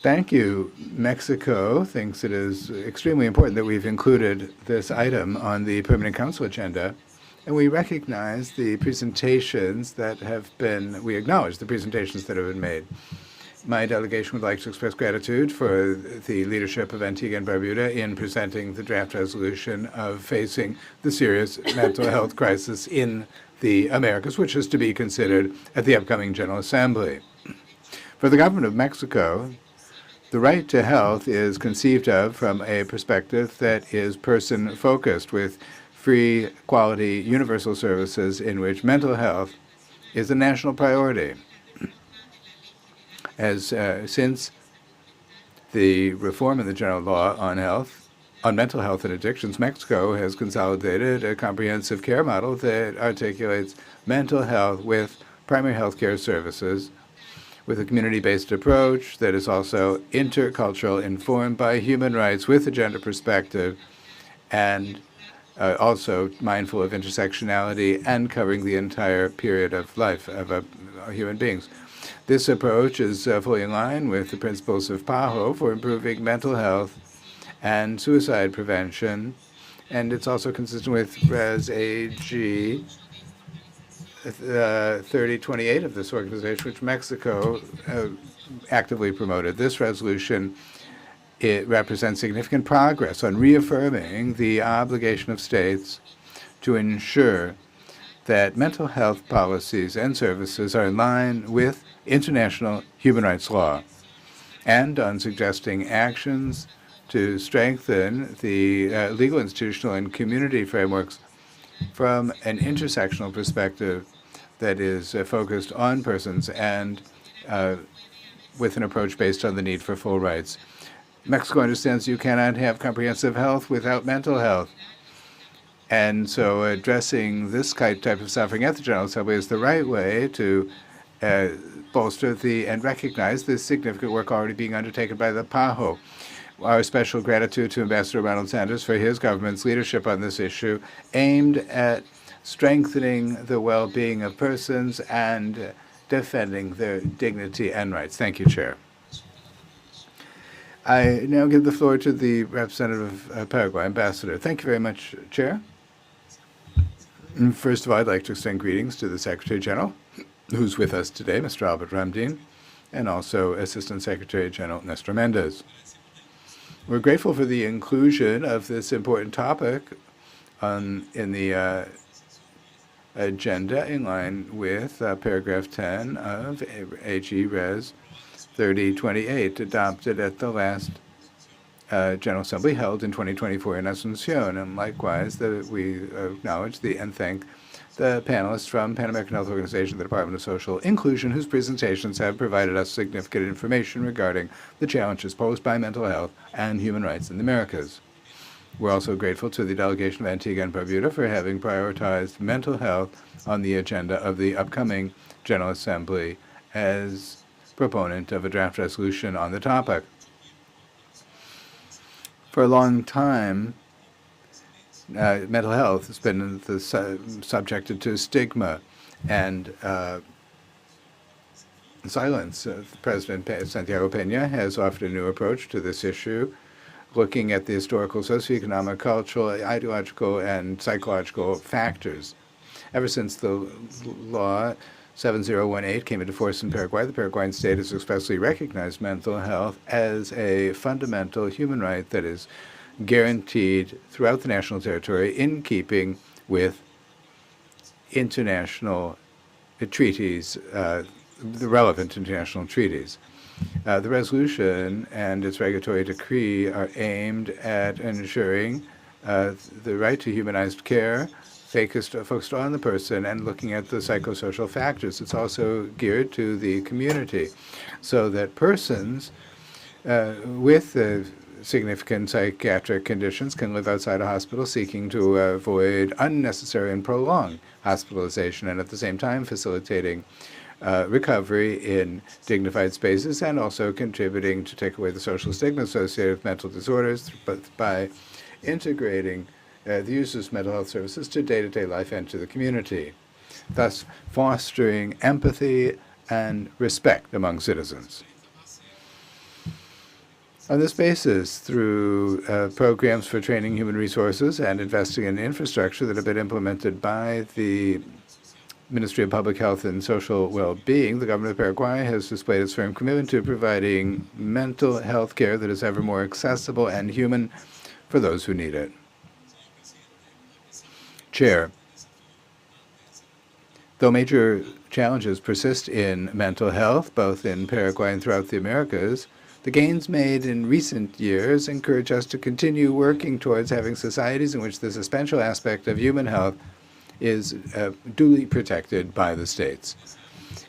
Thank you. Mexico thinks it is extremely important that we've included this item on the Permanent Council agenda, and we recognize the presentations that have been, we acknowledge the presentations that have been made. My delegation would like to express gratitude for the leadership of Antigua and Barbuda in presenting the draft resolution of facing the serious mental health crisis in the Americas, which is to be considered at the upcoming General Assembly. For the government of Mexico, the right to health is conceived of from a perspective that is person-focused, with free, quality, universal services in which mental health is a national priority. Since the reform in the general law on mental health and addictions, Mexico has consolidated a comprehensive care model that articulates mental health with primary health care services, with a community-based approach that is also intercultural, informed by human rights with a gender perspective, and also mindful of intersectionality and covering the entire period of life of human beings. This approach is fully in line with the principles of PAHO for improving mental health and suicide prevention, and it's also consistent with Res AG 3028 of this organization, which Mexico actively promoted. This resolution, it represents significant progress on reaffirming the obligation of states to ensure that mental health policies and services are in line with international human rights law, and on suggesting actions to strengthen the legal, institutional, and community frameworks from an intersectional perspective that is focused on persons and with an approach based on the need for full rights. Mexico understands you cannot have comprehensive health without mental health. And so addressing this type of suffering at the General Assembly is the right way to bolster and recognize the significant work already being undertaken by the PAHO. Our special gratitude to Ambassador Ronald Sanders for his government's leadership on this issue, aimed at strengthening the well-being of persons and defending their dignity and rights. Thank you, Chair. I now give the floor to the representative of Paraguay, Ambassador. Thank you very much, Chair. First of all, I'd like to extend greetings to the Secretary General, who's with us today, Mr. Albert Ramdin, and also Assistant Secretary General Nestor Mendez. We're grateful for the inclusion of this important topic in the agenda in line with paragraph 10 of AG Res 3028, adopted at the last General Assembly held in 2024 in Asunción, and likewise that we acknowledge and thank the panelists from Pan American Health Organization, the Department of Social Inclusion, whose presentations have provided us significant information regarding the challenges posed by mental health and human rights in the Americas. We're also grateful to the delegation of Antigua and Barbuda for having prioritized mental health on the agenda of the upcoming General Assembly as proponent of a draft resolution on the topic. For a long time, mental health has been subjected to stigma and silence. President Santiago Peña has offered a new approach to this issue, looking at the historical, socioeconomic, cultural, ideological, and psychological factors. Ever since the law 7018 came into force in Paraguay, the Paraguayan state has expressly recognized mental health as a fundamental human right that is guaranteed throughout the national territory in keeping with international treaties, the relevant international treaties. The resolution and its regulatory decree are aimed at ensuring the right to humanized care, focused on the person and looking at the psychosocial factors. It's also geared to the community so that persons with significant psychiatric conditions can live outside a hospital seeking to avoid unnecessary and prolonged hospitalization and at the same time facilitating recovery in dignified spaces and also contributing to take away the social stigma associated with mental disorders, but by integrating the use of mental health services to day-to-day life and to the community, thus fostering empathy and respect among citizens. On this basis, through programs for training human resources and investing in infrastructure that have been implemented by the Ministry of Public Health and Social Well-being, the government of Paraguay has displayed its firm commitment to providing mental health care that is ever more accessible and human for those who need it. Chair, though major challenges persist in mental health, both in Paraguay and throughout the Americas, the gains made in recent years encourage us to continue working towards having societies in which this essential aspect of human health is duly protected by the states.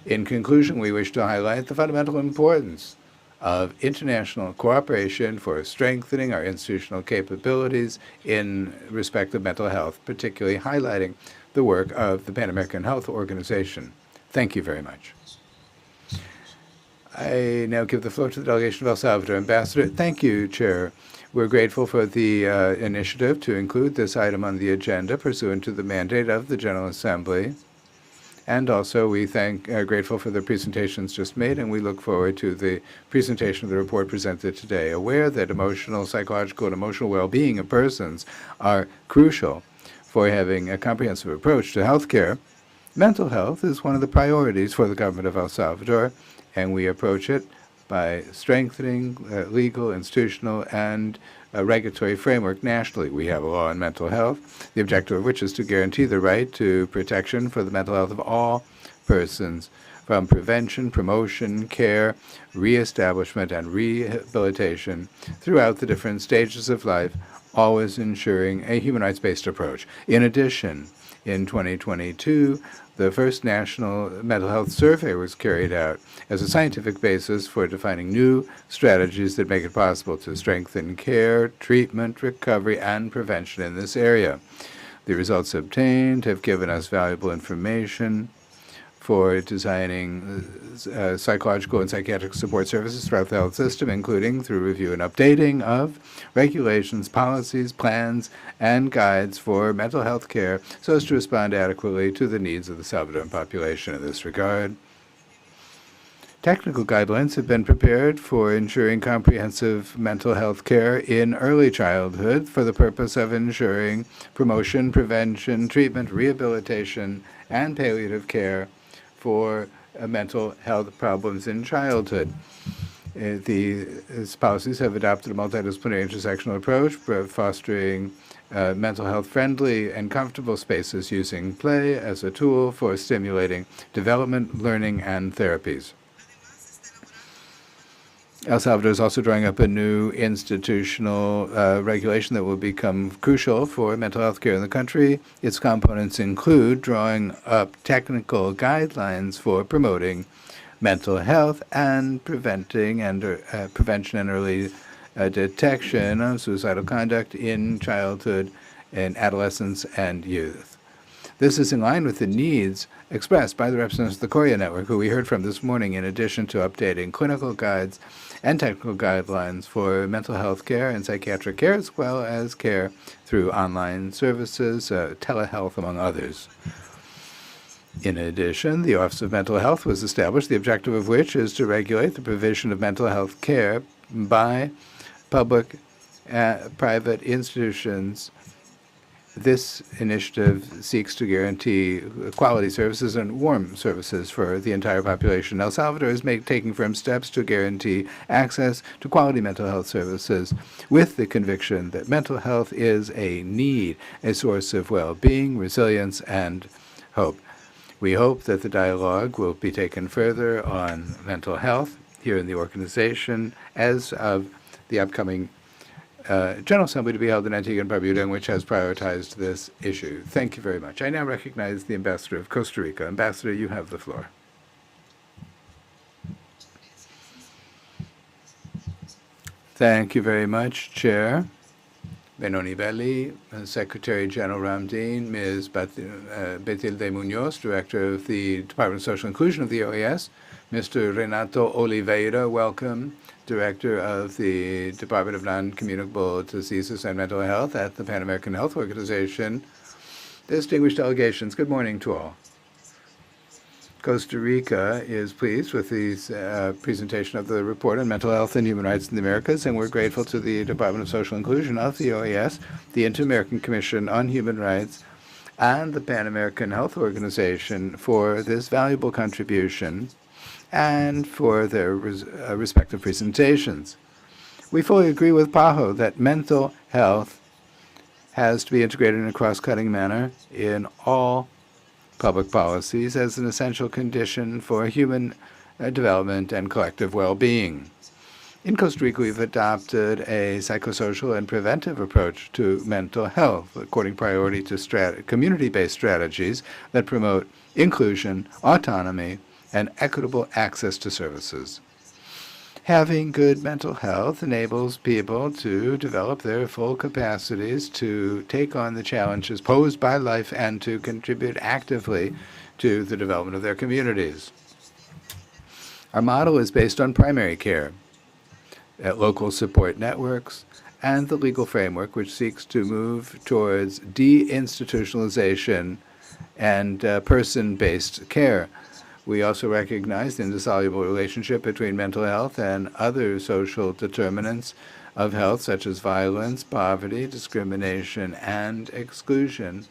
In conclusion, we wish to highlight the fundamental importance of international cooperation for strengthening our institutional capabilities in respect of mental health, particularly highlighting the work of the Pan American Health Organization. Thank you very much. I now give the floor to the delegation of El Salvador. Ambassador, thank you, Chair. We're grateful for the initiative to include this item on the agenda pursuant to the mandate of the General Assembly. And also, we are grateful for the presentations just made, and we look forward to the presentation of the report presented today. Aware that emotional, psychological, and emotional well-being of persons are crucial for having a comprehensive approach to health care, mental health is one of the priorities for the government of El Salvador, and we approach it by strengthening legal, institutional, and regulatory framework nationally. We have a law on mental health, the objective of which is to guarantee the right to protection for the mental health of all persons, from prevention, promotion, care, reestablishment, and rehabilitation throughout the different stages of life, always ensuring a human rights-based approach. In addition, in 2022, the first national mental health survey was carried out as a scientific basis for defining new strategies that make it possible to strengthen care, treatment, recovery, and prevention in this area. The results obtained have given us valuable information for designing psychological and psychiatric support services throughout the health system, including through review and updating of regulations, policies, plans, and guides for mental health care so as to respond adequately to the needs of the Salvadoran population in this regard. Technical guidelines have been prepared for ensuring comprehensive mental health care in early childhood for the purpose of ensuring promotion, prevention, treatment, rehabilitation, and palliative care for mental health problems in childhood. These policies have adopted a multidisciplinary intersectional approach for fostering mental health friendly and comfortable spaces using play as a tool for stimulating development, learning, and therapies. El Salvador is also drawing up a new institutional regulation that will become crucial for mental health care in the country. Its components include drawing up technical guidelines for promoting mental health and prevention and early detection of suicidal conduct in childhood and adolescence and youth. This is in line with the needs expressed by the representatives of the Korea Network, who we heard from this morning, in addition to updating clinical guides and technical guidelines for mental health care and psychiatric care, as well as care through online services, telehealth, among others. In addition, the Office of Mental Health was established, the objective of which is to regulate the provision of mental health care by public private institutions. This initiative seeks to guarantee quality services and warm services for the entire population. El Salvador is taking firm steps to guarantee access to quality mental health services with the conviction that mental health is a need, a source of well-being, resilience, and hope. We hope that the dialogue will be taken further on mental health here in the organization as of the upcoming General Assembly to be held in Antigua and Barbuda, which has prioritized this issue. Thank you very much. I now recognize the Ambassador of Costa Rica. Ambassador, you have the floor. Thank you very much, Chair Benoni Belli, Secretary General Ramdin, Ms. Betilde Munoz, Director of the Department of Social Inclusion of the OAS, Mr. Renato Oliveira, welcome, Director of the Department of Non-Communicable Diseases and Mental Health at the Pan American Health Organization. Distinguished delegations, good morning to all. Costa Rica is pleased with the presentation of the report on mental health and human rights in the Americas, and we're grateful to the Department of Social Inclusion of the OAS, the Inter-American Commission on Human Rights, and the Pan American Health Organization for this valuable contribution and for their respective presentations. We fully agree with PAHO that mental health has to be integrated in a cross-cutting manner in all public policies as an essential condition for human development and collective well-being. In Costa Rica, we've adopted a psychosocial and preventive approach to mental health, according priority to community-based strategies that promote inclusion, autonomy, and equitable access to services. Having good mental health enables people to develop their full capacities to take on the challenges posed by life and to contribute actively to the development of their communities. Our model is based on primary care, local support networks, and the legal framework which seeks to move towards deinstitutionalization and person-based care. We also recognize the indissoluble relationship between mental health and other social determinants of health, such as violence, poverty, discrimination, and exclusion,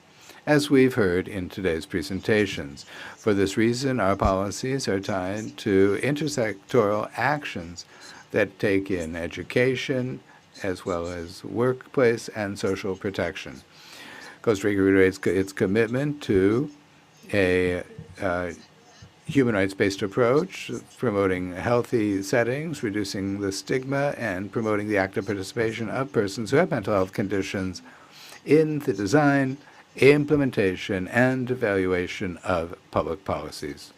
as we've heard in today's presentations. For this reason, our policies are tied to intersectoral actions that take in education, as well as workplace and social protection. Costa Rica reiterates its commitment to a human rights-based approach, promoting healthy settings, reducing the stigma, and promoting the active participation of persons who have mental health conditions in the design, implementation, and evaluation of public policies.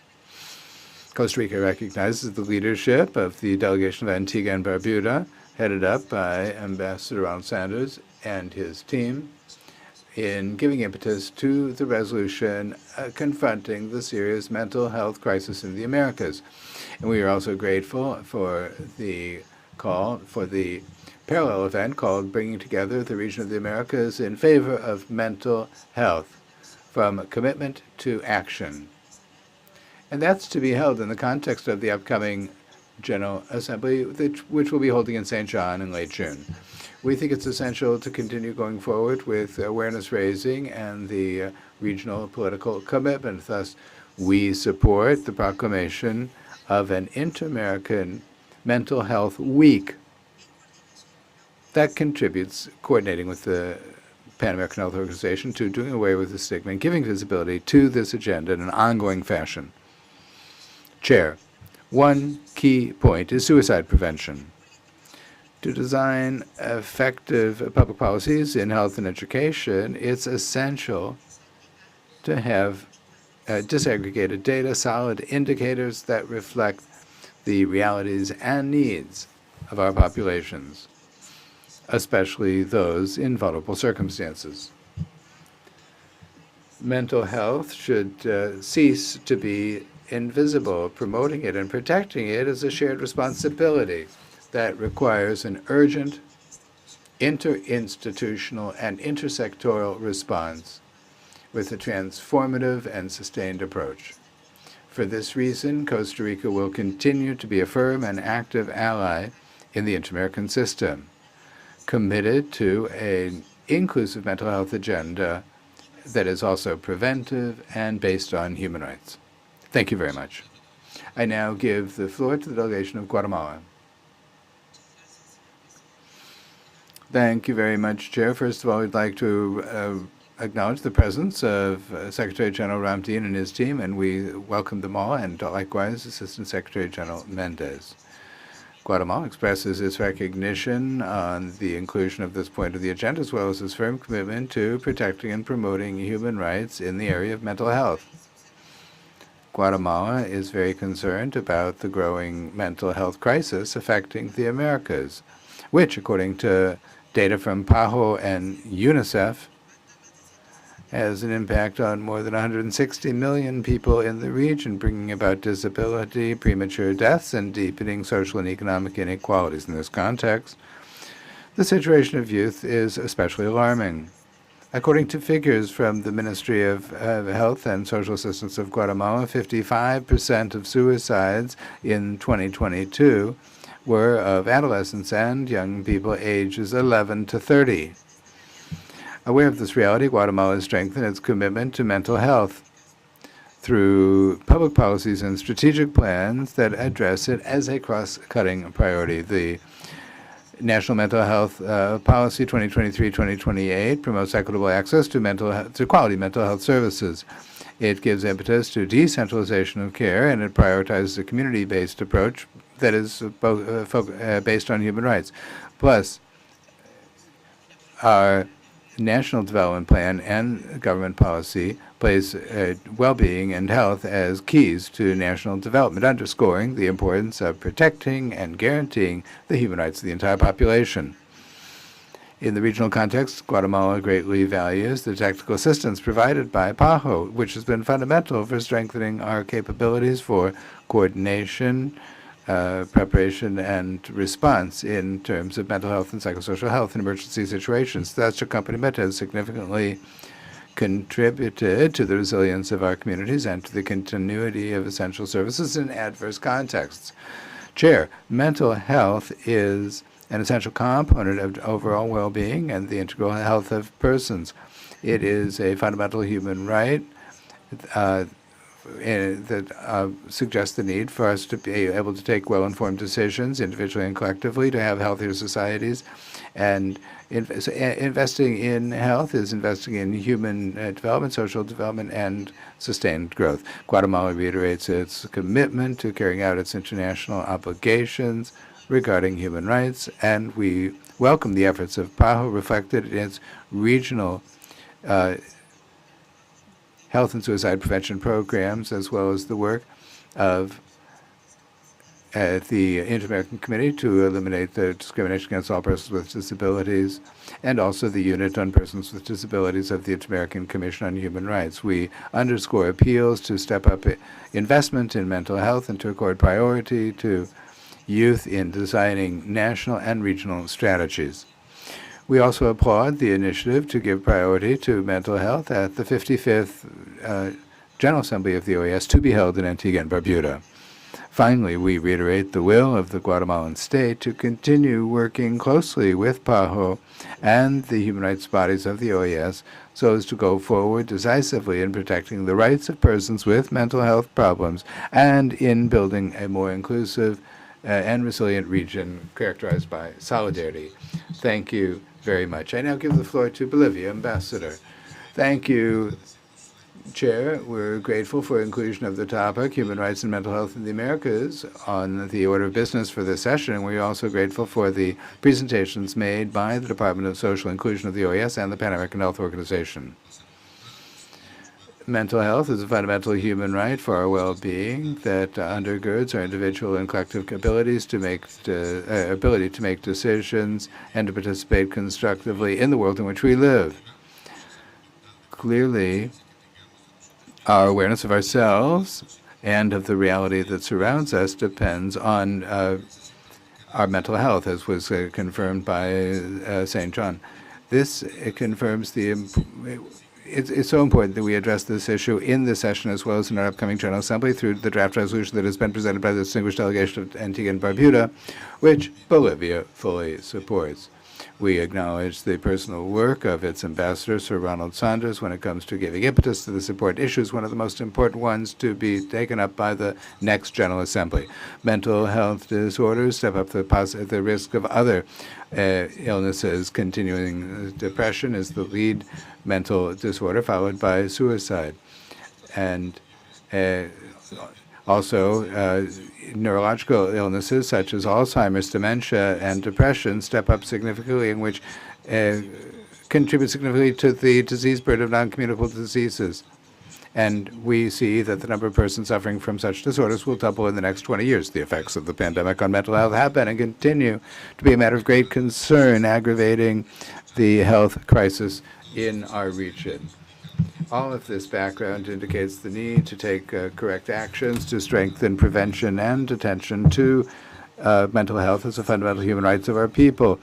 Costa Rica recognizes the leadership of the delegation of Antigua and Barbuda, headed up by Ambassador Ronald Sanders and his team, in giving impetus to the resolution confronting the serious mental health crisis in the Americas. And we are also grateful for the call for the parallel event called Bringing Together the Region of the Americas in Favor of Mental Health, from Commitment to Action. And that's to be held in the context of the upcoming General Assembly, which will be holding in St. John in late June. We think it's essential to continue going forward with awareness raising and the regional political commitment. Thus, we support the proclamation of an Inter-American Mental Health Week that contributes, coordinating with the Pan American Health Organization, to doing away with the stigma and giving visibility to this agenda in an ongoing fashion. Chair, One key point is suicide prevention. To design effective public policies in health and education, it's essential to have disaggregated data, solid indicators that reflect the realities and needs of our populations, especially those in vulnerable circumstances. Mental health should cease to be invisible. Promoting it and protecting it is a shared responsibility that requires an urgent, interinstitutional, and intersectoral response with a transformative and sustained approach. For this reason, Costa Rica will continue to be a firm and active ally in the Inter-American system, committed to an inclusive mental health agenda that is also preventive and based on human rights. Thank you very much. I now give the floor to the delegation of Guatemala. Thank you very much, Chair. First of all, we'd like to acknowledge the presence of Secretary General Ramtin and his team, and we welcome them all, and likewise Assistant Secretary General Mendez. Guatemala expresses its recognition on the inclusion of this point of the agenda, as well as its firm commitment to protecting and promoting human rights in the area of mental health. Guatemala is very concerned about the growing mental health crisis affecting the Americas, which, according to data from PAHO and UNICEF, has an impact on more than 160 million people in the region, bringing about disability, premature deaths, and deepening social and economic inequalities. In this context, the situation of youth is especially alarming. According to figures from the Ministry of Health and Social Assistance of Guatemala, 55% of suicides in 2022 were of adolescents and young people ages 11 to 30. Aware of this reality, Guatemala has strengthened its commitment to mental health through public policies and strategic plans that address it as a cross-cutting priority. The National Mental Health Policy 2023-2028 promotes equitable access to quality mental health services. It gives impetus to decentralization of care, and it prioritizes a community-based approach that is based on human rights. Plus, our National Development Plan and government policy place well-being and health as keys to national development, underscoring the importance of protecting and guaranteeing the human rights of the entire population. In the regional context, Guatemala greatly values the technical assistance provided by PAHO, which has been fundamental for strengthening our capabilities for coordination, preparation, and response in terms of mental health and psychosocial health in emergency situations. Such accompaniment has significantly contributed to the resilience of our communities and to the continuity of essential services in adverse contexts. Chair, mental health is an essential component of overall well-being and the integral health of persons. It is a fundamental human right that suggests the need for us to be able to take well-informed decisions individually and collectively to have healthier societies. And investing in health is investing in human development, social development, and sustained growth. Guatemala reiterates its commitment to carrying out its international obligations regarding human rights, and we welcome the efforts of PAHO reflected in its regional health and suicide prevention programs, as well as the work of the Inter-American Committee to eliminate the discrimination against all persons with disabilities, and also the Unit on Persons with Disabilities of the Inter-American Commission on Human Rights. We underscore appeals to step up investment in mental health and to accord priority to youth in designing national and regional strategies. We also applaud the initiative to give priority to mental health at the 55th General Assembly of the OAS to be held in Antigua and Barbuda. Finally, we reiterate the will of the Guatemalan state to continue working closely with PAHO and the human rights bodies of the OAS so as to go forward decisively in protecting the rights of persons with mental health problems and in building a more inclusive and resilient region characterized by solidarity. Thank you very much. I now give the floor to Bolivia, Ambassador. Thank you, Chair, we're grateful for inclusion of the topic, human rights and mental health in the Americas, on the order of business for this session. And we're also grateful for the presentations made by the Department of Social Inclusion of the OAS and the Pan American Health Organization. Mental health is a fundamental human right for our well-being that undergirds our individual and collective ability to make decisions and to participate constructively in the world in which we live. Clearly, our awareness of ourselves and of the reality that surrounds us depends on our mental health, as was confirmed by St. John. This confirms it's so important that we address this issue in this session as well as in our upcoming General Assembly through the draft resolution that has been presented by the distinguished delegation of Antigua and Barbuda, which Bolivia fully supports. We acknowledge the personal work of its ambassador, Sir Ronald Saunders, when it comes to giving impetus to this important issue, is one of the most important ones to be taken up by the next General Assembly. Mental health disorders step up the risk of other illnesses. Continuing depression is the lead mental disorder, followed by suicide. And also, neurological illnesses such as Alzheimer's, dementia, and depression step up significantly, in which contribute significantly to the disease burden of non-communicable diseases. And we see that the number of persons suffering from such disorders will double in the next 20 years. The effects of the pandemic on mental health have been and continue to be a matter of great concern, aggravating the health crisis in our region. All of this background indicates the need to take correct actions to strengthen prevention and attention to mental health as a fundamental human rights of our people.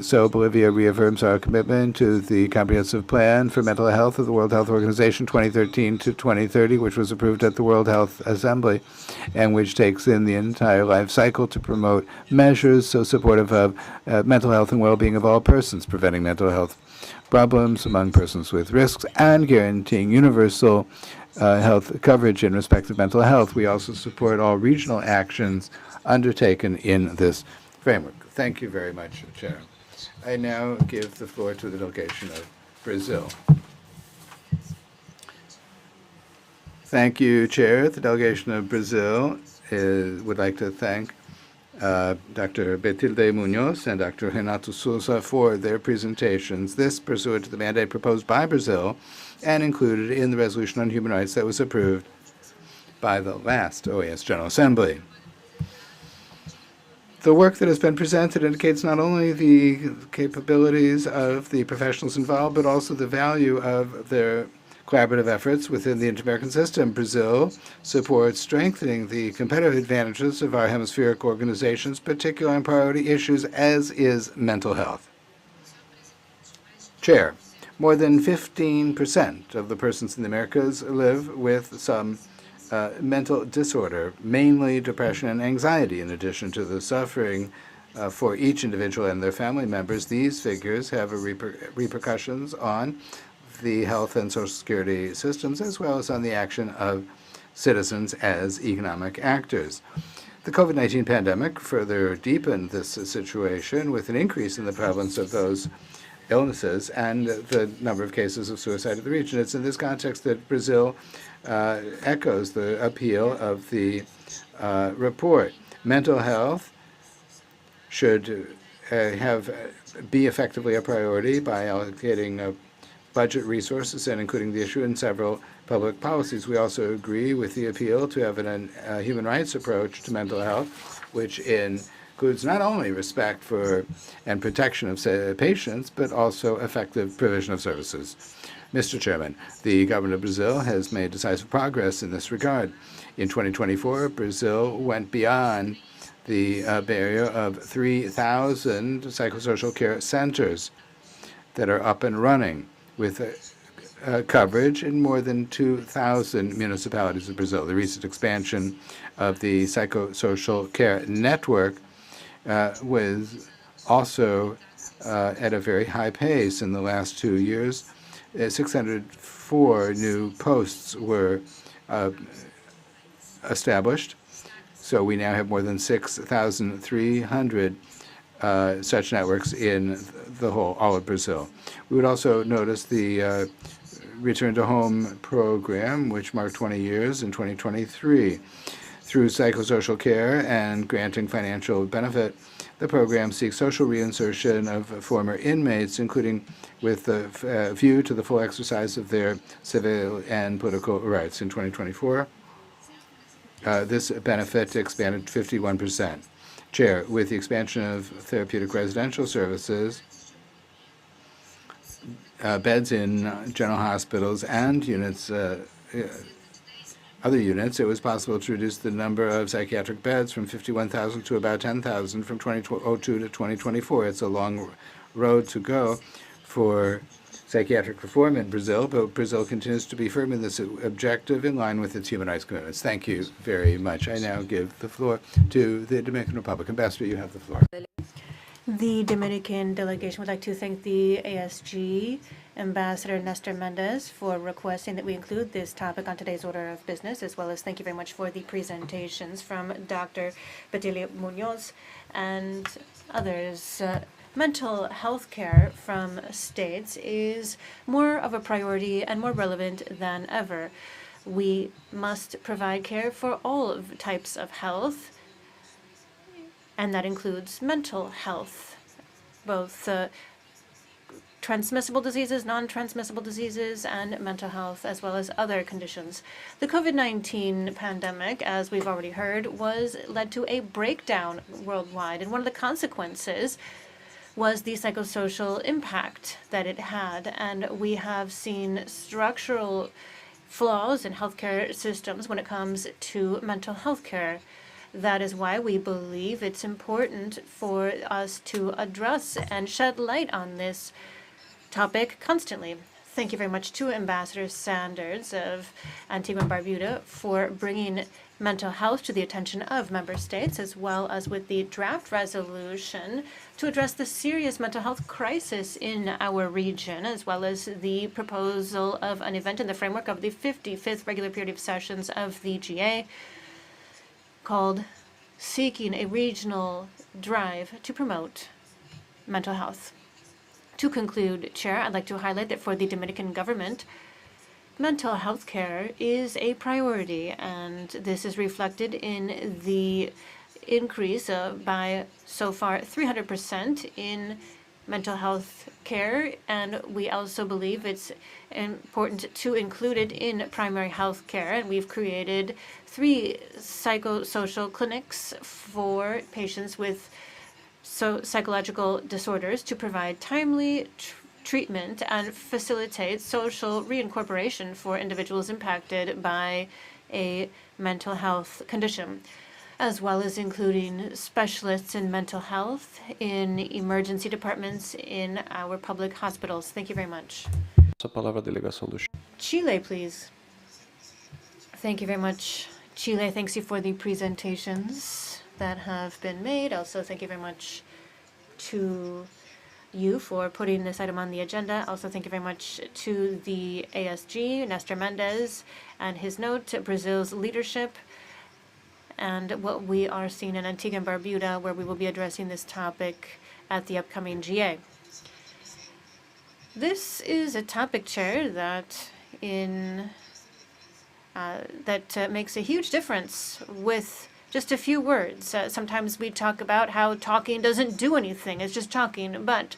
So Bolivia reaffirms our commitment to the Comprehensive Plan for Mental Health of the World Health Organization 2013 to 2030, which was approved at the World Health Assembly, and which takes in the entire life cycle to promote measures so supportive of mental health and well-being of all persons, preventing mental health problems among persons with risks, and guaranteeing universal health coverage in respect of mental health. We also support all regional actions undertaken in this framework. Thank you very much, Chair. I now give the floor to the delegation of Brazil. Thank you, Chair. The delegation of Brazil would like to thank Dr. Betilde Munoz and Dr. Renato Souza for their presentations. This pursuant to the mandate proposed by Brazil and included in the resolution on human rights that was approved by the last OAS General Assembly. The work that has been presented indicates not only the capabilities of the professionals involved, but also the value of their collaborative efforts within the inter-American system. Brazil supports strengthening the competitive advantages of our hemispheric organizations, particularly on priority issues as is mental health. Chair, more than 15% of the persons in the Americas live with some mental disorder, mainly depression and anxiety. In addition to the suffering for each individual and their family members, these figures have repercussions on the health and social security systems, as well as on the action of citizens as economic actors. The COVID-19 pandemic further deepened this situation with an increase in the prevalence of those illnesses and the number of cases of suicide in the region. It's in this context that Brazil echoes the appeal of the report. Mental health should be effectively a priority by allocating budget resources and including the issue in several public policies. We also agree with the appeal to have a human rights approach to mental health, which includes not only respect for and protection of patients, but also effective provision of services. Mr. Chairman, the government of Brazil has made decisive progress in this regard. In 2024, Brazil went beyond the barrier of 3,000 psychosocial care centers that are up and running with coverage in more than 2,000 municipalities of Brazil. The recent expansion of the psychosocial care network was also at a very high pace. In the last 2 years, 604 new posts were established. So we now have more than 6,300 such networks in all of Brazil. We would also notice the Return to Home program, which marked 20 years in 2023. Through psychosocial care and granting financial benefit, the program seeks social reinsertion of former inmates, including with a view to the full exercise of their civil and political rights. In 2024, this benefit expanded 51%. Chair, with the expansion of therapeutic residential services, beds in general hospitals and units, other units, it was possible to reduce the number of psychiatric beds from 51,000 to about 10,000 from 2002 to 2024. It's a long road to go for psychiatric reform in Brazil, but Brazil continues to be firm in this objective in line with its human rights commitments. Thank you very much. I now give the floor to the Dominican Republic. Ambassador, you have the floor. The Dominican delegation would like to thank the ASG Ambassador Nestor Mendez for requesting that we include this topic on today's order of business, as well as thank you very much for the presentations from Dr. Bedelia Munoz and others. Mental health care from states is more of a priority and more relevant than ever. We must provide care for all types of health, and that includes mental health, both transmissible diseases, non-transmissible diseases, and mental health, as well as other conditions. The COVID-19 pandemic, as we've already heard, led to a breakdown worldwide, and one of the consequences was the psychosocial impact that it had, and we have seen structural flaws in healthcare systems when it comes to mental health care. That is why we believe it's important for us to address and shed light on this topic constantly. Thank you very much to Ambassador Sanders of Antigua and Barbuda for bringing mental health to the attention of member states, as well as with the draft resolution to address the serious mental health crisis in our region, as well as the proposal of an event in the framework of the 55th regular period of sessions of the GA, called Seeking a Regional Drive to Promote Mental Health. To conclude, Chair, I'd like to highlight that for the Dominican government, mental health care is a priority, and this is reflected in the increase by so far 300% in mental health care, and we also believe it's important to include it in primary health care, and we've created 3 psychosocial clinics for patients with psychological disorders to provide timely treatment and facilitate social reincorporation for individuals impacted by a mental health condition, as well as including specialists in mental health in emergency departments in our public hospitals. Thank you very much. Chile, please. Thank you very much. Chile, thanks you for the presentations that have been made. Also, thank you very much to you for putting this item on the agenda. Also, thank you very much to the ASG, Nestor Mendez, and his note, Brazil's leadership, and what we are seeing in Antigua and Barbuda, where we will be addressing this topic at the upcoming GA. This is a topic, Chair, that makes a huge difference with just a few words. Sometimes we talk about how talking doesn't do anything, it's just talking, but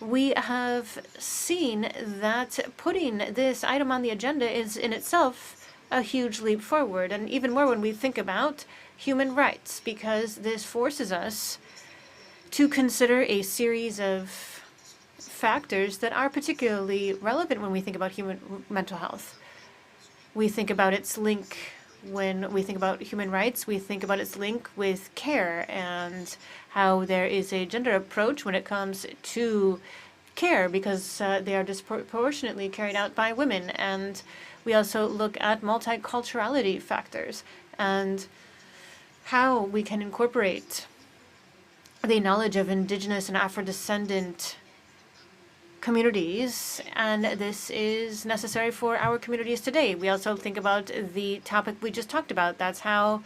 we have seen that putting this item on the agenda is in itself a huge leap forward, and even more when we think about human rights, because this forces us to consider a series of factors that are particularly relevant when we think about mental health. We think about its link. When we think about human rights, we think about its link with care and how there is a gender approach when it comes to care, because they are disproportionately carried out by women. And we also look at multiculturality factors and how we can incorporate the knowledge of indigenous and Afro-descendant communities, and this is necessary for our communities today. We also think about the topic we just talked about. That's how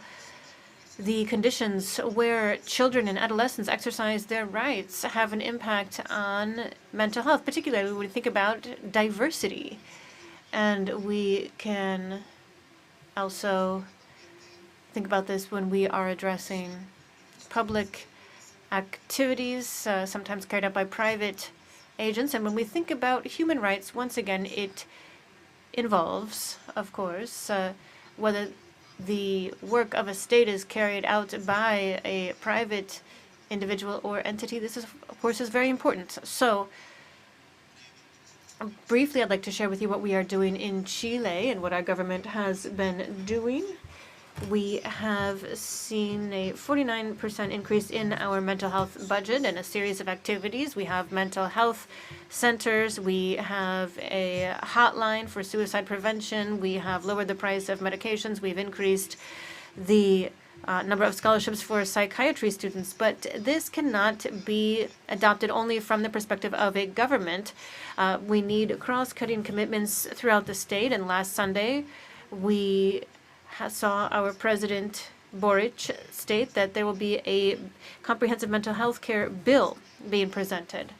the conditions where children and adolescents exercise their rights have an impact on mental health, particularly when we think about diversity. And we can also think about this when we are addressing public activities, sometimes carried out by private agents. And when we think about human rights, once again, it involves, of course, whether the work of a state is carried out by a private individual or entity. This is, of course, is very important. So briefly, I'd like to share with you what we are doing in Chile and what our government has been doing. We have seen a 49% increase in our mental health budget and a series of activities. We have mental health centers. We have a hotline for suicide prevention. We have lowered the price of medications. We've increased the number of scholarships for psychiatry students. But this cannot be adopted only from the perspective of a government. We need cross-cutting commitments throughout the state. And last Sunday, we saw our president Boric state that there will be a comprehensive mental health care bill being presented.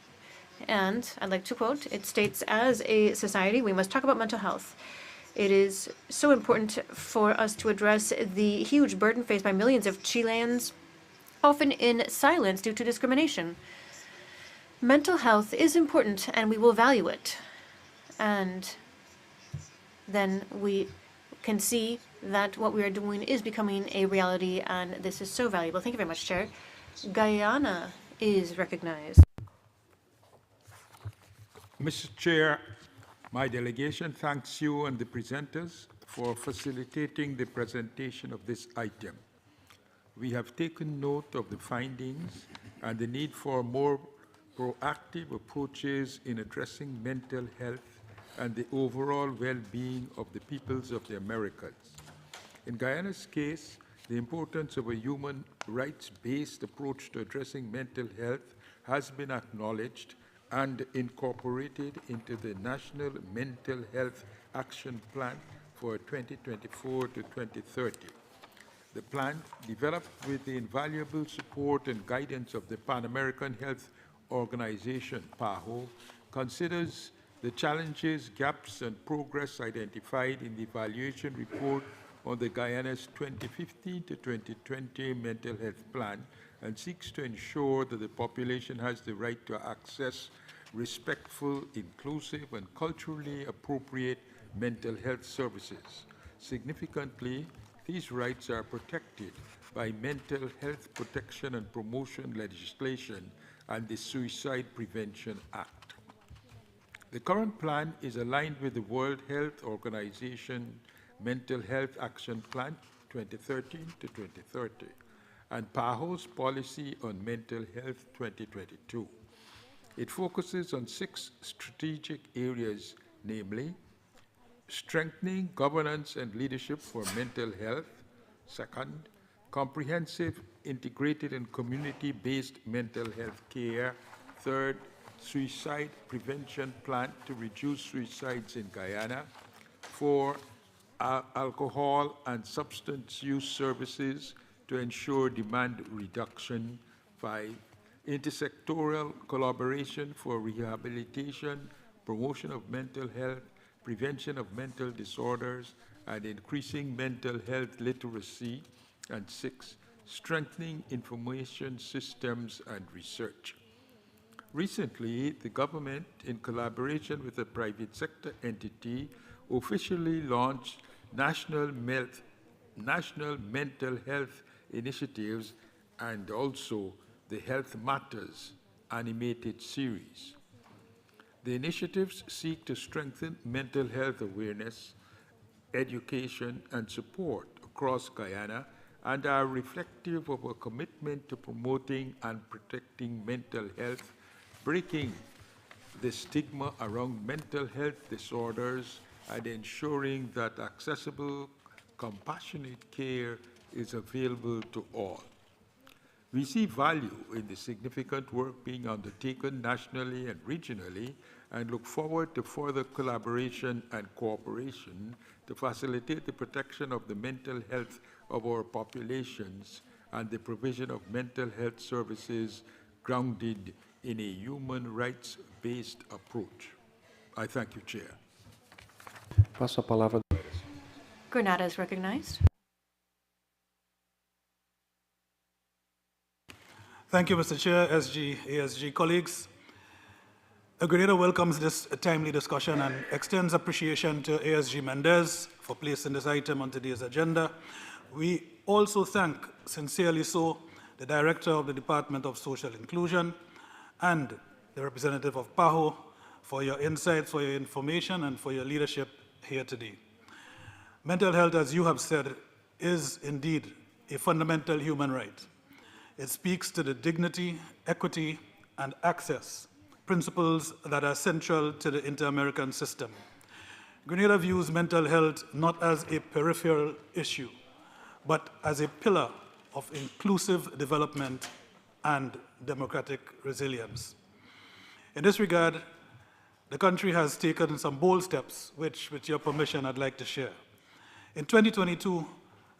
And I'd like to quote, it states, as a society, we must talk about mental health. It is so important for us to address the huge burden faced by millions of Chileans, often in silence due to discrimination. Mental health is important and we will value it. And then we can see that what we are doing is becoming a reality, and this is so valuable. Thank you very much, Chair. Guyana is recognized. Mr. Chair, my delegation thanks you and the presenters for facilitating the presentation of this item. We have taken note of the findings and the need for more proactive approaches in addressing mental health and the overall well-being of the peoples of the Americas. In Guyana's case, the importance of a human rights-based approach to addressing mental health has been acknowledged and incorporated into the National Mental Health Action Plan for 2024 to 2030. The plan, developed with the invaluable support and guidance of the Pan American Health Organization, PAHO, considers the challenges, gaps, and progress identified in the evaluation report on the Guyana's 2015 to 2020 mental health plan and seeks to ensure that the population has the right to access respectful, inclusive, and culturally appropriate mental health services. Significantly, these rights are protected by Mental Health Protection and Promotion legislation and the Suicide Prevention Act. The current plan is aligned with the World Health Organization Mental Health Action Plan 2013 to 2030 and PAHO's Policy on Mental Health 2022. It focuses on 6 strategic areas, namely strengthening governance and leadership for mental health. Second, comprehensive, integrated, and community-based mental health care. Third, suicide prevention plan to reduce suicides in Guyana. 4, alcohol and substance use services to ensure demand reduction. 5, intersectoral collaboration for rehabilitation, promotion of mental health, prevention of mental disorders, and increasing mental health literacy. And 6, strengthening information systems and research. Recently, the government, in collaboration with a private sector entity, officially launched national mental health initiatives and also the Health Matters animated series. The initiatives seek to strengthen mental health awareness, education, and support across Guyana and are reflective of a commitment to promoting and protecting mental health, breaking the stigma around mental health disorders, and ensuring that accessible, compassionate care is available to all. We see value in the significant work being undertaken nationally and regionally and look forward to further collaboration and cooperation to facilitate the protection of the mental health of our populations and the provision of mental health services grounded in a human rights-based approach. I thank you, Chair. Passo a palavra. Grenada is recognized. Thank you, Mr. Chair, SG, ASG colleagues. Grenada welcomes this timely discussion and extends appreciation to ASG Mendez for placing this item on today's agenda. We also thank, sincerely so, the Director of the Department of Social Inclusion and the representative of PAHO for your insights, for your information, and for your leadership here today. Mental health, as you have said, is indeed a fundamental human right. It speaks to the dignity, equity, and access, principles that are central to the inter-American system. Grenada views mental health not as a peripheral issue, but as a pillar of inclusive development and democratic resilience. In this regard, the country has taken some bold steps, which, with your permission, I'd like to share. In 2022,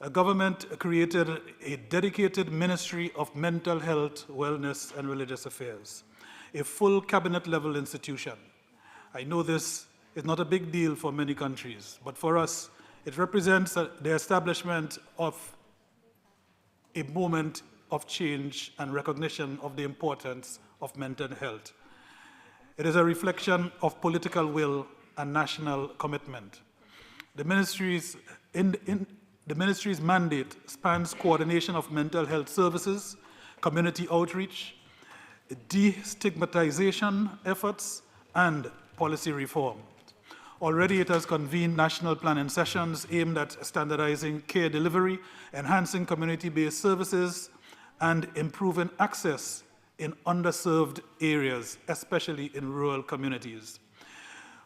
a government created a dedicated Ministry of Mental Health, Wellness, and Religious Affairs, a full cabinet-level institution. I know this is not a big deal for many countries, but for us, it represents the establishment of a moment of change and recognition of the importance of mental health. It is a reflection of political will and national commitment. The ministry's mandate spans coordination of mental health services, community outreach, destigmatization efforts, and policy reform. Already it has convened national planning sessions aimed at standardizing care delivery, enhancing community-based services, and improving access in underserved areas, especially in rural communities.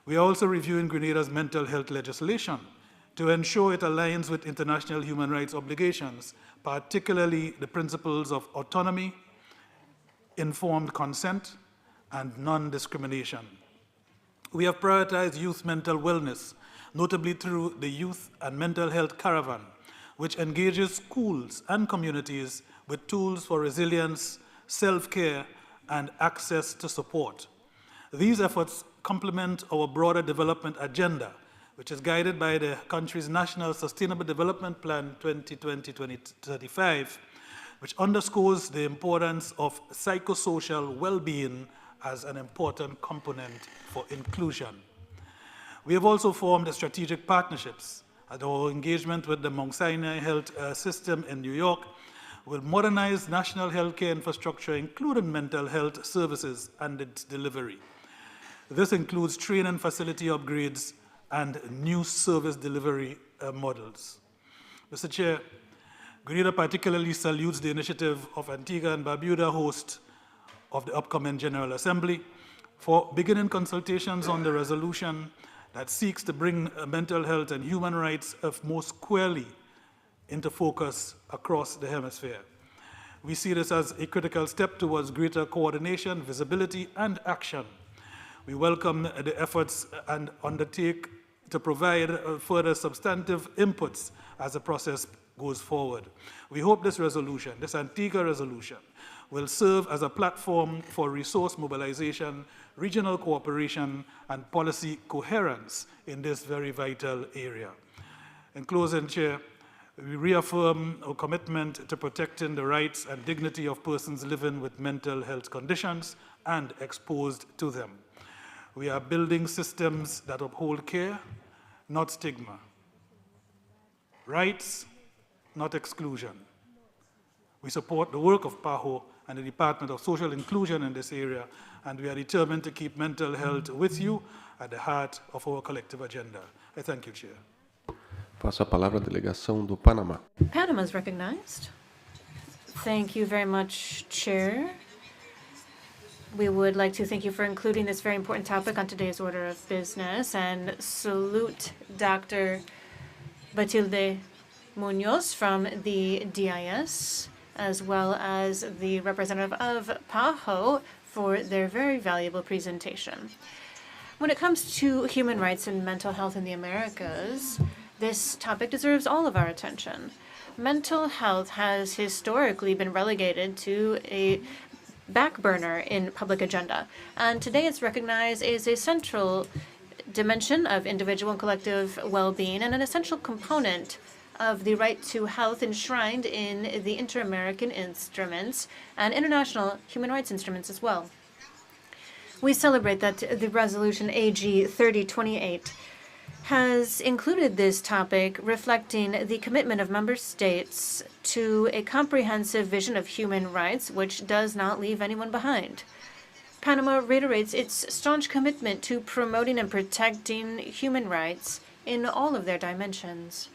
We are also reviewing Grenada's mental health legislation to ensure it aligns with international human rights obligations, particularly the principles of autonomy, informed consent, and non-discrimination. We have prioritized youth mental wellness, notably through the Youth and Mental Health Caravan, which engages schools and communities with tools for resilience, self-care, and access to support. These efforts complement our broader development agenda, which is guided by the country's National Sustainable Development Plan 2020-2035, which underscores the importance of psychosocial well-being as an important component for inclusion. We have also formed strategic partnerships. Our engagement with the Mount Sinai Health System in New York will modernize national healthcare infrastructure, including mental health services and its delivery. This includes training facility upgrades and new service delivery models. Mr. Chair, Grenada particularly salutes the initiative of Antigua and Barbuda, host of the upcoming General Assembly, for beginning consultations on the resolution that seeks to bring mental health and human rights more squarely into focus across the hemisphere. We see this as a critical step towards greater coordination, visibility, and action. We welcome the efforts and undertake to provide further substantive inputs as the process goes forward. We hope this resolution, this Antigua resolution, will serve as a platform for resource mobilization, regional cooperation, and policy coherence in this very vital area. In closing, Chair, we reaffirm our commitment to protecting the rights and dignity of persons living with mental health conditions and exposed to them. We are building systems that uphold care, not stigma. Rights, not exclusion. We support the work of PAHO and the Department of Social Inclusion in this area, and we are determined to keep mental health with you at the heart of our collective agenda. I thank you, Chair. Passo a palavra à delegação do Panamá. Panama is recognized. Thank you very much, Chair. We would like to thank you for including this very important topic on today's order of business and salute Dr. Batilde Munoz from the DIS, as well as the representative of PAHO for their very valuable presentation. When it comes to human rights and mental health in the Americas, this topic deserves all of our attention. Mental health has historically been relegated to a back burner in public agenda, and today it's recognized as a central dimension of individual and collective well-being and an essential component of the right to health enshrined in the Inter-American Instruments and international human rights instruments as well. We celebrate that the resolution AG 3028 has included this topic, reflecting the commitment of member states to a comprehensive vision of human rights, which does not leave anyone behind. Panama reiterates its staunch commitment to promoting and protecting human rights in all of their dimensions,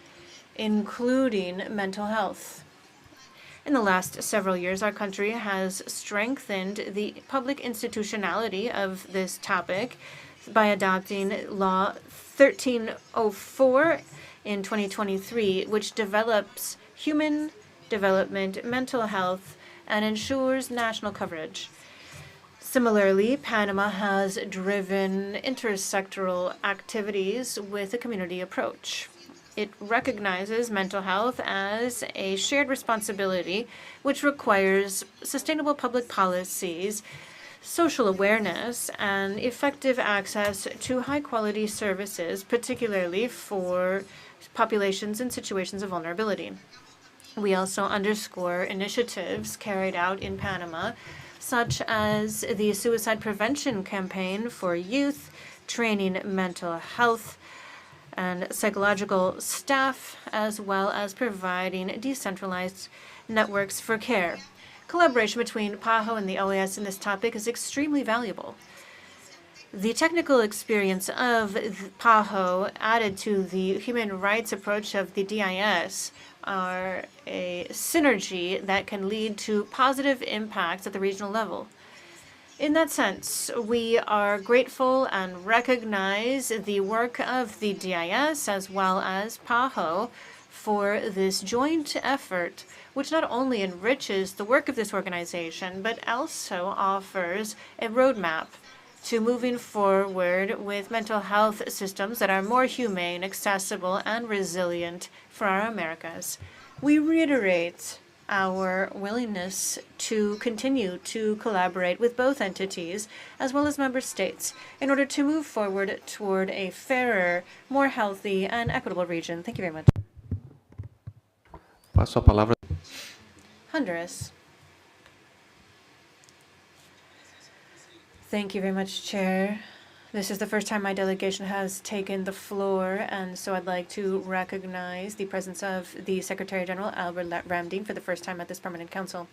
including mental health. In the last several years, our country has strengthened the public institutionality of this topic by adopting Law 1304 in 2023, which develops human development, mental health, and ensures national coverage. Similarly, Panama has driven intersectoral activities with a community approach. It recognizes mental health as a shared responsibility, which requires sustainable public policies, social awareness, and effective access to high-quality services, particularly for populations in situations of vulnerability. We also underscore initiatives carried out in Panama, such as the suicide prevention campaign for youth, training mental health and psychological staff, as well as providing decentralized networks for care. Collaboration between PAHO and the OAS in this topic is extremely valuable. The technical experience of PAHO added to the human rights approach of the DIS are a synergy that can lead to positive impacts at the regional level. In that sense, we are grateful and recognize the work of the DIS as well as PAHO for this joint effort, which not only enriches the work of this organization, but also offers a roadmap to moving forward with mental health systems that are more humane, accessible, and resilient for our Americas. We reiterate our willingness to continue to collaborate with both entities as well as member states in order to move forward toward a fairer, more healthy, and equitable region. Thank you very much. Passo a palavra. Honduras. Thank you very much, Chair. This is the first time my delegation has taken the floor, and so I'd like to recognize the presence of the Secretary General, Albert Ramdin, for the first time at this Permanent Council.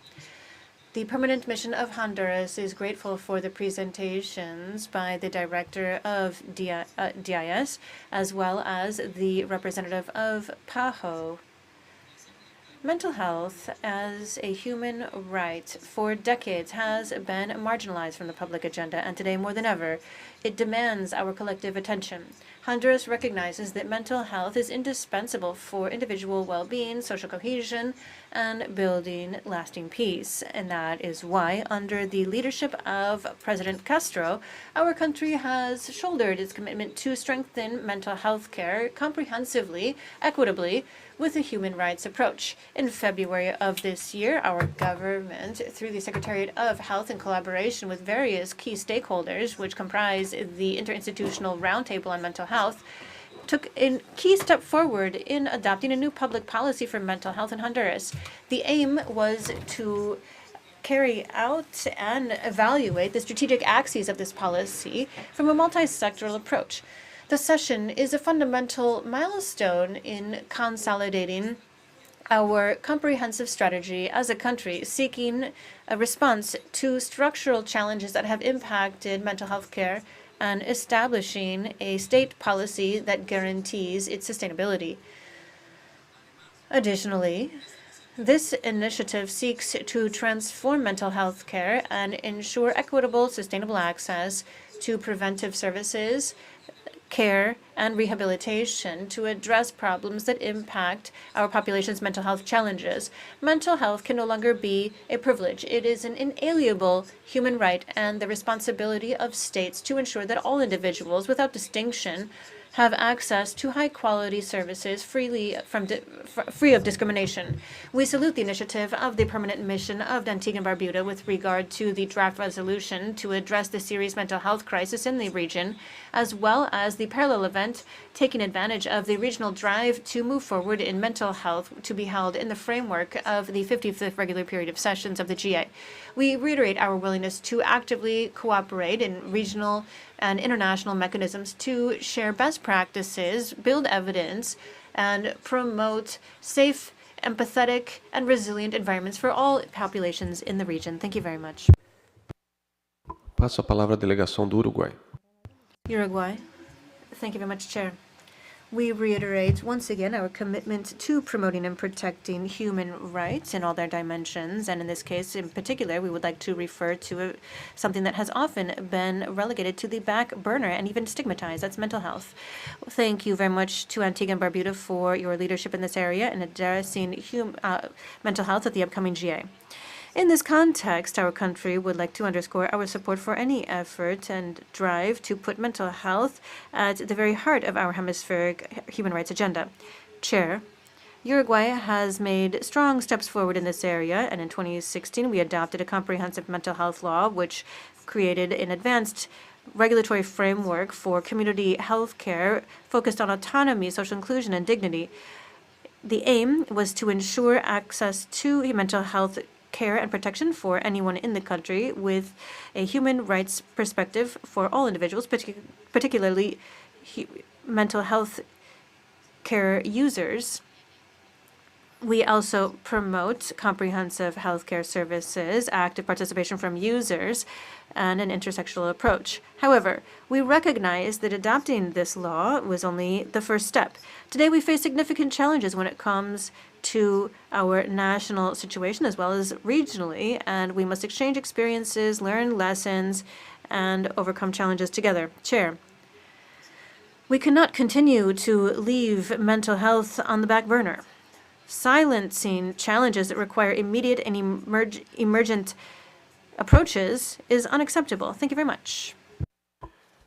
The Permanent Mission of Honduras is grateful for the presentations by the Director of DIS, as well as the representative of PAHO. Mental health as a human right for decades has been marginalized from the public agenda, and today more than ever, it demands our collective attention. Honduras recognizes that mental health is indispensable for individual well-being, social cohesion, and building lasting peace. And that is why, under the leadership of President Castro, our country has shouldered its commitment to strengthen mental health care comprehensively, equitably, with a human rights approach. In February of this year, our government, through the Secretariat of Health in collaboration with various key stakeholders, which comprise the Interinstitutional Roundtable on Mental Health, took a key step forward in adopting a new public policy for mental health in Honduras. The aim was to carry out and evaluate the strategic axes of this policy from a multi-sectoral approach. The session is a fundamental milestone in consolidating our comprehensive strategy as a country, seeking a response to structural challenges that have impacted mental health care and establishing a state policy that guarantees its sustainability. Additionally, this initiative seeks to transform mental health care and ensure equitable, sustainable access to preventive services, care, and rehabilitation to address problems that impact our population's mental health challenges. Mental health can no longer be a privilege. It is an inalienable human right and the responsibility of states to ensure that all individuals, without distinction, have access to high-quality services free of discrimination. We salute the initiative of the Permanent Mission of Antigua and Barbuda with regard to the draft resolution to address the serious mental health crisis in the region, as well as the parallel event taking advantage of the regional drive to move forward in mental health to be held in the framework of the 55th regular period of sessions of the GA. We reiterate our willingness to actively cooperate in regional and international mechanisms to share best practices, build evidence, and promote safe, empathetic, and resilient environments for all populations in the region. Thank you very much. Passo a palavra à delegação do Uruguai. Uruguay. Thank you very much, Chair. We reiterate once again our commitment to promoting and protecting human rights in all their dimensions. And in this case, in particular, we would like to refer to something that has often been relegated to the back burner and even stigmatized. That's mental health. Thank you very much to Antigua and Barbuda for your leadership in this area and addressing mental health at the upcoming GA. In this context, our country would like to underscore our support for any effort and drive to put mental health at the very heart of our hemispheric human rights agenda. Chair, Uruguay has made strong steps forward in this area, and in 2016 we adopted a comprehensive mental health law which created an advanced regulatory framework for community health care focused on autonomy, social inclusion, and dignity. The aim was to ensure access to mental health care and protection for anyone in the country with a human rights perspective for all individuals, particularly mental health care users. We also promote comprehensive healthcare services, active participation from users, and an intersectional approach. However, we recognize that adopting this law was only the first step. Today, we face significant challenges when it comes to our national situation as well as regionally, and we must exchange experiences, learn lessons, and overcome challenges together. Chair, we cannot continue to leave mental health on the back burner. Silencing challenges that require immediate and emergent approaches is unacceptable. Thank you very much.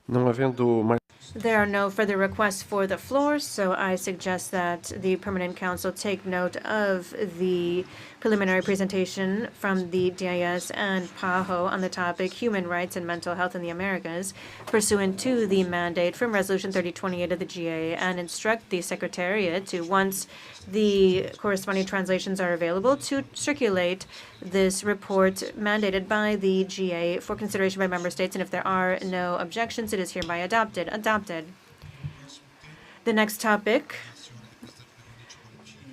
Não havendo mais... There are no further requests for the floor, so I suggest that the Permanent Council take note of the preliminary presentation from the DIS and PAHO on the topic Human Rights and Mental Health in the Americas, pursuant to the mandate from Resolution 3028 of the GA, and instruct the Secretariat to, once the corresponding translations are available, to circulate this report mandated by the GA for consideration by member states, and if there are no objections, it is hereby adopted. The next topic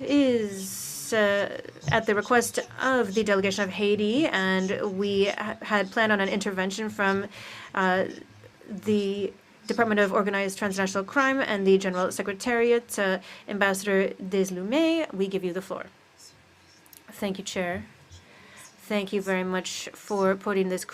is at the request of the delegation of Haiti, and we had planned on an intervention from the Department of Organized Transnational Crime and the General Secretariat. Ambassador Deslumet, we give you the floor. Thank you, Chair. Thank you very much for putting this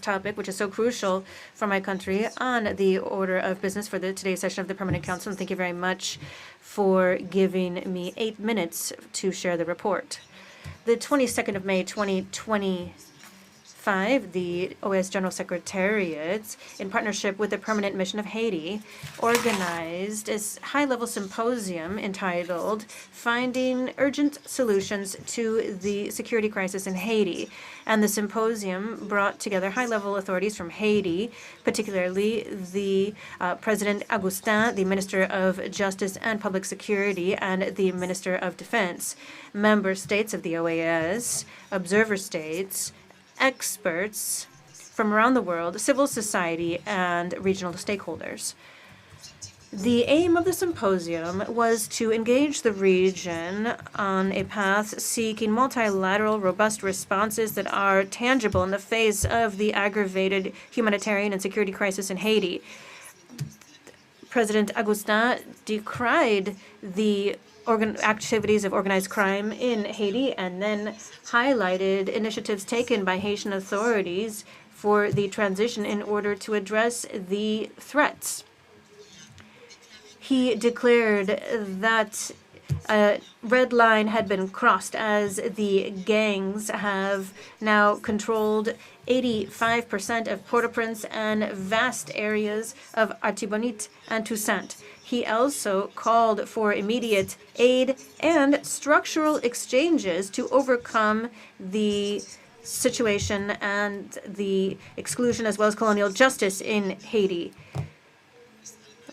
topic, which is so crucial for my country, on the order of business for today's session of the Permanent Council. And thank you very much for giving me 8 minutes to share the report. The 22nd of May, 2025, the OAS General Secretariat, in partnership with the Permanent Mission of Haiti, organized a high-level symposium entitled Finding Urgent Solutions to the Security Crisis in Haiti. And the symposium brought together high-level authorities from Haiti, particularly the President Agustin, the Minister of Justice and Public Security, and the Minister of Defense, member states of the OAS, observer states, experts from around the world, civil society, and regional stakeholders. The aim of the symposium was to engage the region on a path seeking multilateral, robust responses that are tangible in the face of the aggravated humanitarian and security crisis in Haiti. President Agustin decried the activities of organized crime in Haiti and then highlighted initiatives taken by Haitian authorities for the transition in order to address the threats. He declared that a red line had been crossed as the gangs have now controlled 85% of Port-au-Prince and vast areas of Artibonite and Toussaint. He also called for immediate aid and structural exchanges to overcome the situation and the exclusion as well as colonial justice in Haiti.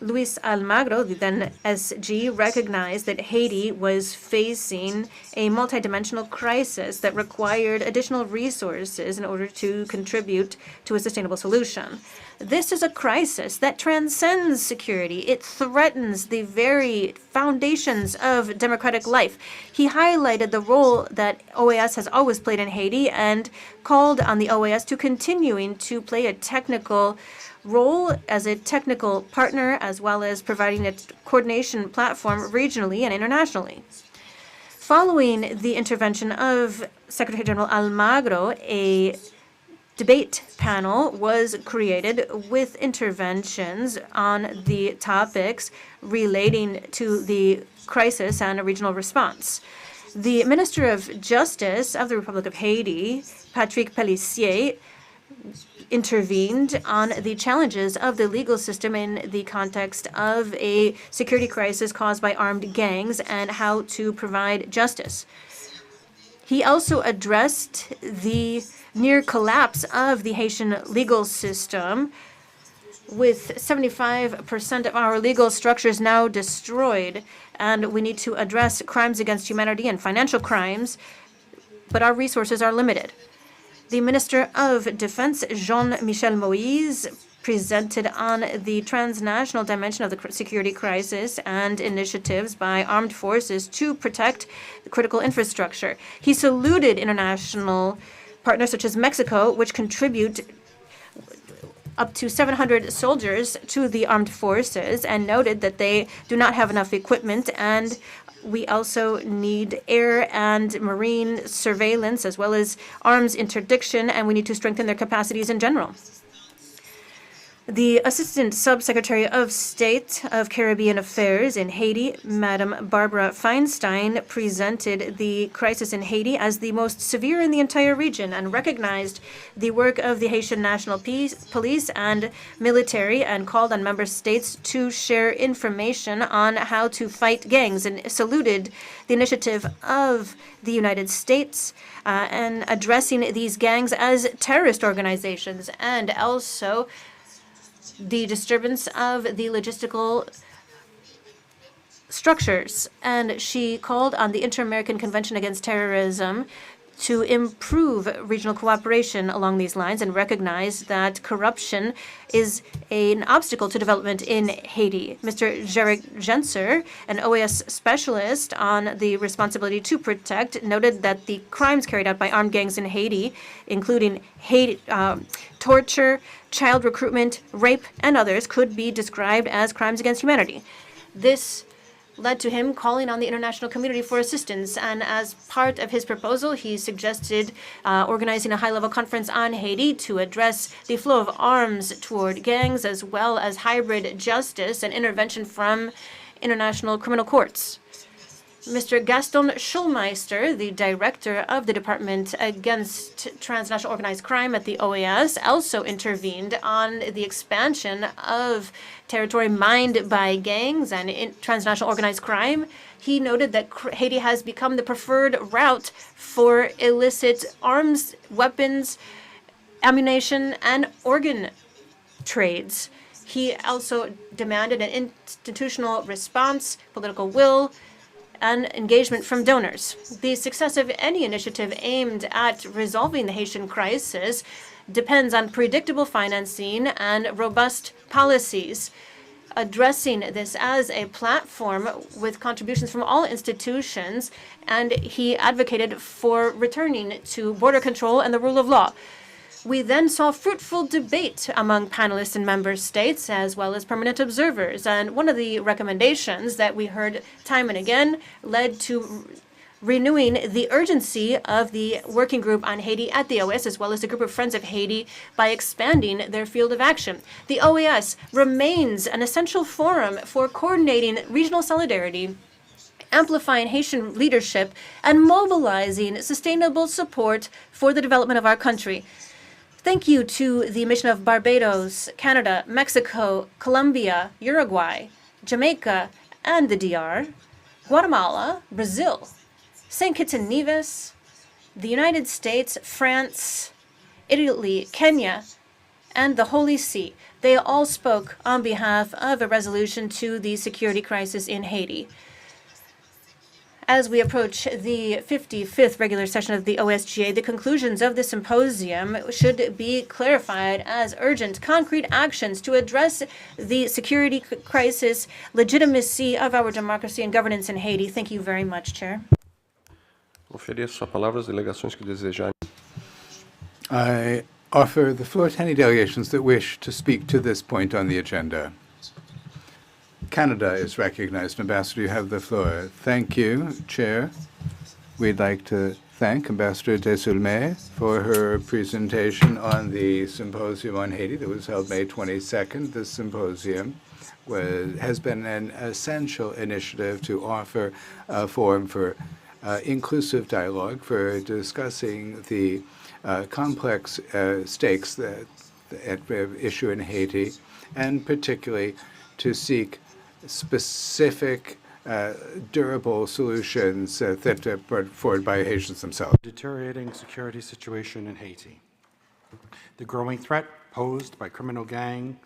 Luis Almagro, the then SG, recognized that Haiti was facing a multidimensional crisis that required additional resources in order to contribute to a sustainable solution. This is a crisis that transcends security. It threatens the very foundations of democratic life. He highlighted the role that OAS has always played in Haiti and called on the OAS to continuing to play a technical role as a technical partner, as well as providing a coordination platform regionally and internationally. Following the intervention of Secretary General Almagro, a debate panel was created with interventions on the topics relating to the crisis and a regional response. The Minister of Justice of the Republic of Haiti, Patrick Pellissier, intervened on the challenges of the legal system in the context of a security crisis caused by armed gangs and how to provide justice. He also addressed the near collapse of the Haitian legal system, with 75% of our legal structures now destroyed, and we need to address crimes against humanity and financial crimes, but our resources are limited. The Minister of Defense, Jean-Michel Moïse, presented on the transnational dimension of the security crisis and initiatives by armed forces to protect the critical infrastructure. He saluted international partners such as Mexico, which contribute up to 700 soldiers to the armed forces, and noted that they do not have enough equipment, and we also need air and marine surveillance as well as arms interdiction, and we need to strengthen their capacities in general. The Assistant Subsecretary of State of Caribbean Affairs in Haiti, Madam Barbara Feinstein, presented the crisis in Haiti as the most severe in the entire region and recognized the work of the Haitian National Police and military and called on member states to share information on how to fight gangs, and saluted the initiative of the United States in addressing these gangs as terrorist organizations, and also the disturbance of the logistical structures. And she called on the Inter-American Convention Against Terrorism to improve regional cooperation along these lines and recognize that corruption is an obstacle to development in Haiti. Mr. Jarek Genser, an OAS specialist on the responsibility to protect, noted that the crimes carried out by armed gangs in Haiti, including torture, child recruitment, rape, and others, could be described as crimes against humanity. This led to him calling on the international community for assistance. And as part of his proposal, he suggested organizing a high-level conference on Haiti to address the flow of arms toward gangs, as well as hybrid justice and intervention from international criminal courts. Mr. Gaston Schulmeister, the director of the Department Against Transnational Organized Crime at the OAS, also intervened on the expansion of territory mined by gangs and transnational organized crime. He noted that Haiti has become the preferred route for illicit arms, weapons, ammunition, and organ trades. He also demanded an institutional response, political will, and engagement from donors. The success of any initiative aimed at resolving the Haitian crisis depends on predictable financing and robust policies. Addressing this as a platform with contributions from all institutions, and he advocated for returning to border control and the rule of law. We then saw fruitful debate among panelists and member states, as well as permanent observers. And one of the recommendations that we heard time and again led to renewing the urgency of the working group on Haiti at the OAS, as well as the group of Friends of Haiti, by expanding their field of action. The OAS remains an essential forum for coordinating regional solidarity amplifying Haitian leadership, and mobilizing sustainable support for the development of our country. Thank you to the mission of Barbados, Canada, Mexico, Colombia, Uruguay, Jamaica, and the DR, Guatemala, Brazil, St. Kitts and Nevis, the United States, France, Italy, Kenya, and the Holy See. They all spoke on behalf of a resolution to the security crisis in Haiti. As we approach the 55th regular session of the OSGA, the conclusions of the symposium should be clarified as urgent, concrete actions to address the security crisis, legitimacy of our democracy and governance in Haiti. Thank you very much, Chair. Ofereço a palavra às delegações que desejarem. I offer the floor to any delegations that wish to speak to this point on the agenda. Canada is recognized. Ambassador, you have the floor. Thank you, Chair. We'd like to thank Ambassador Desulme for her presentation on the symposium on Haiti that was held May 22nd. This symposium has been an essential initiative to offer a forum for inclusive dialogue for discussing the complex stakes that at issue in Haiti, and particularly to seek specific, durable solutions that are brought forward by Haitians themselves. Deteriorating security situation in Haiti. The growing threat posed by criminal gangs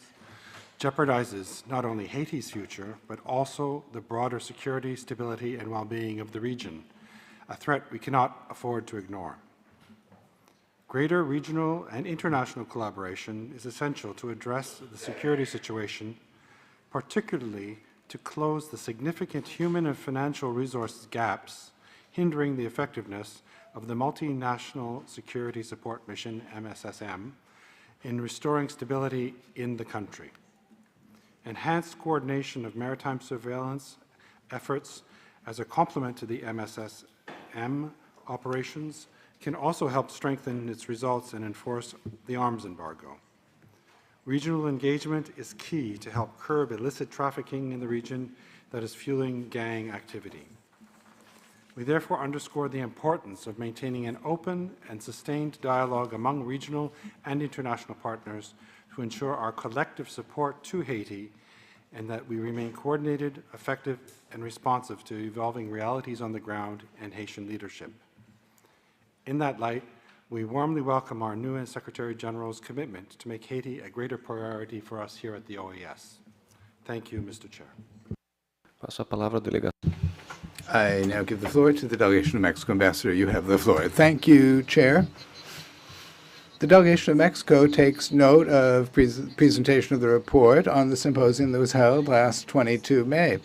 jeopardizes not only Haiti's future, but also the broader security, stability, and well-being of the region, a threat we cannot afford to ignore. Greater regional and international collaboration is essential to address the security situation, particularly to close the significant human and financial resources gaps hindering the effectiveness of the Multinational Security Support Mission, MSSM, in restoring stability in the country. Enhanced coordination of maritime surveillance efforts as a complement to the MSSM operations can also help strengthen its results and enforce the arms embargo. Regional engagement is key to help curb illicit trafficking in the region that is fueling gang activity. We therefore underscore the importance of maintaining an open and sustained dialogue among regional and international partners to ensure our collective support to Haiti and that we remain coordinated, effective, and responsive to evolving realities on the ground and Haitian leadership. In that light, we warmly welcome our new Secretary General's commitment to make Haiti a greater priority for us here at the OAS. Thank you, Mr. Chair. Passo a palavra à delegação. I now give the floor to the delegation of Mexico. Ambassador, you have the floor. Thank you, Chair. The delegation of Mexico takes note of presentation of the report on the symposium that was held last 22 May.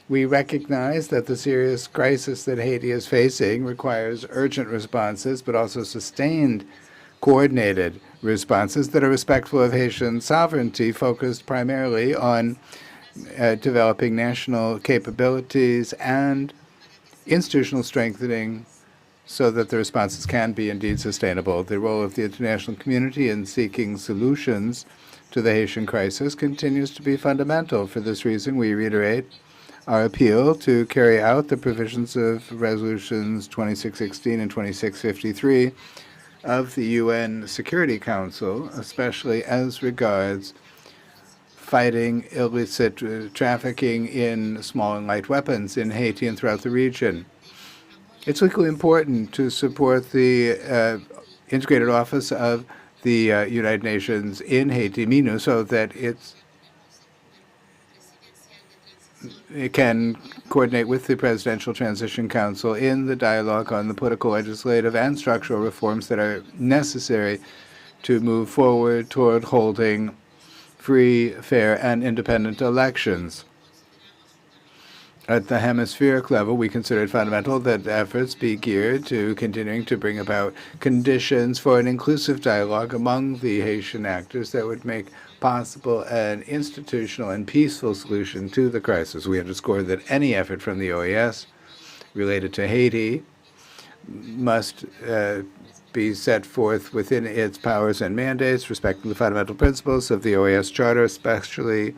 We recognize that the serious crisis that Haiti is facing requires urgent responses, but also sustained, coordinated responses that are respectful of Haitian sovereignty, focused primarily on developing national capabilities and institutional strengthening so that the responses can be indeed sustainable. The role of the international community in seeking solutions to the Haitian crisis continues to be fundamental. For this reason, we reiterate our appeal to carry out the provisions of Resolutions 2616 and 2653 of the UN Security Council, especially as regards fighting illicit trafficking in small and light weapons in Haiti and throughout the region. It's equally important to support the Integrated Office of the United Nations in Haiti, MINU, so that it can coordinate with the Presidential Transition Council in the dialogue on the political, legislative, and structural reforms that are necessary to move forward toward holding free, fair, and independent elections. At the hemispheric level, we consider it fundamental that efforts be geared to continuing to bring about conditions for an inclusive dialogue among the Haitian actors that would make possible an institutional and peaceful solution to the crisis. We underscore that any effort from the OAS related to Haiti must be set forth within its powers and mandates, respecting the fundamental principles of the OAS Charter, especially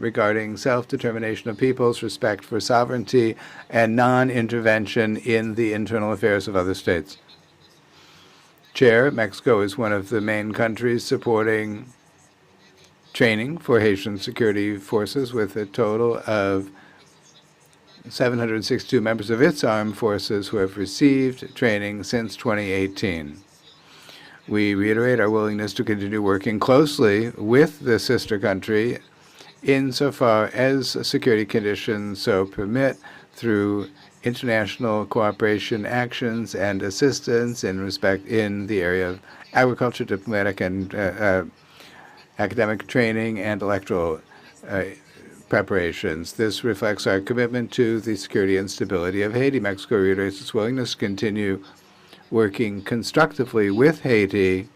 regarding self-determination of peoples, respect for sovereignty, and non-intervention in the internal affairs of other states. Chair, Mexico is one of the main countries supporting training for Haitian security forces with a total of 762 members of its armed forces who have received training since 2018. We reiterate our willingness to continue working closely with the sister country insofar as security conditions so permit through international cooperation actions and assistance in the area of agriculture, diplomatic and academic training, and electoral preparations. This reflects our commitment to the security and stability of Haiti. Mexico reiterates its willingness to continue working constructively with Haiti,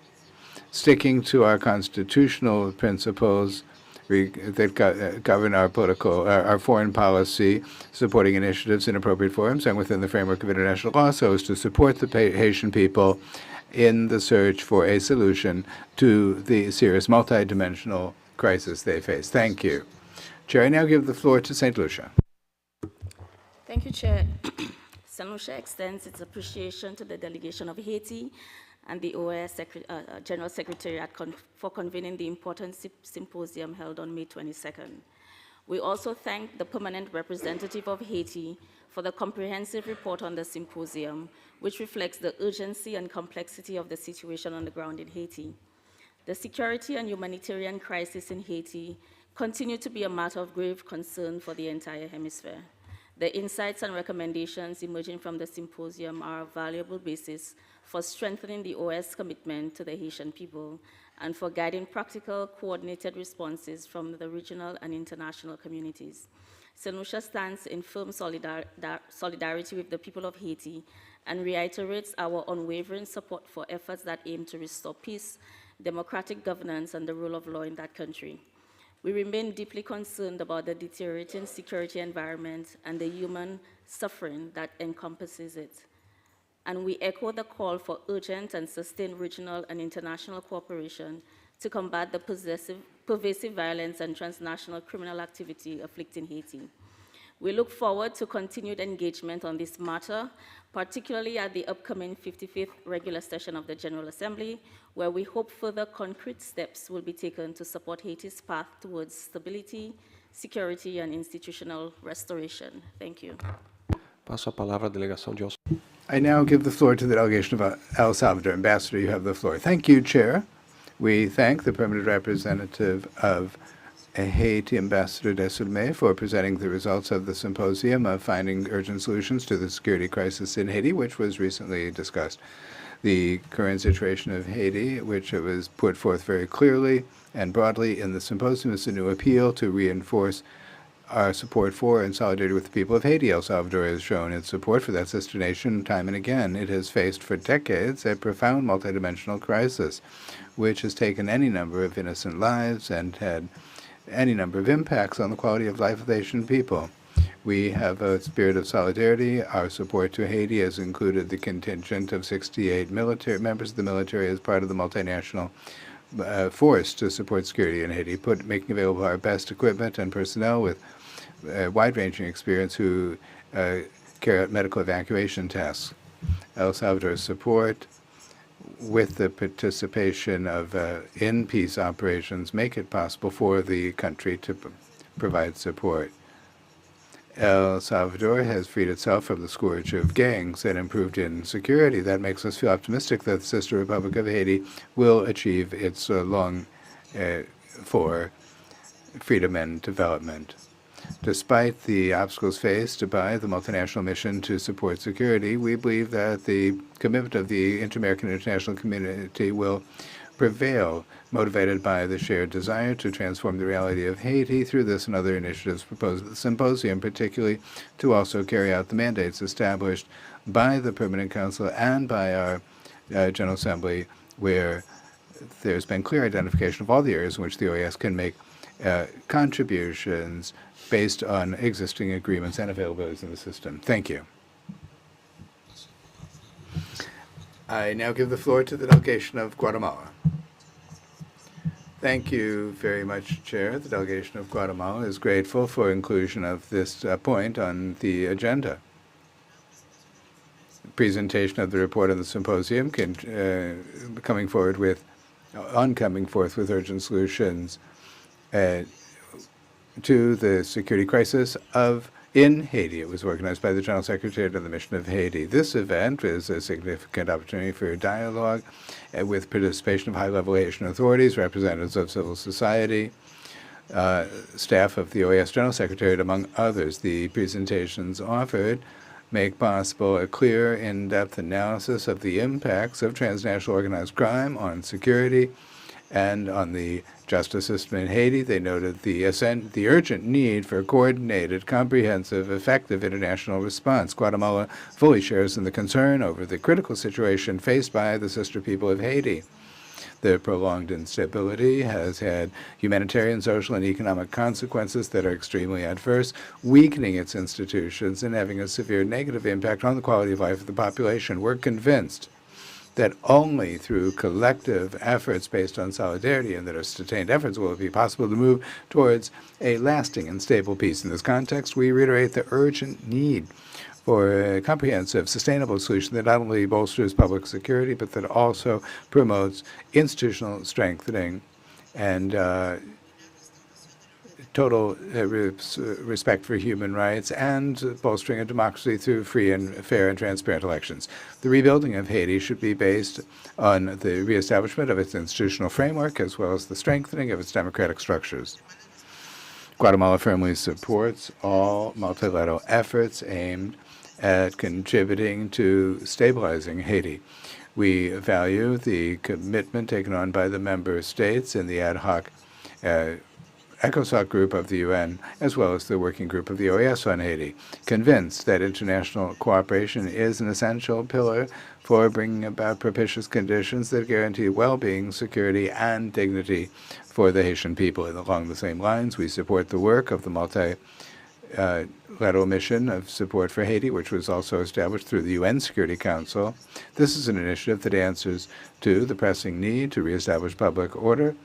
sticking to our constitutional principles that govern our foreign policy, supporting initiatives in appropriate forums and within the framework of international law, so as to support the Haitian people in the search for a solution to the serious multidimensional crisis they face. Thank you. Chair, I now give the floor to St. Lucia. Thank you, Chair. St. Lucia extends its appreciation to the delegation of Haiti and the OAS General Secretariat for convening the important symposium held on May 22nd. We also thank the permanent representative of Haiti for the comprehensive report on the symposium, which reflects the urgency and complexity of the situation on the ground in Haiti. The security and humanitarian crisis in Haiti continue to be a matter of grave concern for the entire hemisphere. The insights and recommendations emerging from the symposium are a valuable basis for strengthening the OAS commitment to the Haitian people and for guiding practical, coordinated responses from the regional and international communities. St. Lucia stands in firm solidarity with the people of Haiti and reiterates our unwavering support for efforts that aim to restore peace, democratic governance, and the rule of law in that country. We remain deeply concerned about the deteriorating security environment and the human suffering that encompasses it. And we echo the call for urgent and sustained regional and international cooperation to combat the pervasive violence and transnational criminal activity afflicting Haiti. We look forward to continued engagement on this matter, particularly at the upcoming 55th regular session of the General Assembly, where we hope further concrete steps will be taken to support Haiti's path towards stability, security, and institutional restoration. Thank you. Passo a palavra à delegação de El Salvador. I now give the floor to the delegation of El Salvador. Ambassador, you have the floor. Thank you, Chair. We thank the permanent representative of Haiti, Ambassador Desulme, for presenting the results of the symposium of finding urgent solutions to the security crisis in Haiti, which was recently discussed. The current situation of Haiti, which was put forth very clearly and broadly in the symposium, is a new appeal to reinforce our support for and solidarity with the people of Haiti. El Salvador has shown its support for that sister nation time and again. It has faced for decades a profound multidimensional crisis, which has taken any number of innocent lives and had any number of impacts on the quality of life of the Haitian people. We have a spirit of solidarity. Our support to Haiti has included the contingent of 68 members of the military as part of the multinational force to support security in Haiti, making available our best equipment and personnel with wide-ranging experience who carry out medical evacuation tasks. El Salvador's support with the participation of in peace operations make it possible for the country to provide support. El Salvador has freed itself from the scourge of gangs and improved in security. That makes us feel optimistic that the sister Republic of Haiti will achieve its long for freedom and development. Despite the obstacles faced by the multinational mission to support security, we believe that the commitment of the inter-American international community will prevail, motivated by the shared desire to transform the reality of Haiti through this and other initiatives proposed at the symposium, particularly to also carry out the mandates established by the Permanent Council and by our General Assembly, where there's been clear identification of all the areas in which the OAS can make contributions based on existing agreements and availabilities in the system. Thank you. I now give the floor to the delegation of Guatemala. Thank you very much, Chair. The delegation of Guatemala is grateful for inclusion of this point on the agenda. Presentation of the report of the symposium coming forth with urgent solutions to the security crisis in Haiti. It was organized by the General Secretary of the Mission of Haiti. This event is a significant opportunity for dialogue with participation of high-level Haitian authorities, representatives of civil society, staff of the OAS General Secretariat, among others. The presentations offered make possible a clear, in-depth analysis of the impacts of transnational organized crime on security and on the justice system in Haiti. They noted the urgent need for a coordinated, comprehensive, effective international response. Guatemala fully shares in the concern over the critical situation faced by the sister people of Haiti. The prolonged instability has had humanitarian, social, and economic consequences that are extremely adverse, weakening its institutions and having a severe negative impact on the quality of life of the population. We're convinced that only through collective efforts based on solidarity and that are sustained efforts will it be possible to move towards a lasting and stable peace. In this context, we reiterate the urgent need for a comprehensive, sustainable solution that not only bolsters public security, but that also promotes institutional strengthening and total respect for human rights and bolstering of democracy through free and fair and transparent elections. The rebuilding of Haiti should be based on the reestablishment of its institutional framework as well as the strengthening of its democratic structures. Guatemala firmly supports all multilateral efforts aimed at contributing to stabilizing Haiti. We value the commitment taken on by the member states in the ad hoc ECOSOC group of the UN, as well as the working group of the OAS on Haiti, convinced that international cooperation is an essential pillar for bringing about propitious conditions that guarantee well-being, security, and dignity for the Haitian people. And along the same lines, we support the work of the multilateral mission of support for Haiti, which was also established through the UN Security Council. This is an initiative that answers to the pressing need to reestablish public order,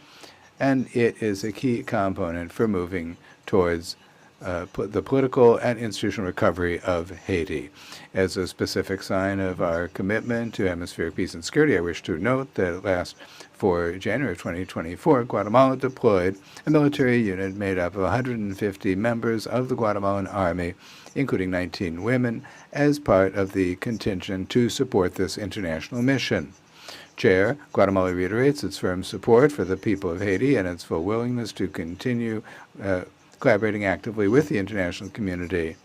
and it is a key component for moving towards the political and institutional recovery of Haiti. As a specific sign of our commitment to hemispheric peace and security, I wish to note that for January of 2024, Guatemala deployed a military unit made up of 150 members of the Guatemalan Army, including 19 women, as part of the contingent to support this international mission. Chair, Guatemala reiterates its firm support for the people of Haiti and its full willingness to continue collaborating actively with the international community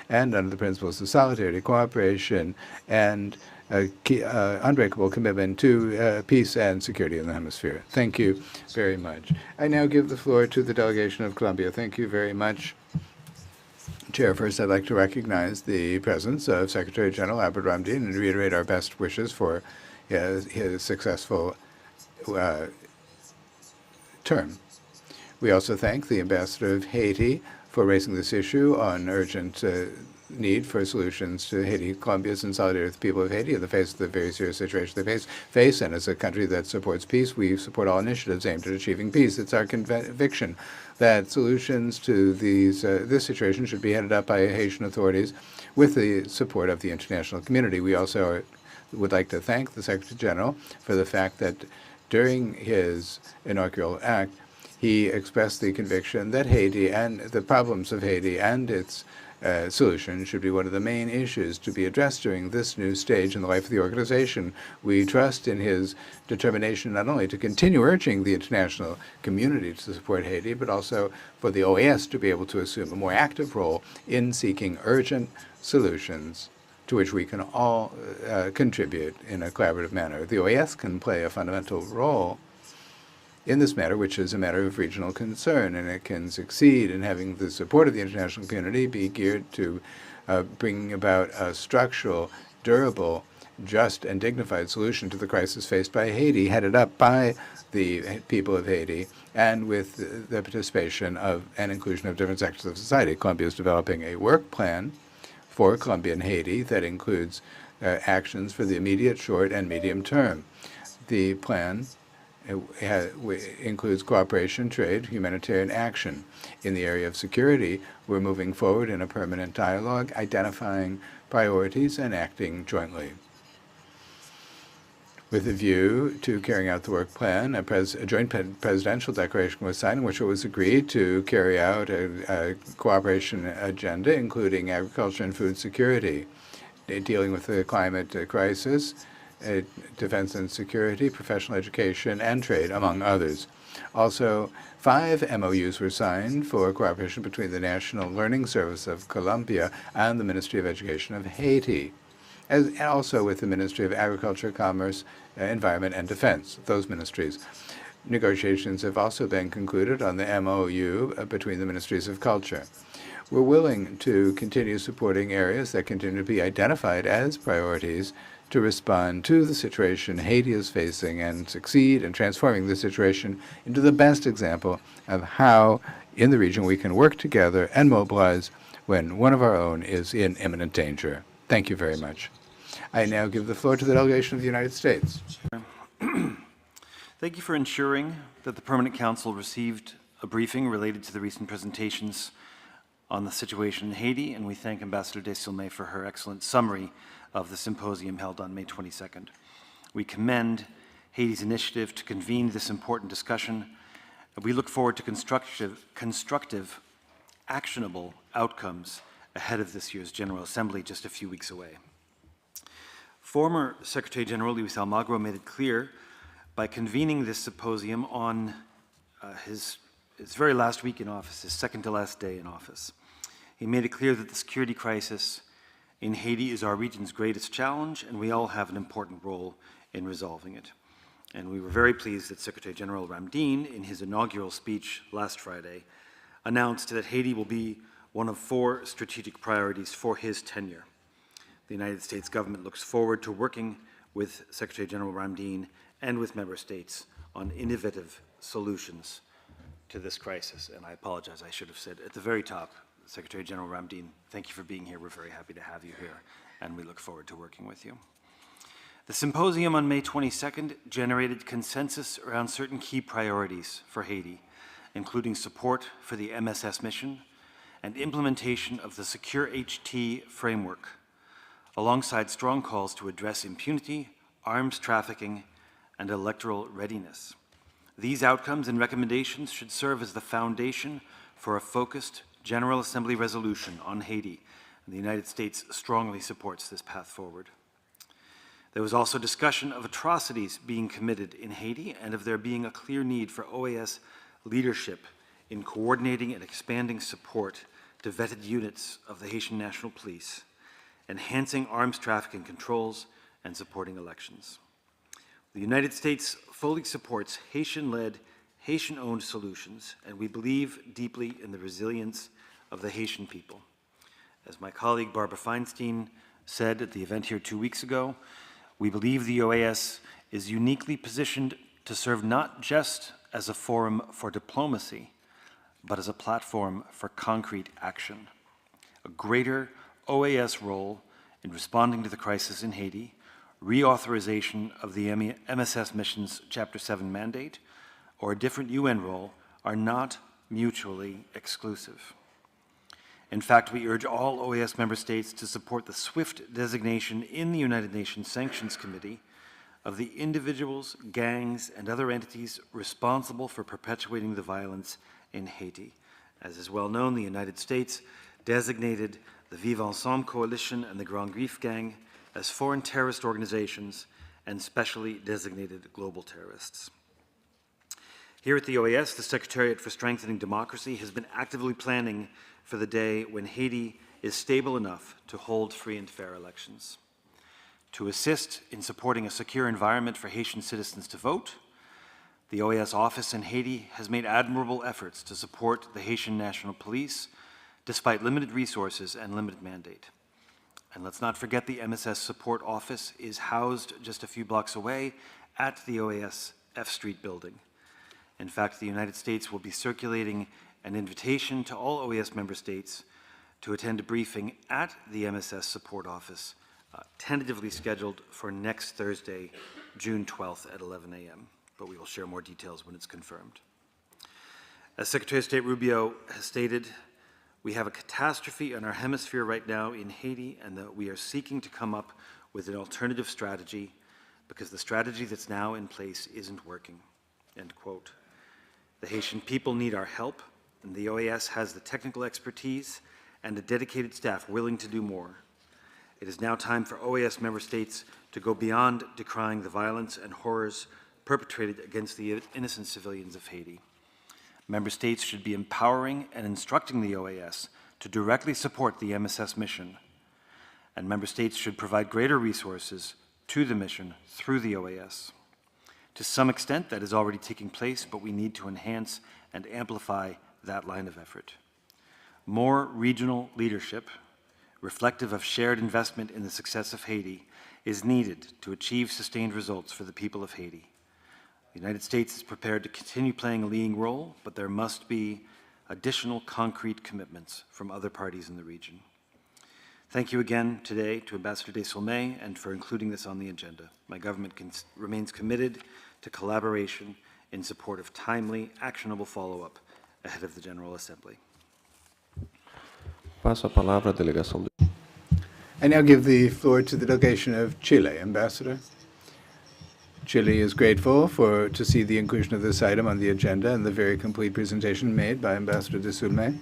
and under the principles of solidarity, cooperation, and unbreakable commitment to peace and security in the hemisphere. Thank you very much. I now give the floor to the delegation of Colombia. Thank you very much. Chair, first I'd like to recognize the presence of Secretary General Albert Ramdin and reiterate our best wishes for his successful term. We also thank the Ambassador of Haiti for raising this issue on urgent need for solutions to Haiti. Colombia is in solidarity with the people of Haiti in the face of the very serious situation they face, and as a country that supports peace, we support all initiatives aimed at achieving peace. It's our conviction that solutions to this situation should be headed up by Haitian authorities with the support of the international community. We also would like to thank the Secretary General for the fact that during his inaugural act, he expressed the conviction that Haiti and the problems of Haiti and its solution should be one of the main issues to be addressed during this new stage in the life of the organization. We trust in his determination not only to continue urging the international community to support Haiti, but also for the OAS to be able to assume a more active role in seeking urgent solutions to which we can all contribute in a collaborative manner. The OAS can play a fundamental role in this matter, which is a matter of regional concern, and it can succeed in having the support of the international community be geared to bringing about a structural, durable, just, and dignified solution to the crisis faced by Haiti, headed up by the people of Haiti, and with the participation of and inclusion of different sectors of society. Colombia is developing a work plan for Colombia and Haiti that includes actions for the immediate, short, and medium term. The plan includes cooperation, trade, humanitarian action. In the area of security, we're moving forward in a permanent dialogue, identifying priorities and acting jointly. With a view to carrying out the work plan, a joint presidential declaration was signed in which it was agreed to carry out a cooperation agenda, including agriculture and food security, dealing with the climate crisis, defense and security, professional education, and trade, among others. Also, 5 MOUs were signed for cooperation between the National Learning Service of Colombia and the Ministry of Education of Haiti, and also with the Ministry of Agriculture, Commerce, Environment, and Defense, those ministries. Negotiations have also been concluded on the MOU between the Ministries of Culture. We're willing to continue supporting areas that continue to be identified as priorities to respond to the situation Haiti is facing and succeed in transforming the situation into the best example of how, in the region, we can work together and mobilize when one of our own is in imminent danger. Thank you very much. I now give the floor to the delegation of the United States. Thank you for ensuring that the Permanent Council received a briefing related to the recent presentations on the situation in Haiti, and we thank Ambassador Desilmé for her excellent summary of the symposium held on May 22nd. We commend Haiti's initiative to convene this important discussion, and we look forward to constructive, actionable outcomes ahead of this year's General Assembly just a few weeks away. Former Secretary General Luis Almagro made it clear by convening this symposium on his very last week in office, his second to last day in office. He made it clear that the security crisis in Haiti is our region's greatest challenge, and we all have an important role in resolving it. And we were very pleased that Secretary General Ramdin, in his inaugural speech last Friday, announced that Haiti will be one of 4 strategic priorities for his tenure. The United States government looks forward to working with Secretary General Ramdin and with member states on innovative solutions to this crisis. And I apologize, I should have said at the very top, Secretary General Ramdin, thank you for being here. We're very happy to have you here, and we look forward to working with you. The symposium on May 22nd generated consensus around certain key priorities for Haiti, including support for the MSS mission and implementation of the Secure HT framework, alongside strong calls to address impunity, arms trafficking, and electoral readiness. These outcomes and recommendations should serve as the foundation for a focused General Assembly resolution on Haiti, and the United States strongly supports this path forward. There was also discussion of atrocities being committed in Haiti and of there being a clear need for OAS leadership in coordinating and expanding support to vetted units of the Haitian National Police, enhancing arms trafficking controls, and supporting elections. The United States fully supports Haitian-led, Haitian-owned solutions, and we believe deeply in the resilience of the Haitian people. As my colleague Barbara Feinstein said at the event here 2 weeks ago, we believe the OAS is uniquely positioned to serve not just as a forum for diplomacy, but as a platform for concrete action. A greater OAS role in responding to the crisis in Haiti, reauthorization of the MSS mission's Chapter 7 mandate, or a different UN role are not mutually exclusive. In fact, we urge all OAS member states to support the swift designation in the United Nations Sanctions Committee of the individuals, gangs, and other entities responsible for perpetuating the violence in Haiti. As is well known, the United States designated the Vivre Ensemble Coalition and the Grand Griffe Gang as foreign terrorist organizations and specially designated global terrorists. Here at the OAS, the Secretariat for Strengthening Democracy has been actively planning for the day when Haiti is stable enough to hold free and fair elections. To assist in supporting a secure environment for Haitian citizens to vote, the OAS office in Haiti has made admirable efforts to support the Haitian National Police despite limited resources and limited mandate. And let's not forget the MSS Support Office is housed just a few blocks away at the OAS F Street building. In fact, the United States will be circulating an invitation to all OAS member states to attend a briefing at the MSS Support Office, tentatively scheduled for next Thursday, June 12th at 11 a.m. but we will share more details when it's confirmed. As Secretary of State Rubio has stated, we have a catastrophe in our hemisphere right now in Haiti, and that we are seeking to come up with an alternative strategy because the strategy that's now in place isn't working, end quote. The Haitian people need our help, and the OAS has the technical expertise and a dedicated staff willing to do more. It is now time for OAS member states to go beyond decrying the violence and horrors perpetrated against the innocent civilians of Haiti. Member states should be empowering and instructing the OAS to directly support the MSS mission, and member states should provide greater resources to the mission through the OAS. To some extent, that is already taking place, but we need to enhance and amplify that line of effort. More regional leadership, reflective of shared investment in the success of Haiti, is needed to achieve sustained results for the people of Haiti. The United States is prepared to continue playing a leading role, but there must be additional concrete commitments from other parties in the region. Thank you again today to Ambassador Desaulniers and for including this on the agenda. My government remains committed to collaboration in support of timely, actionable follow-up ahead of the General Assembly. Passo a palavra à delegação de... I now give the floor to the delegation of Chile. Ambassador. Chile is grateful to see the inclusion of this item on the agenda and the very complete presentation made by Ambassador Desaulniers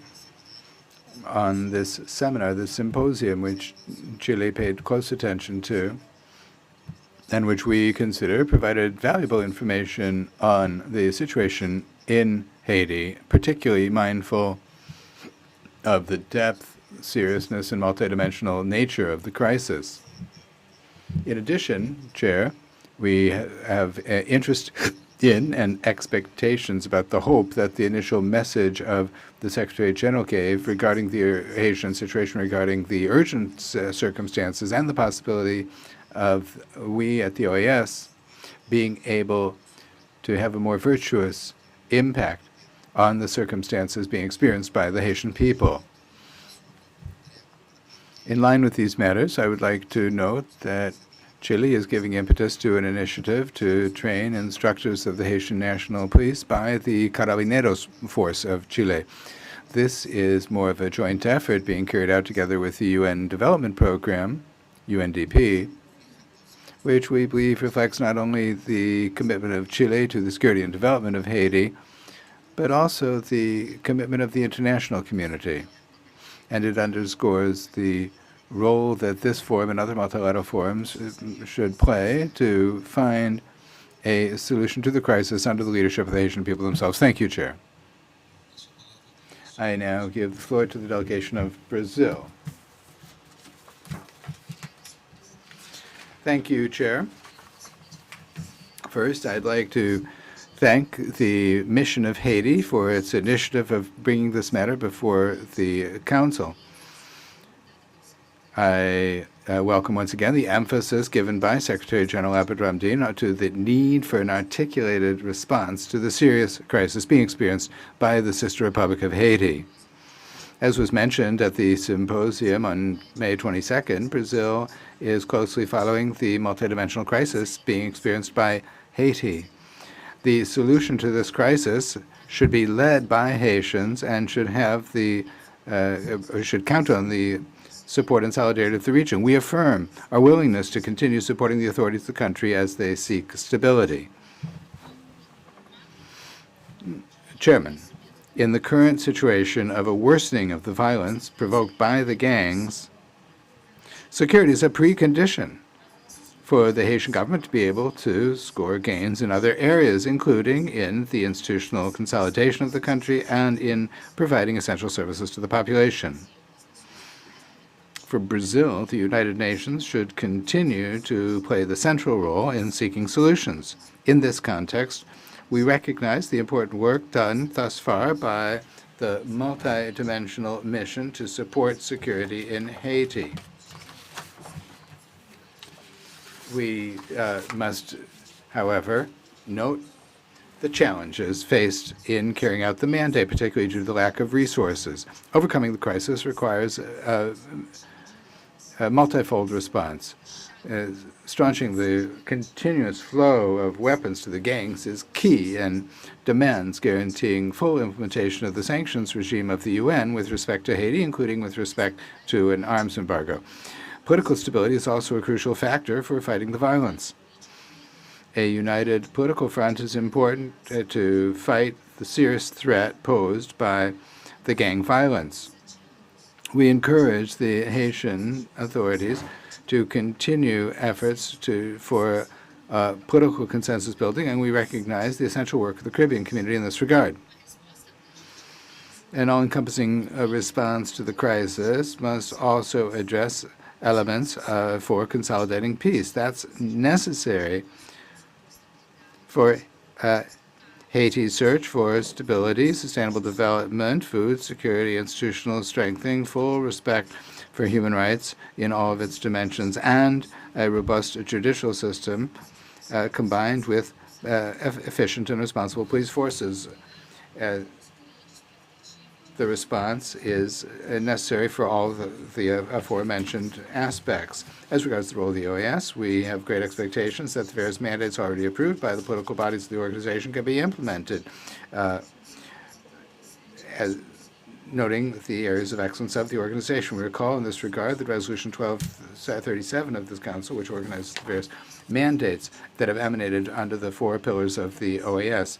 on this seminar, this symposium, which Chile paid close attention to and which we consider provided valuable information on the situation in Haiti, particularly mindful of the depth, seriousness, and multidimensional nature of the crisis. In addition, Chair, we have interest in and expectations about the hope that the initial message of the Secretary General gave regarding the Haitian situation, regarding the urgent circumstances and the possibility of we at the OAS being able to have a more virtuous impact on the circumstances being experienced by the Haitian people. In line with these matters, I would like to note that Chile is giving impetus to an initiative to train instructors of the Haitian National Police by the Carabineros force of Chile. This is more of a joint effort being carried out together with the UN Development Program, UNDP, which we believe reflects not only the commitment of Chile to the security and development of Haiti, but also the commitment of the international community. And it underscores the role that this forum and other multilateral forums should play to find a solution to the crisis under the leadership of the Haitian people themselves. Thank you, Chair. I now give the floor to the delegation of Brazil. Thank you, Chair. First, I'd like to thank the mission of Haiti for its initiative of bringing this matter before the Council. I welcome once again the emphasis given by Secretary General Abdel-Ramdin to the need for an articulated response to the serious crisis being experienced by the sister Republic of Haiti. As was mentioned at the symposium on May 22nd, Brazil is closely following the multidimensional crisis being experienced by Haiti. The solution to this crisis should be led by Haitians and should have should count on the support and solidarity of the region. We affirm our willingness to continue supporting the authorities of the country as they seek stability. Chairman, in the current situation of a worsening of the violence provoked by the gangs, security is a precondition for the Haitian government to be able to score gains in other areas, including in the institutional consolidation of the country and in providing essential services to the population. For Brazil, the United Nations should continue to play the central role in seeking solutions. In this context, we recognize the important work done thus far by the multidimensional mission to support security in Haiti. We must, however, note the challenges faced in carrying out the mandate, particularly due to the lack of resources. Overcoming the crisis requires a multifold response. staunching the continuous flow of weapons to the gangs is key and demands guaranteeing full implementation of the sanctions regime of the UN with respect to Haiti, including with respect to an arms embargo. Political stability is also a crucial factor for fighting the violence. A united political front is important to fight the serious threat posed by the gang violence. We encourage the Haitian authorities to continue efforts for political consensus building, and we recognize the essential work of the Caribbean community in this regard. An all-encompassing response to the crisis must also address elements for consolidating peace. That's necessary for Haiti's search for stability, sustainable development, food security, institutional strengthening, full respect for human rights in all of its dimensions, and a robust judicial system combined with efficient and responsible police forces. The response is necessary for all of the aforementioned aspects. As regards the role of the OAS, we have great expectations that the various mandates already approved by the political bodies of the organization can be implemented, noting the areas of excellence of the organization. We recall in this regard that Resolution 1237 of this Council, which organizes the various mandates that have emanated under the 4 pillars of the OAS.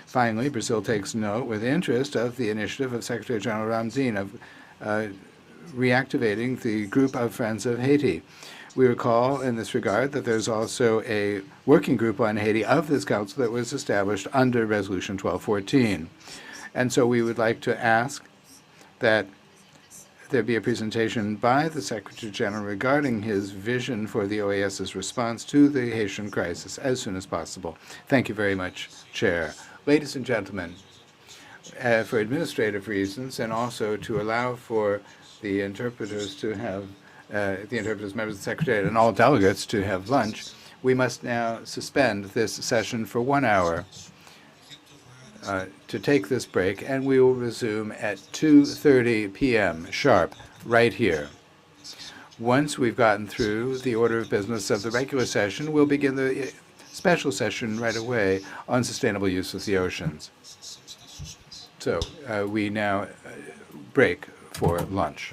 Finally, Brazil takes note with interest of the initiative of Secretary General Ramdin of reactivating the group of Friends of Haiti. We recall in this regard that there's also a working group on Haiti of this Council that was established under Resolution 1214. And so we would like to ask that there be a presentation by the Secretary General regarding his vision for the OAS's response to the Haitian crisis as soon as possible. Thank you very much, Chair. Ladies and gentlemen, for administrative reasons and also to allow for the interpreters to have, members of the Secretariat, and all delegates to have lunch, we must now suspend this session for 1 hour to take this break, and we will resume at 2:30 p.m. sharp, right here. Once we've gotten through the order of business of the regular session, we'll begin the special session right away on sustainable use of the oceans. So we now break for lunch.